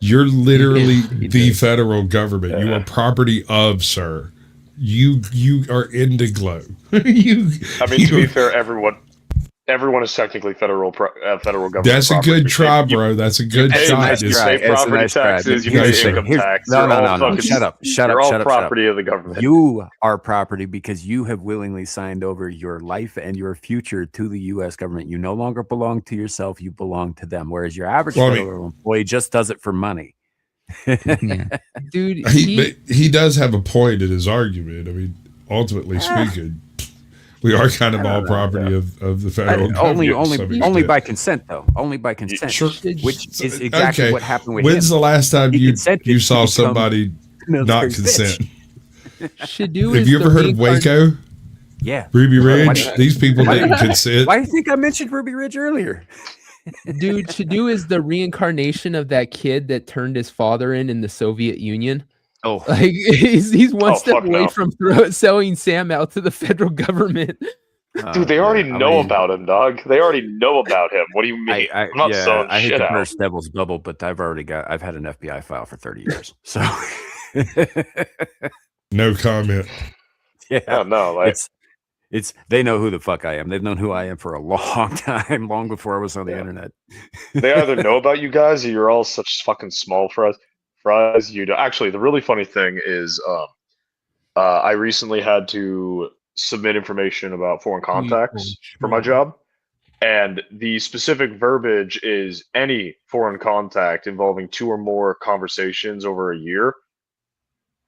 You're literally the federal government. You are property of, sir. You are into glow. To be fair, everyone is technically federal government. That's a good try, bro. That's a good shot. You pay property taxes. You pay income tax. No. Shut up. You're all property of the government. You are property because you have willingly signed over your life and your future to the U.S. government. You no longer belong to yourself. You belong to them. Whereas your average federal employee just does it for money. Dude, he does have a point in his argument. I mean, ultimately speaking, we are kind of all property of the federal government. Only by consent, though. Only by consent. Sure. Which is exactly what happened with When's him. the last time you saw become somebody not consent? Shadu Have you ever heard of Waco? Yeah. Ruby Ridge? These people didn't consent. Why do you think I mentioned Ruby Ridge earlier? Dude, Shadu is the reincarnation of that kid that turned his father in the Soviet Union. Oh, like he's one step away from selling Sam out to the federal government. Dude, they already know about him, dog. They already know about him. What do you mean? I'm not selling I hate shit to out. burst devil's bubble, but I've had an FBI file for 30 years. So no comment. Yeah, no, like it's they know who the fuck I am. They've known who I am for a long time, long before I was on the internet. They either know about you guys or you're all such fucking small for us. Actually, the really funny thing is I recently had to submit information about foreign contacts for my job, and the specific verbiage is any foreign contact involving 2 or more conversations over a year,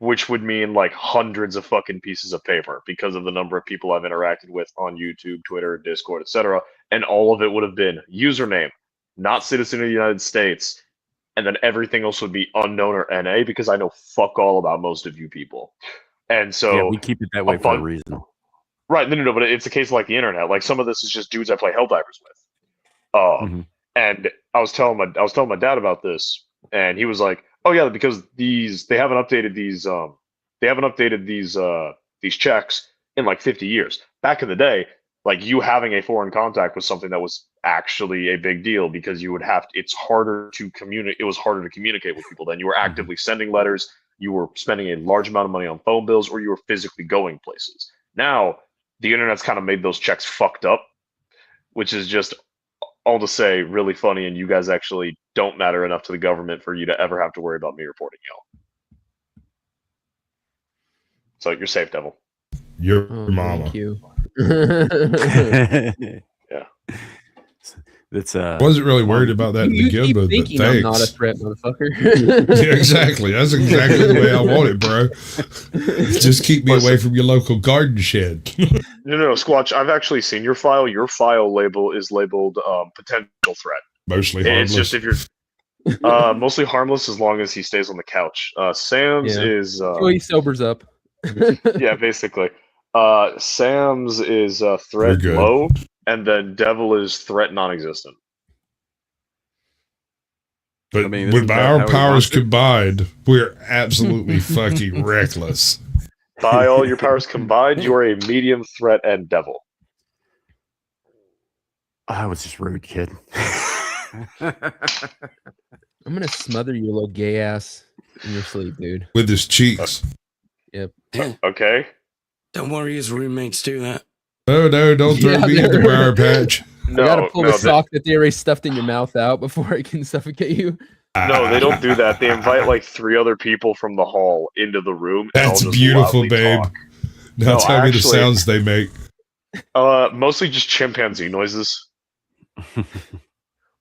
which would mean like hundreds of fucking pieces of paper because of the number of people I've interacted with on YouTube, Twitter, Discord, etc. And all of it would have been username, not citizen of the United States, and then everything else would be unknown or NA because I know fuck all about most of you people. And so we keep it that way for a reason. Right, no, but it's a case like the internet. Like some of this is just dudes I play Helldivers with. And I was telling my dad about this, and he was like, "Oh yeah, because they haven't updated these checks in like 50 years. Back in the day, like you having a foreign contact was something that was actually a big deal because you would have to, it's harder to communicate. It was harder to communicate with people then. You were actively sending letters, you were spending a large amount of money on phone bills, or you were physically going places. Now, the internet's kind of made those checks fucked up, which is just all to say really funny, and you guys actually don't matter enough to the government for you to ever have to worry about me reporting y'all. So you're safe, Devil. Your mama. Thank you. Yeah. It's wasn't really worried about that to begin with, but thanks. I'm not a threat, motherfucker. Yeah, exactly. That's exactly the way I want it, bro. Just keep me away from your local garden shed. No, Squatch. I've actually seen your file. Your file is labeled potential threat. Mostly harmless. It's just if you're mostly harmless as long as he stays on the couch. Sam's is he sobers up. Yeah, basically. Sam's is threat low, and then Devil is threat non-existent. But with our powers combined, we're absolutely fucking reckless. By all your powers combined, you are a medium threat and Devil. I was just rude, kid. I'm gonna smother your little gay ass in your sleep, dude. With his cheeks. Yep. Okay. Don't worry, his roommates do that. Oh no, don't throw me in the briar patch. No, you gotta pull the sock that they already stuffed in your mouth out before it can suffocate you. No, they don't do that. They invite like 3 other people from the hall into the room. That's beautiful, babe. Now tell me the sounds they make. Mostly just chimpanzee noises.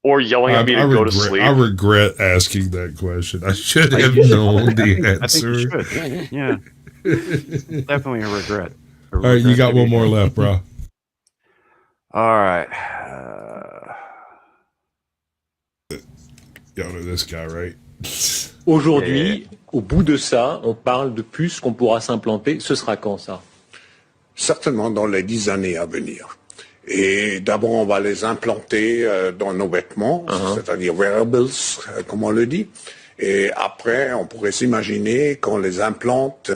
Or yelling at me to go to sleep. I regret asking that question. I should have known the answer. I think you should. Yeah. Definitely a regret. All right, you got one more left, bro. All right. Y'all know this guy, right? Aujourd'hui, au bout de ça, on parle de puces qu'on pourra s'implanter. Ce sera quand ça? Certainement dans les 10 années à venir. Et d'abord, on va les implanter dans nos vêtements, c'est-à-dire wearables, comme on le dit. Et après, on pourrait s'imaginer qu'on les implante.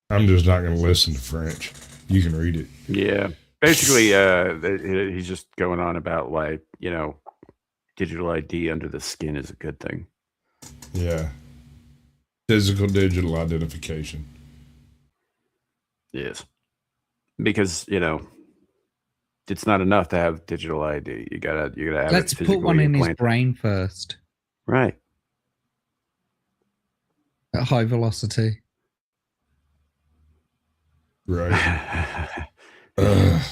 I'm just not going to listen to French. You can read it. Yeah. Basically, he's just going on about, like, you know, digital ID under the skin is a good thing. Yeah. Physical digital identification. Yes. Because, you know, it's not enough to have digital ID. You gotta have Let's it put one in his implanted. brain first. Right. At high velocity. Right.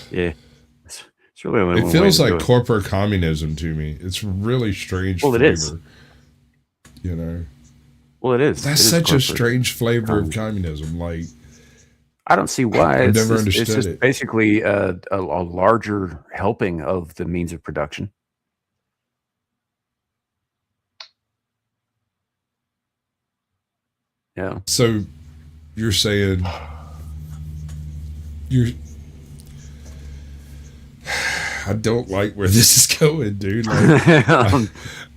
Yeah. It's really only it one feels way to like do it. corporate communism to me. It's really strange Well, it flavor. is. You know. Well, it is. That's It is such a corporate strange flavor of communism. Like, I don't see why. I've It's never just, understood it's just it. basically a larger helping of the means of production. Yeah. So you're saying I don't like where this is going, dude. Like,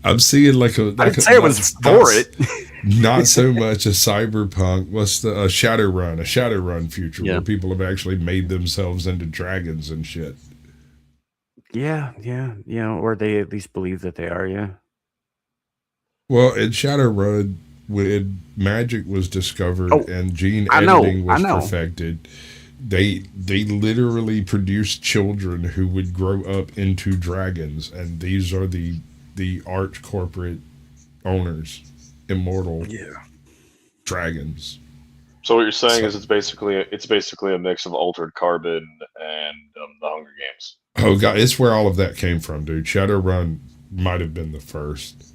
I'm seeing like a. I didn't say it was for it. Not so much a cyberpunk. What's the a Shadowrun future where people have actually made themselves into dragons and shit. Yeah, or they at least believe that they are. Yeah. Well, in Shadowrun, when magic was discovered and gene I know, editing was I know. perfected, they literally produced children who would grow up into dragons, and these are the arch corporate owners, immortal dragons. So what you're saying is it's basically a mix of Altered Carbon and the Hunger Games. Oh god, it's where all of that came from, dude. Shadowrun might have been the first.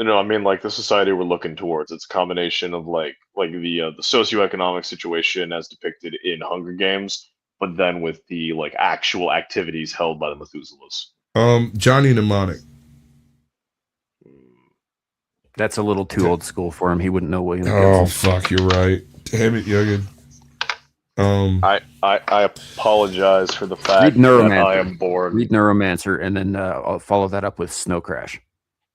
No, I mean, like, the society we're looking towards. It's a combination of like the socioeconomic situation as depicted in Hunger Games, but then with the like actual activities held by the Methuselahs. Johnny Mnemonic. That's a little too old school for him. He wouldn't know William Oh Gibson. fuck, you're right. Damn it, Youngin. I apologize for the fact Read Neuromancer. that I am bored. Read Neuromancer, and then I'll follow that up with Snow Crash,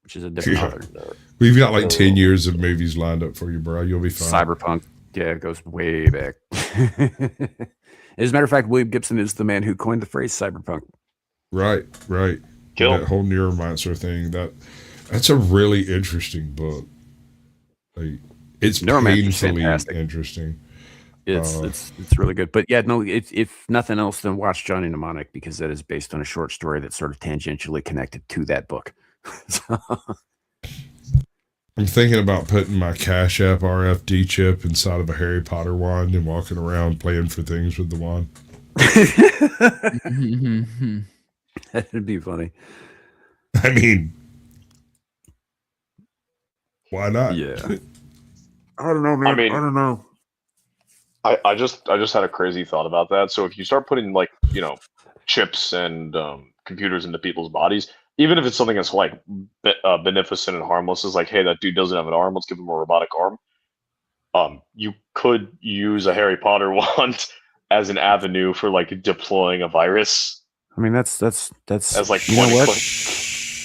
which is a different author. We've got like 10 years of movies lined up for you, bro. You'll be fine. Cyberpunk, yeah, it goes way back. As a matter of fact, William Gibson is the man who coined the phrase cyberpunk. Right. Kill. That whole Neuromancer thing. That's a really interesting book. Like, it's Neuromancer's painfully fantastic. Interesting. It's really good. But yeah, no, if nothing else, then watch Johnny Mnemonic, because that is based on a short story that's sort of tangentially connected to that book. So, I'm thinking about putting my Cash App RFD chip inside of a Harry Potter wand and walking around playing for things with the wand. that'd be funny. I mean, why not? Yeah. I don't know, man. I mean, I don't know. I just had a crazy thought about that. So if you start putting like, you know, chips and computers into people's bodies, even if it's something that's like beneficent and harmless, is like, hey, that dude doesn't have an arm, let's give him a robotic arm. You could use a Harry Potter wand as an avenue for like deploying a virus. I mean, that's as like, you know what?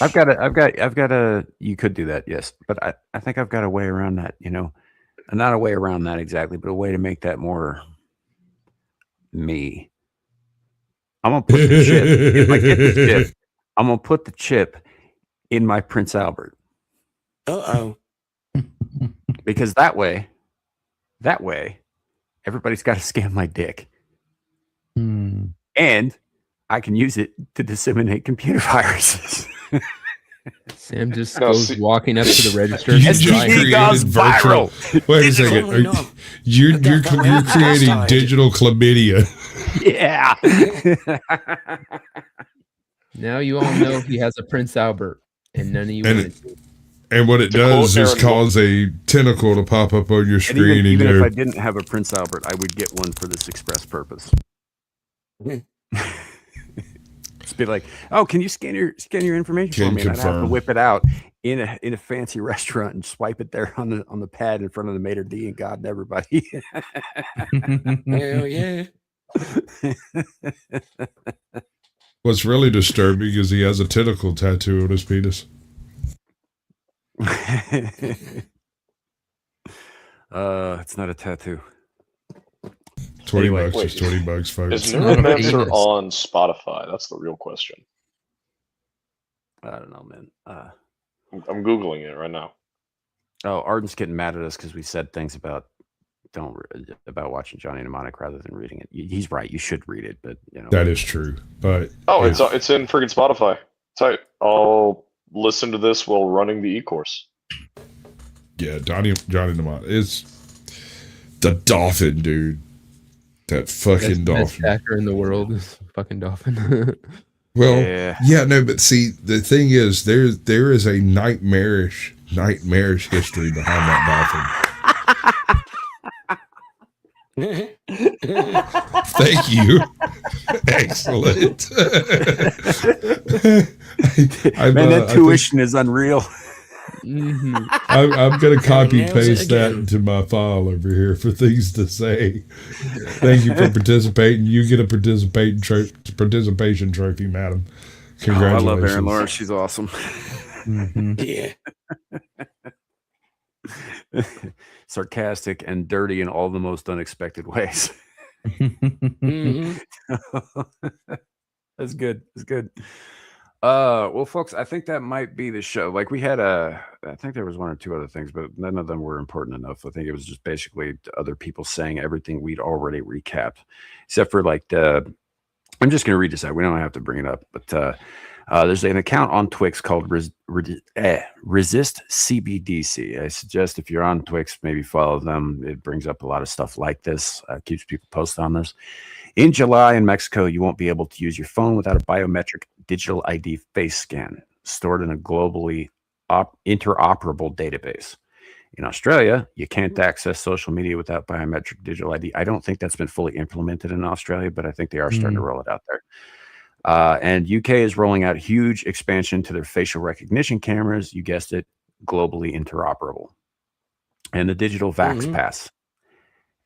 I've got a. You could do that, yes, but I think I've got a way around that. You know, not a way around that exactly, but a way to make that more me. I'm gonna put the chip. If I get the chip, I'm gonna put the chip in my Prince Albert. Because that way, everybody's got to scan my dick, and I can use it to disseminate computer viruses. Sam just goes walking up to the register. You just created virtual. Wait a second. You're creating digital chlamydia. Yeah. Now you all know he has a Prince Albert, and none of you wanted to. And what it does is cause a tentacle to pop up on your screen. Even if I didn't have a Prince Albert, I would get one for this express purpose. Just be like, oh, can you scan your information for me? And I'd have to whip it out in a fancy restaurant and swipe it there on the pad in front of the maitre d' and God and everybody. Hell yeah. What's really disturbing is he has a tentacle tattoo on his penis. It's not a tattoo. 20 Anyway. bucks is 20 bucks, folks. Is Neuromancer on Spotify? That's the real question. I don't know, man. I'm Googling it right now. Oh, Arden's getting mad at us because we said things about watching Johnny Mnemonic rather than reading it. He's right. You should read it, but you know that is true. But it's in friggin' Spotify. Tight. I'll listen to this while running the e-course. Yeah, Johnny Mnemonic is the dolphin, dude. That fucking dolphin. Best hacker in the world is fucking dolphin. Well, yeah, no, but see, the thing is, there is a nightmarish history behind that dolphin. Thank you. Excellent. Man, that tuition is unreal. I'm going to copy paste that into my file over here for things to say. Thank you for participating. You get a participation trophy, madam. Congratulations. I love Erin Lawrence. She's awesome. Yeah. Sarcastic and dirty in all the most unexpected ways. That's good. That's good. Well, folks, I think that might be the show. Like we had I think there was one or two other things, but none of them were important enough. I think it was just basically other people saying everything we'd already recapped, except for like I'm just going to read this out. We don't have to bring it up, but there's an account on Twix called Resist CBDC. I suggest if you're on Twix, maybe follow them. It brings up a lot of stuff like this, keeps people posted on this. In July in Mexico, you won't be able to use your phone without a biometric digital ID face scan stored in a globally interoperable database. In Australia, you can't access social media without biometric digital ID. I don't think that's been fully implemented in Australia, but I think they are starting to roll it out there. And UK is rolling out huge expansion to their facial recognition cameras. You guessed it, globally interoperable. And the digital Vax Pass.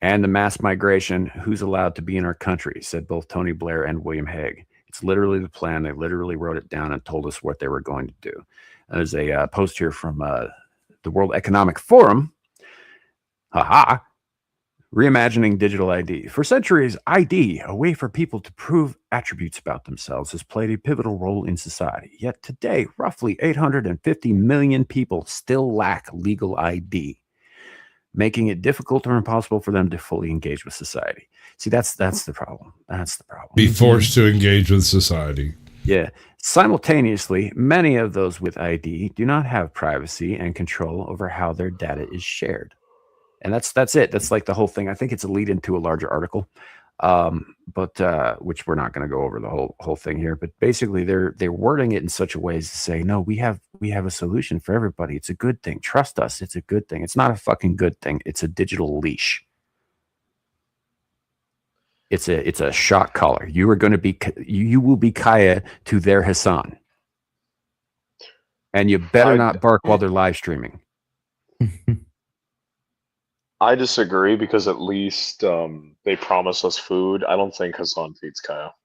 And the mass migration, who's allowed to be in our country, said both Tony Blair and William Hague. It's literally the plan. They literally wrote it down and told us what they were going to do. And there's a post here from the World Economic Forum. Reimagining digital ID. For centuries, ID, a way for people to prove attributes about themselves, has played a pivotal role in society. Yet today, roughly 850 million people still lack legal ID, making it difficult or impossible for them to fully engage with society. See, that's the problem. That's the problem. Be forced to engage with society. Yeah. Simultaneously, many of those with ID do not have privacy and control over how their data is shared. And that's it. That's like the whole thing. I think it's a lead into a larger article, but which we're not going to go over the whole thing here. But basically, they're wording it in such a way as to say, no, we have a solution for everybody. It's a good thing. Trust us. It's a good thing. It's not a fucking good thing. It's a digital leash. It's a shock collar. You are going to be you will be Kaya to their Hassan, and you better not bark while they're live streaming. I disagree because at least they promise us food. I don't think Hassan feeds Kaya.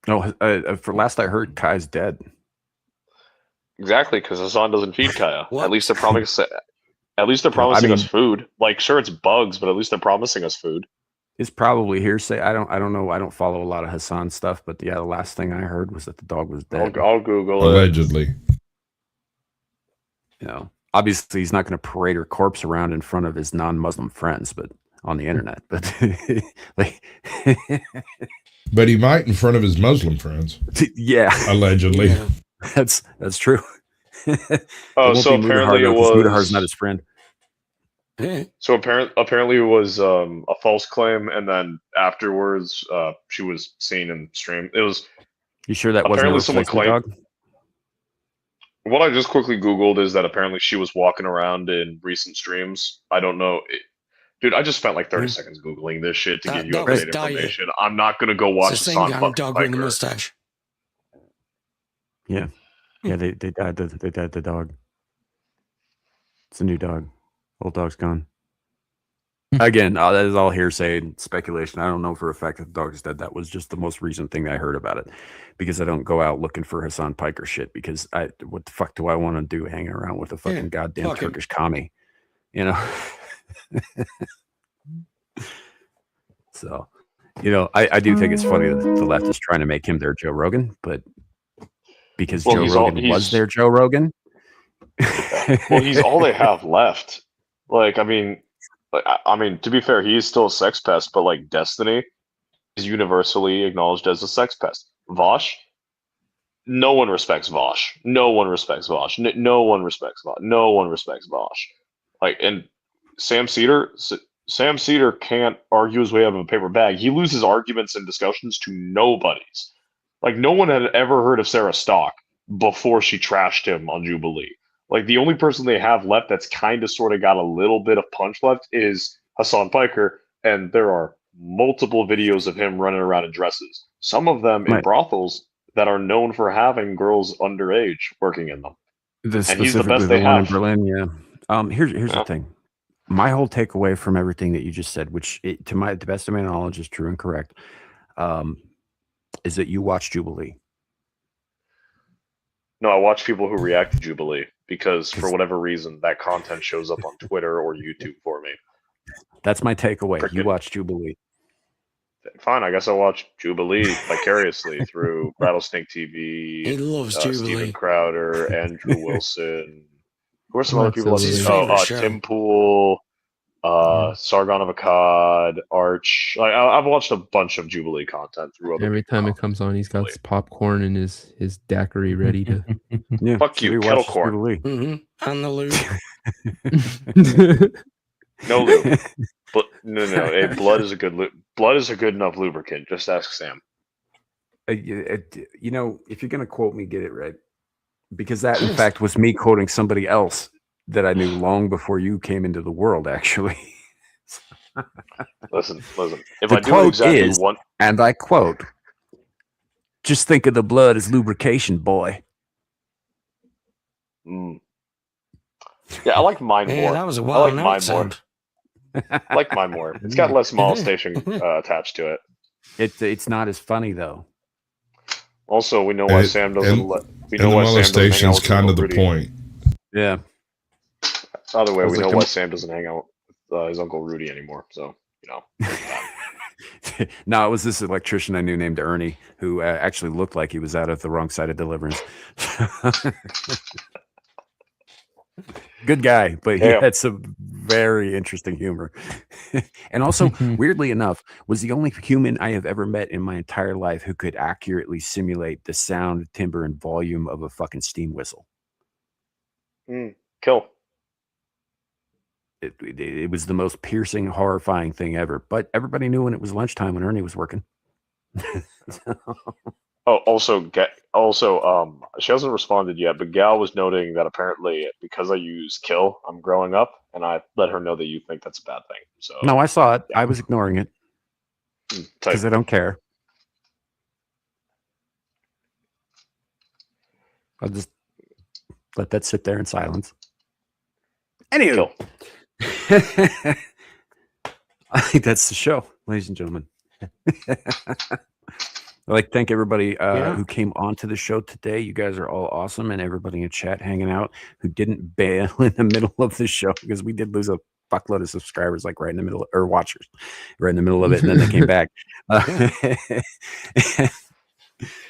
No, for last I heard, Kai's dead. Exactly, because Hassan doesn't feed Kaya. At least they're promising. At least they're promising us food. Like, sure, it's bugs, but at least they're promising us food. It's probably hearsay. I don't know. I don't follow a lot of Hassan stuff, but yeah, the last thing I heard was that the dog was dead. I'll Google allegedly. You know, obviously he's not going to parade her corpse around in front of his non-Muslim friends, but on the internet. But but he might in front of his Muslim friends. Yeah, allegedly. Yeah. That's true. Oh, so apparently it was Mudahar's not his friend. So apparently it was a false claim, and then afterwards she was seen in stream. It was. You sure that wasn't apparently someone claimed? Dog? What I just quickly Googled is that apparently she was walking around in recent streams. I don't know. Dude, I just spent like 30 seconds Googling this shit to give you updated information. I'm not going to go watch the song fucking dog with the mustache. Yeah. Yeah, they died the dog. It's a new dog. Old dog's gone. Again, that is all hearsay and speculation. I don't know for a fact that the dog is dead. That was just the most recent thing I heard about it, because I don't go out looking for Hassan Piker shit. Because what the fuck do I want to do hanging around with a fucking goddamn Turkish commie? You know. So, I do think it's funny that the left is trying to make him their Joe Rogan, but because Joe Rogan was their Joe Rogan. Well, he's all they have left. I mean, to be fair, he is still a sex pest, but like Destiny is universally acknowledged as a sex pest. Vosh, no one respects Vosh. No one respects Vosh. No one respects Vosh. No one respects Vosh. And Sam Cedar can't argue his way out of a paper bag. He loses arguments and discussions to nobodies. No one had ever heard of Sarah Stock before she trashed him on Jubilee. The only person they have left that's kind of sort of got a little bit of punch left is Hassan Piker, and there are multiple videos of him running around in dresses. Some of them in brothels that are known for having girls underage working in them. And he's the best they have. In Berlin, yeah. Here's the thing. My whole takeaway from everything that you just said, which to the best of my knowledge is true and correct, is that you watch Jubilee. No, I watch people who react to Jubilee because for whatever reason that content shows up on Twitter or YouTube for me. That's my takeaway. You watch Jubilee. Fine, I guess I'll watch Jubilee vicariously through Rattlesnake TV. He loves Jubilee. Steven Crowder, Andrew Wilson. Who are some other people? Tim Tim Pool, Sargon of Akkad, Arch. I've watched a bunch of Jubilee content through other. Every time it comes on, he's got his popcorn and his daiquiri ready to. Yeah, fuck you, kettle corn. And the lube. No lube. But no. Hey, blood is a good blood is a good enough lubricant. Just ask Sam. If you're gonna quote me, get it right, because that in fact was me quoting somebody else that I knew long before you came into the world. Actually, listen. If the I do quote exactly is, and I quote, "Just think of the blood as lubrication, boy." Yeah, I like mine more. Yeah, that was a wild I like mine sound. more. I like mine more. It's got less molestation attached to it. It's not as funny though. Also, we know why Sam doesn't let. We And know the why Sam doesn't hang out molestation's with kind of Uncle the Rudy. point. Yeah. Either way, we like know the- why Sam doesn't hang out with his Uncle Rudy anymore. So No, it was this electrician I knew named Ernie who actually looked like he was out of the wrong side of Deliverance. Good guy, but he had some very interesting humor. And also, weirdly enough, was the only human I have ever met in my entire life who could accurately simulate the sound, timbre, and volume of a fucking steam whistle. Kill. It was the most piercing, horrifying thing ever. But everybody knew when it was lunchtime when Ernie was working. Oh, also, she hasn't responded yet, but Gal was noting that apparently because I use kill, I'm growing up, and I let her know that you think that's a bad thing. So No, I saw it. I was ignoring it because I don't care. I'll just let that sit there in silence. Anywho, I think that's the show, ladies and gentlemen. I'd like to thank everybody who came onto the show today. You guys are all awesome, and everybody in chat hanging out who didn't bail in the middle of the show, because we did lose a fuckload of subscribers, like right in the middle, or watchers, right in the middle of it, and then they came back.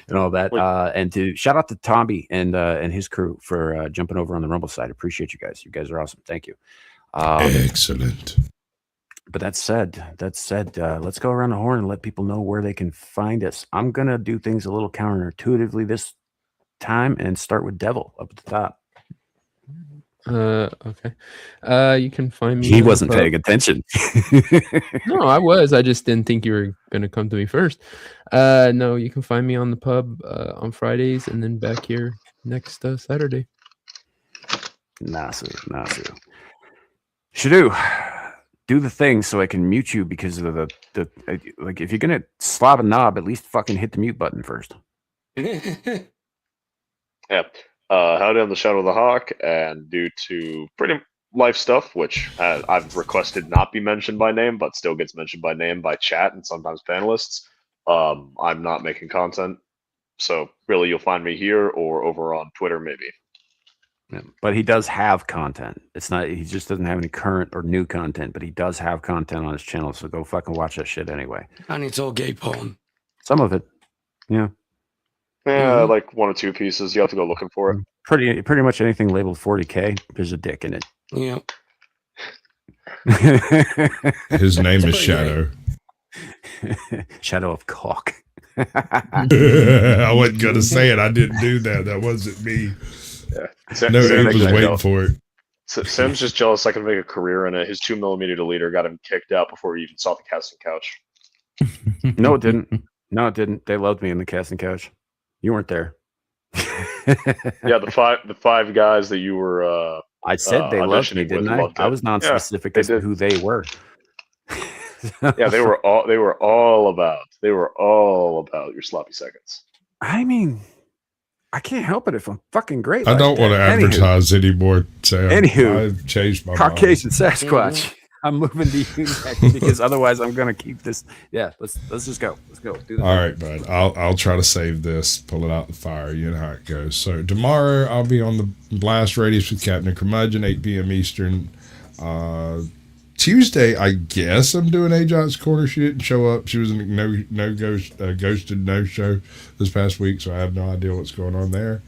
And all that. And to shout out to Tommy and his crew for jumping over on the Rumble side. Appreciate you guys. You guys are awesome. Thank you. Excellent. But that said, let's go around the horn and let people know where they can find us. I'm gonna do things a little counterintuitively this time and start with Devil up at the top. Okay. You can find me. He wasn't paying attention. No, I was. I just didn't think you were gonna come to me first. No, you can find me on the pub on Fridays, and then back here next Saturday. Nasu. Shadu, do the thing so I can mute you, because of the like, if you're gonna slap a knob, at least fucking hit the mute button first. Yep. Howdy on the Shadow of the Hawk, and due to pretty life stuff, which I've requested not be mentioned by name, but still gets mentioned by name by chat and sometimes panelists. I'm not making content, so really you'll find me here or over on Twitter maybe. Yeah, but he does have content. It's not, he just doesn't have any current or new content, but he does have content on his channel. So go fucking watch that shit anyway. And it's all gay porn. Some of it. Yeah. Yeah, like 1 or 2 pieces. You have to go looking for it. Pretty much anything labeled 40K, there's a dick in it. Yeah. His name is Shadow. Shadow of cock. I wasn't gonna say it. I didn't do that. That wasn't me. Yeah. No, he was waiting for it. Sam's just jealous I can make a career in it. His 2mm deleter got him kicked out before he even saw the casting couch. No, it didn't. No, it didn't. They loved me in the casting couch. You weren't there. Yeah, the five guys that you were. I said they loved me, didn't I? I was non-specific as to who they were. Yeah, they were all about your sloppy seconds. I mean, I can't help it if I'm fucking great. I don't want to advertise anymore, Sam. Anywho, I've changed my Caucasian mind. Sasquatch. I'm moving to you next because otherwise I'm gonna keep this. Yeah, let's just go. Let's go. Do the All right, bud. I'll try to save this, pull it out the fire. You know how it goes. So tomorrow I'll be on the Blast Radius with Captain Curmudgeon, 8 p.m. Eastern. Tuesday, I guess I'm doing Ajax Corner. She didn't show up. She was in a ghosted no show this past week, so I have no idea what's going on there.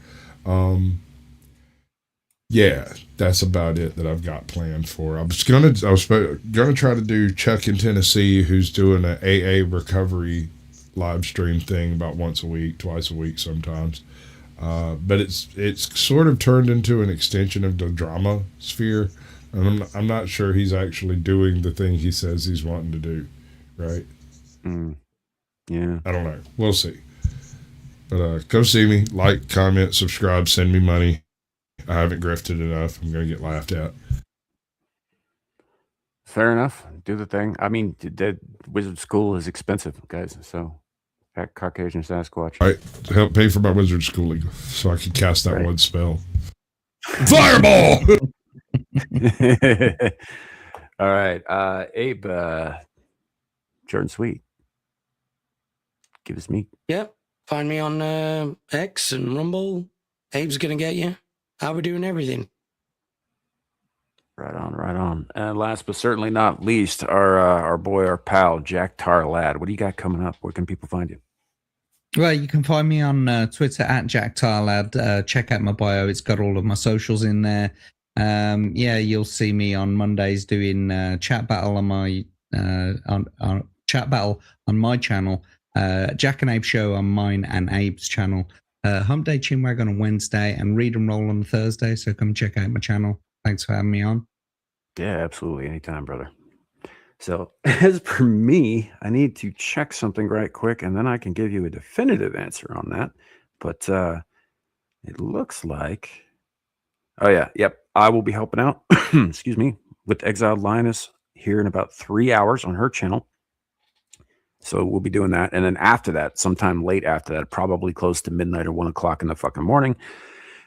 Yeah, that's about it that I've got planned for. I was gonna try to do Chuck in Tennessee, who's doing an AA recovery live stream thing about once a week, twice a week sometimes. But it's sort of turned into an extension of the drama sphere. And I'm not sure he's actually doing the thing he says he's wanting to do, right? Yeah. I don't know. We'll see. But go see me, like, comment, subscribe, send me money. I haven't grifted enough. I'm going to get laughed at. Fair enough. Do the thing. I mean, the wizard school is expensive, guys. So, at Caucasian Sasquatch. All right. To help pay for my wizard schooling so I can cast that one spell. Fireball! All right. Abe, Jordan Sweet. Give us meat. Yep. Find me on X and Rumble. Abe's going to get you. How we doing everything. Right on, right on. And last but certainly not least, our boy, our pal, Jack Tar Lad. What do you got coming up? Where can people find you? Well, you can find me on Twitter at Jack Tarlad. Check out my bio. It's got all of my socials in there. Yeah, you'll see me on Mondays doing chat battle on my on chat battle on my channel. Jack and Abe show on mine and Abe's channel. Hump Day Chinwag on a Wednesday and Read and Roll on a Thursday. So come check out my channel. Thanks for having me on. Yeah, absolutely. Anytime, brother. So as for me, I need to check something right quick, and then I can give you a definitive answer on that. But it looks like, oh yeah, yep, I will be helping out, excuse me, with Exiled Lioness here in about 3 hours on her channel. So we'll be doing that. And then after that, sometime late after that, probably close to midnight or 1 o'clock in the fucking morning,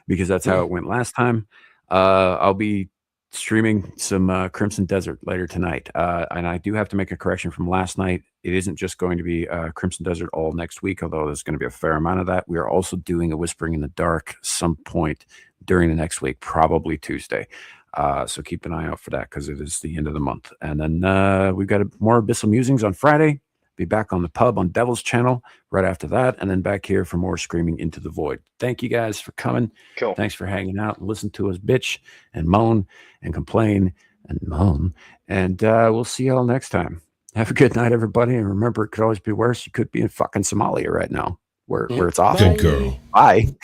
because that's how it went last time. I'll be streaming some Crimson Desert later tonight. And I do have to make a correction from last night. It isn't just going to be Crimson Desert all next week, although there's going to be a fair amount of that. We are also doing a Whispering in the Dark some point during the next week, probably Tuesday. So keep an eye out for that because it is the end of the month. And then we've got more Abyssal Musings on Friday. Be back on the pub on Devil's channel right after that, and then back here for more Screaming into the Void. Thank you guys for coming. Cool. Thanks for hanging out and listen to us bitch and moan and complain and moan. And we'll see y'all next time. Have a good night, everybody. And remember, it could always be worse. You could be in fucking Somalia right now where it's awful. Good girl. Bye.